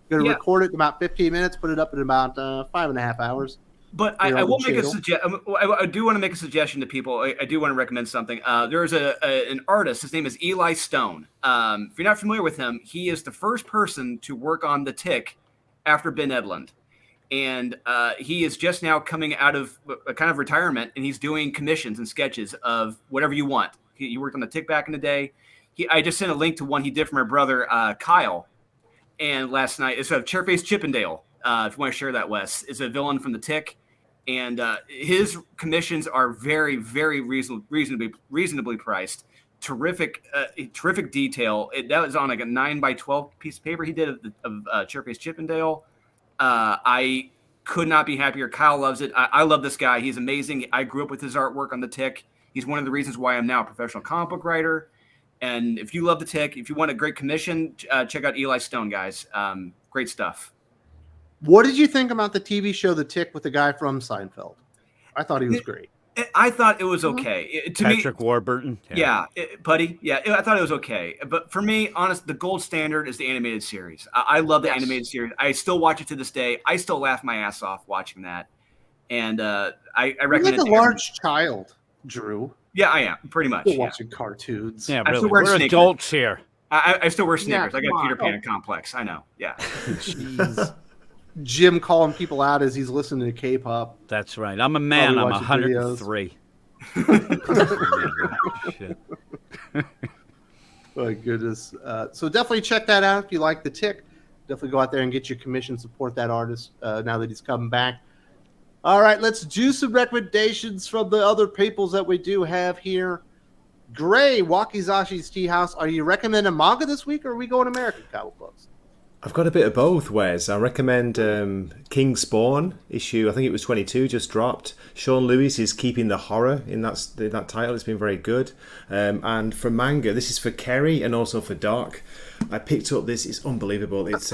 We're going to record it in about 15 minutes, put it up in about 5.5 hours. But I will make I do want to make a suggestion to people. I do want to recommend something. There's an artist. His name is Eli Stone. If you're not familiar with him, he is the first person to work on The Tick after Ben Edlund. And he is just now coming out of a kind of retirement, and he's doing commissions and sketches of whatever you want. He worked on The Tick back in the day. I just sent a link to one he did for my brother, Kyle. And last night, it's a Chairface Chippendale. If you want to share that, Wes, is a villain from The Tick. And his commissions are very, very reasonably priced. Terrific detail. That was on like a 9x12 piece of paper he did of Chairface Chippendale. I could not be happier. Kyle loves it. I love this guy. He's amazing. I grew up with his artwork on The Tick. He's one of the reasons why I'm now a professional comic book writer. And if you love The Tick, if you want a great commission, check out Eli Stone, guys. Great stuff. What did you think about the TV show The Tick with the guy from Seinfeld? I thought he was great. I thought it was okay. To Patrick me, Warburton. Putty. Yeah, I thought it was okay. But for me, honest, the gold standard is the animated series. I love the animated series. I still watch it to this day. I still laugh my ass off watching that. And I recommend You're like it. a large child, Drew. Yeah, I am pretty much. Still watching cartoons. Yeah, I really. still wear We're sneakers. adults here. I still wear sneakers. Yeah, I got a come Peter on. Pan complex. I know. Yeah. Jeez. Jim calling people out as he's listening to K-pop. That's right. I'm a man. Probably I'm watching 103. Shit. My goodness. So definitely check that out if you like The Tick. Definitely go out there and get your commission, support that artist now that he's coming back. All right, let's do some recommendations from the other peoples that we do have here. Gray, Wakizashi's Tea House. Are you recommending manga this week, or are we going American comic books? I've got a bit of both, Wes. I recommend King Spawn issue. I think it was 22, just dropped. Sean Lewis is keeping the horror in that title. It's been very good. And for manga, this is for Kerry and also for Doc. I picked up this. It's unbelievable. It's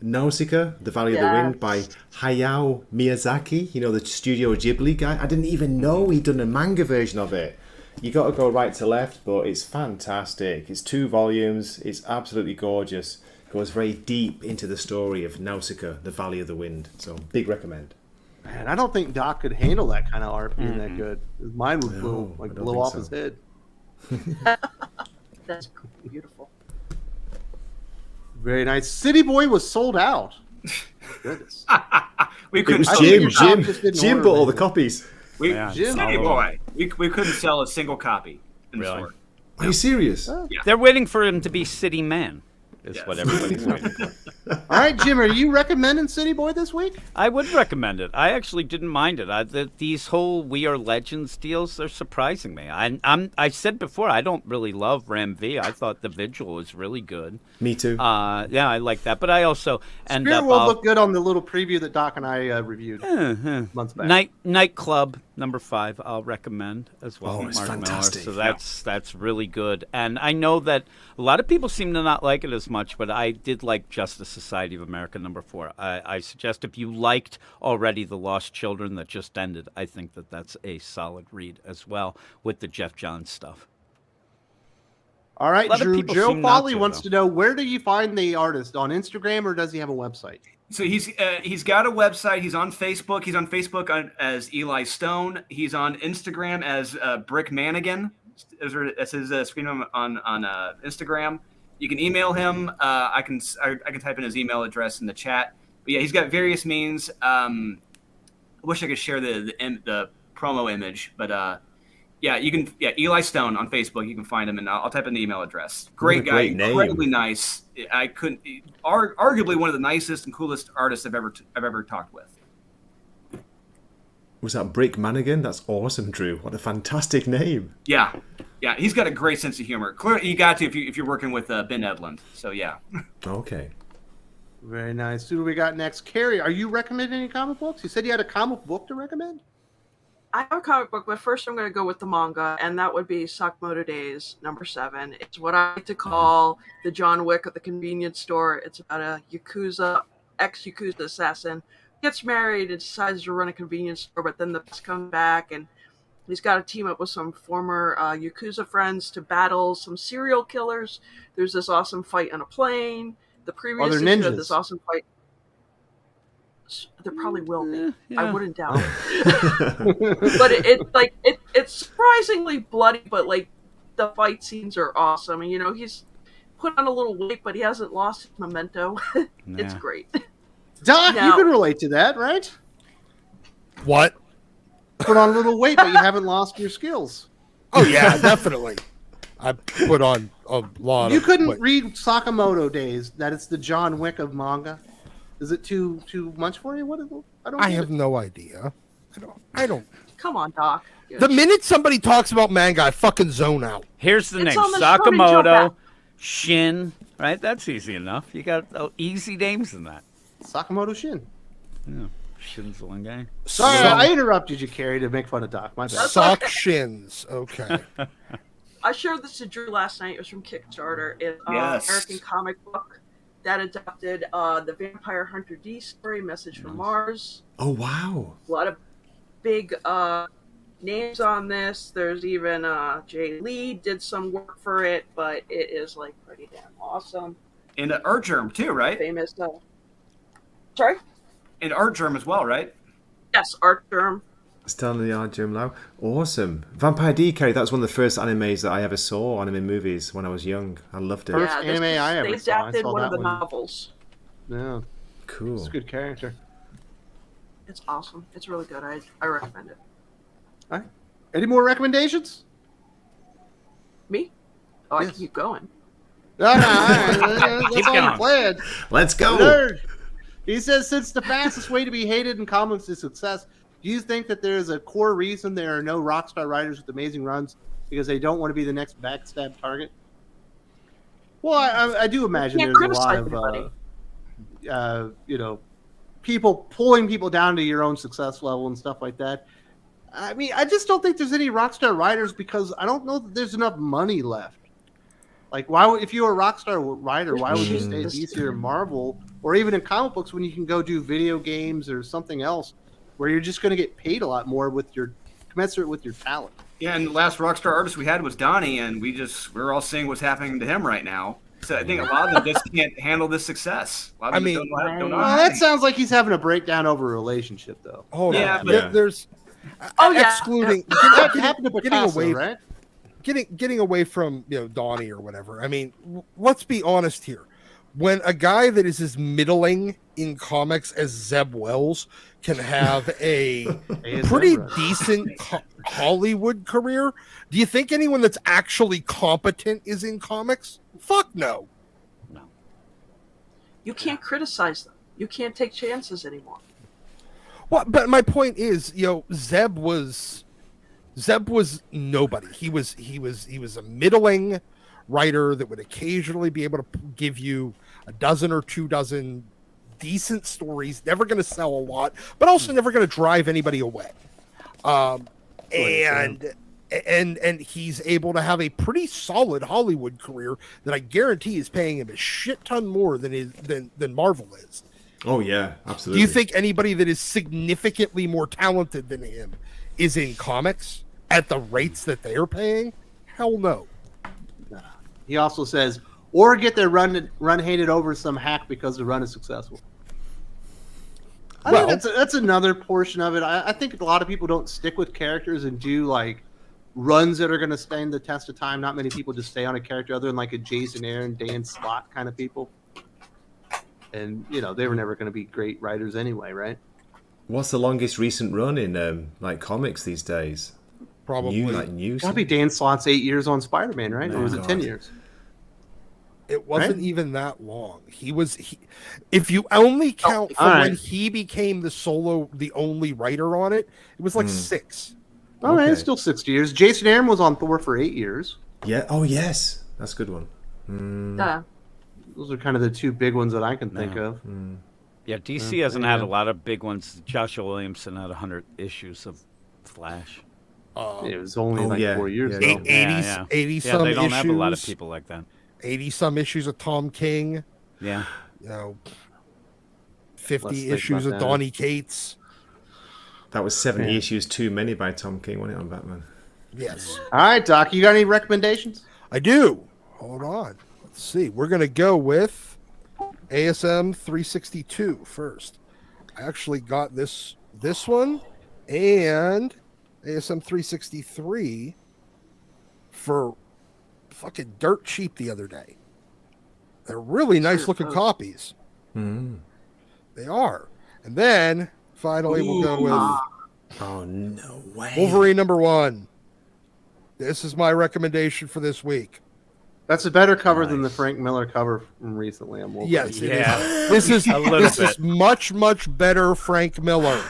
Nausicaa, The Valley of the Wind by Hayao Miyazaki. You know, the Studio Ghibli guy. I didn't even know he'd done a manga version of it. You got to go right to left, but it's fantastic. It's 2 volumes. It's absolutely gorgeous. Goes very deep into the story of Nausicaa, the Valley of the Wind. So, big recommend. Man, I don't think Doc could handle that kind of art being that good. Mine would blow I don't blow think off so. his head. That's beautiful. Very nice. City Boy was sold out. Goodness. We It couldn't. was I Jim. think Doc just didn't Jim order bought all the it. copies. Yeah. Jim, City Boy. We couldn't sell a single copy in the Really? store. Are you serious? They're waiting for him to be City Man. Is Yes. what everybody's waiting for. All right, Jim, are you recommending City Boy this week? I would recommend it. I actually didn't mind it. These whole We Are Legends deals, they're surprising me. I said before, I don't really love Ram V. I thought the visual was really good. Me too. Yeah, I like that. But I also end Spirit up World looked good on the little preview that Doc and I reviewed Uh-huh. months back. Nightclub #5 I'll recommend as well. Oh, it's Mark fantastic. Miller. So that's really good. And I know that a lot of people seem to not like it as much, but I did like Justice Society of America #4. I suggest if you liked already The Lost Children that just ended, I think that's a solid read as well with the Jeff Johns stuff. All right, A lot of Drew. people Joe seem not Foley to, wants though. to know, where do you find the artist? On Instagram, or does he have a website? So he's got a website. He's on Facebook. He's on Facebook as Eli Stone. He's on Instagram as Brick Manigan. That's his screen name on Instagram. You can email him. I can type in his email address in the chat. But yeah, he's got various means. I wish I could share the promo image, but yeah, you can. Yeah, Eli Stone on Facebook. You can find him, and I'll type in the email address. Great guy, great name. incredibly nice. I couldn't. Arguably one of the nicest and coolest artists I've ever talked with. Was that Brick Manigan? That's awesome, Drew. What a fantastic name. Yeah, he's got a great sense of humor. Clearly, you got to if you're working with Ben Edlund. So yeah. Okay. Very nice. Who do we got next? Carrie, are you recommending any comic books? You said you had a comic book to recommend? I have a comic book, but first I'm going to go with the manga, and that would be Sakamoto Days #7. It's what I like to call the John Wick of the convenience store. It's about a ex-Yakuza assassin, gets married and decides to run a convenience store, but then the past comes back, and he's got to team up with some former Yakuza friends to battle some serial killers. There's this awesome fight on a plane. The previous there issue ninjas? had this awesome fight. There probably will be. Yeah. I wouldn't doubt it. But it's surprisingly bloody, but like the fight scenes are awesome. And he's put on a little weight, but he hasn't lost his memento. It's Yeah. great. Doc, you Now- can relate to that, right? What? Put on a little weight, but you haven't lost your skills. Oh yeah, definitely. I put on a lot. You of couldn't weight. read Sakamoto Days. That it's the John Wick of manga. Is it too much for you? What is it? I get have it. no idea. I don't. Come on, Doc. The minute somebody talks about manga, I fucking zone out. Here's the It's name: on the Shonen Jump Sakamoto, app. Shin. Right, that's easy enough. You got easy names in that. Sakamoto Shin. Yeah, Shin's the one guy. Sorry, So- I interrupted you, Carrie, to make fun of Doc. My bad. Sock shins. Okay. I showed this to Drew last night. It was from Kickstarter. It's Yes. American comic book that adapted the Vampire Hunter D story, Message from Mars. Oh, wow. A lot of big names on this. There's even Jay Lee did some work for it, but it is like pretty damn awesome. And Art Germ too, right? Famous. Sorry? And Art Germ as well, right? Yes, Art Germ. Stanley the Art Jim Lau. Awesome. Vampire D, Carrie, that was one of the first animes that I ever saw, anime movies, when I was young. I loved it. First Yeah, anime I ever they saw. I adapted saw one of that the one. novels. Yeah, it's Cool. a good character. It's awesome. It's really good. I recommend it. All right. Any more recommendations? Me? Oh, I Yes. can keep going. No, that's Keep all you going. planned. Let's go. Nerd. He says, since the fastest way to be hated in comics is success, do you think that there is a core reason there are no rockstar writers with amazing runs because they don't want to be the next backstab target? Well, I do imagine can't there's a lot criticize of, people pulling people down to your own success level and stuff like that. I mean, I just don't think there's any rockstar writers because I don't know that there's enough money left. Like, if you were a rockstar writer, why would you stay at DC or Marvel or even in comic books when you can go do video games or something else where you're just going to get paid a lot more with your commensurate with your talent? Yeah, and the last rockstar artist we had was Donnie, and we're all seeing what's happening to him right now. So I think a lot of them just can't handle this success. A lot of them don't know Well, how that to- sounds like he's having a breakdown over a relationship, though. Hold Yeah, on. but- There's. Oh, yeah. Excluding. That happened to getting Picasso, away right? getting away from Donnie or whatever. I mean, let's be honest here. When a guy that is as middling in comics as Zeb Wells can have a pretty decent Hollywood career, do you think anyone that's actually competent is in comics? Fuck no. You can't criticize them. You can't take chances anymore. Well, but my point is, Zeb was nobody. He was a middling writer that would occasionally be able to give you a dozen or 2 dozen decent stories. Never going to sell a lot, but also never going to drive anybody away. And he's able to have a pretty solid Hollywood career that I guarantee is paying him a shit ton more than Marvel is. Oh, yeah, absolutely. Do you think anybody that is significantly more talented than him is in comics at the rates that they are paying? Hell no. He also says, or get their run handed over to some hack because the run is successful. I think that's another portion of it. I think a lot of people don't stick with characters and do like runs that are going to stand the test of time. Not many people just stay on a character other than like a Jason Aaron, Dan Slott kind of people. And, you know, they were never going to be great writers anyway, right? What's the longest recent run in like comics these days? Probably. New Probably Dan Slott's 8 years on Spider-Man, right? Or was it 10 years? It wasn't even that long. If you only count from when he became the only writer on it, it was like 6. All right, it's still 60 years. Jason Aaron was on Thor for 8 years. Yeah. Oh, yes. That's a good one. Those are kind of the two big ones that I can think of. Yeah, DC hasn't had a lot of big ones. Joshua Williamson had 100 issues of Flash. It was only 4 years ago. 80 some issues. They don't have a lot of people like that. 80 some issues of Tom King. Yeah. 50 issues of Donny Cates. That was 70 issues too many by Tom King, wasn't it, on Batman? Yes. All right, Doc, you got any recommendations? I do. Hold on. Let's see. We're going to go with ASM 362 first. I actually got this one and ASM 363 for fucking dirt cheap the other day. They're really nice looking copies. They are. And then finally we'll go with Oh, no way. Wolverine #1. This is my recommendation for this week. That's a better cover than the Frank Miller cover from recently on Wolverine. Yes, Yeah. This is this is much better Frank Miller.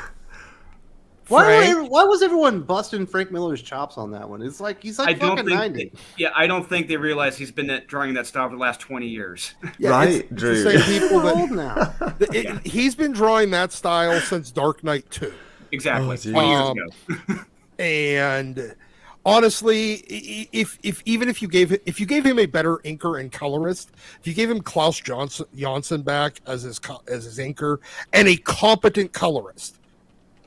Why was everyone busting Frank Miller's chops on that one? It's like he's like fucking 90. I don't think they realize he's been drawing that style for the last 20 years. Yeah, right, Drew. It's the same people He's old now. He's been drawing that style since Dark Knight 2. Exactly. geez. 20 years ago. And honestly, if you gave him a better inker and colorist, if you gave him Klaus Janson back as his inker and a competent colorist,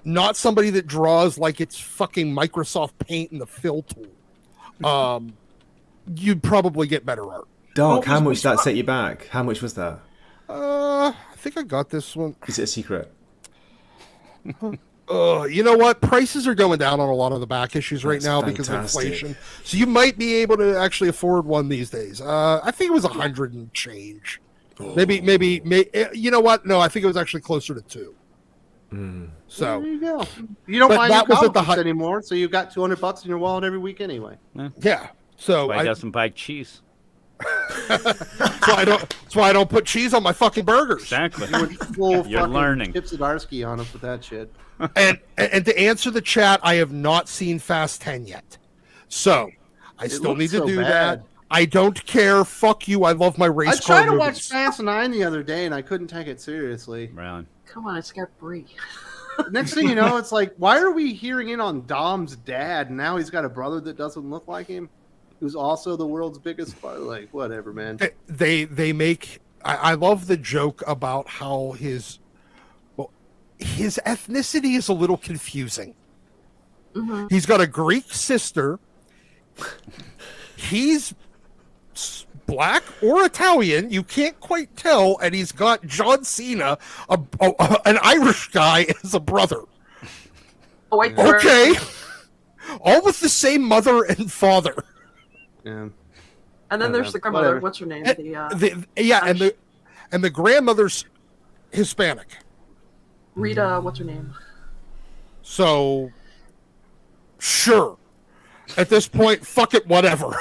not somebody that draws like it's fucking Microsoft Paint and the fill tool, you'd probably get better art. Doc, how much did that set you back? How much was that? I think I got this one. Is it a secret? You know what? Prices are going down on a lot of the back issues right That's now because of fantastic. inflation. So you might be able to actually afford one these days. I think it was 100 and change. Maybe. You know what? No, I think it was actually closer to 2. So There you go. You don't But buy that new was at comic the books anymore, so you've got $200 in your wallet every week anyway. yeah. So Why doesn't buy cheese? that's why I don't put cheese on my fucking burgers. Exactly. You went full You're fucking learning. Chip Zdarsky on us with that shit. And to answer the chat, I have not seen Fast 10 yet. So I still looks need to so do bad. that. I don't care. Fuck you. I love my race I car tried to watch movies. Fast 9 the other day, and I couldn't take it seriously. Really? Come on, it's got Brie. Next thing you know, it's like, why are we hearing in on Dom's dad? And now he's got a brother that doesn't look like him, who's also the world's biggest. Like, whatever, man. They make. I love the joke about how his ethnicity is a little confusing. Mm-hmm. He's got a Greek sister. He's black or Italian, you can't quite tell, and he's got John Cena, an Irish guy, as a brother. Oh, wait, Okay, all with the same mother and father. Yeah. And then there's the grandmother. Whatever. What's her name? And the grandmother's Hispanic. Rita. What's her name? So, sure, at this point, fuck it, whatever.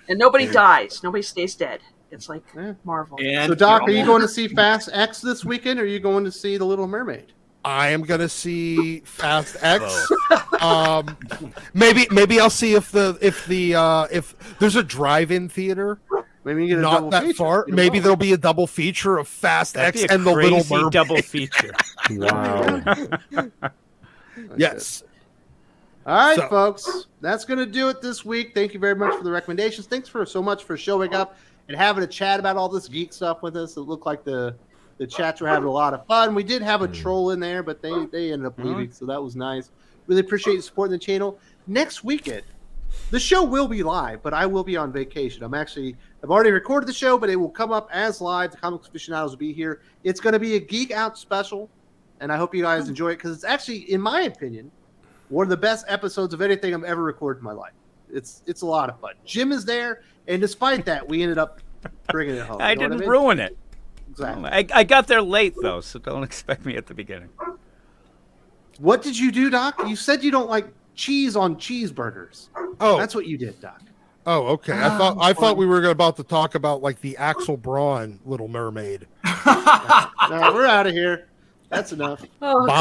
And nobody dies. Nobody stays dead. It's like Yeah. Marvel. And So, Doc, are you going to see Fast X this weekend, or are you going to see The Little Mermaid? I am gonna see Fast X. Maybe I'll see if there's a drive-in theater Maybe you get a not double that feature. far. You Maybe know. there'll be a double feature of Fast That'd X be a and the Little crazy Mermaid. double feature. Wow. Yes. All right, So- folks, that's going to do it this week. Thank you very much for the recommendations. Thanks so much for showing up and having a chat about all this geek stuff with us. It looked like the chats were having a lot of fun. We did have a troll in there, but they ended up leaving, so that was nice. Really appreciate you supporting the channel. Next weekend, The show will be live, but I will be on vacation. I've already recorded the show, but it will come up as live. The Comics Aficionados will be here. It's going to be a Geek Out special, and I hope you guys enjoy it because it's actually, in my opinion, one of the best episodes of anything I've ever recorded in my life. It's a lot of fun. Jim is there, and despite that, we ended up bringing it home. I didn't ruin it. Exactly. I got there late, though, so don't expect me at the beginning. What did you do, Doc? You said you don't like cheese on cheeseburgers. Oh, That's what you did, Doc. oh, okay. I thought we were about to talk about like the Axel Braun Little Mermaid. No, we're out of here. That's enough. Oh, Bye.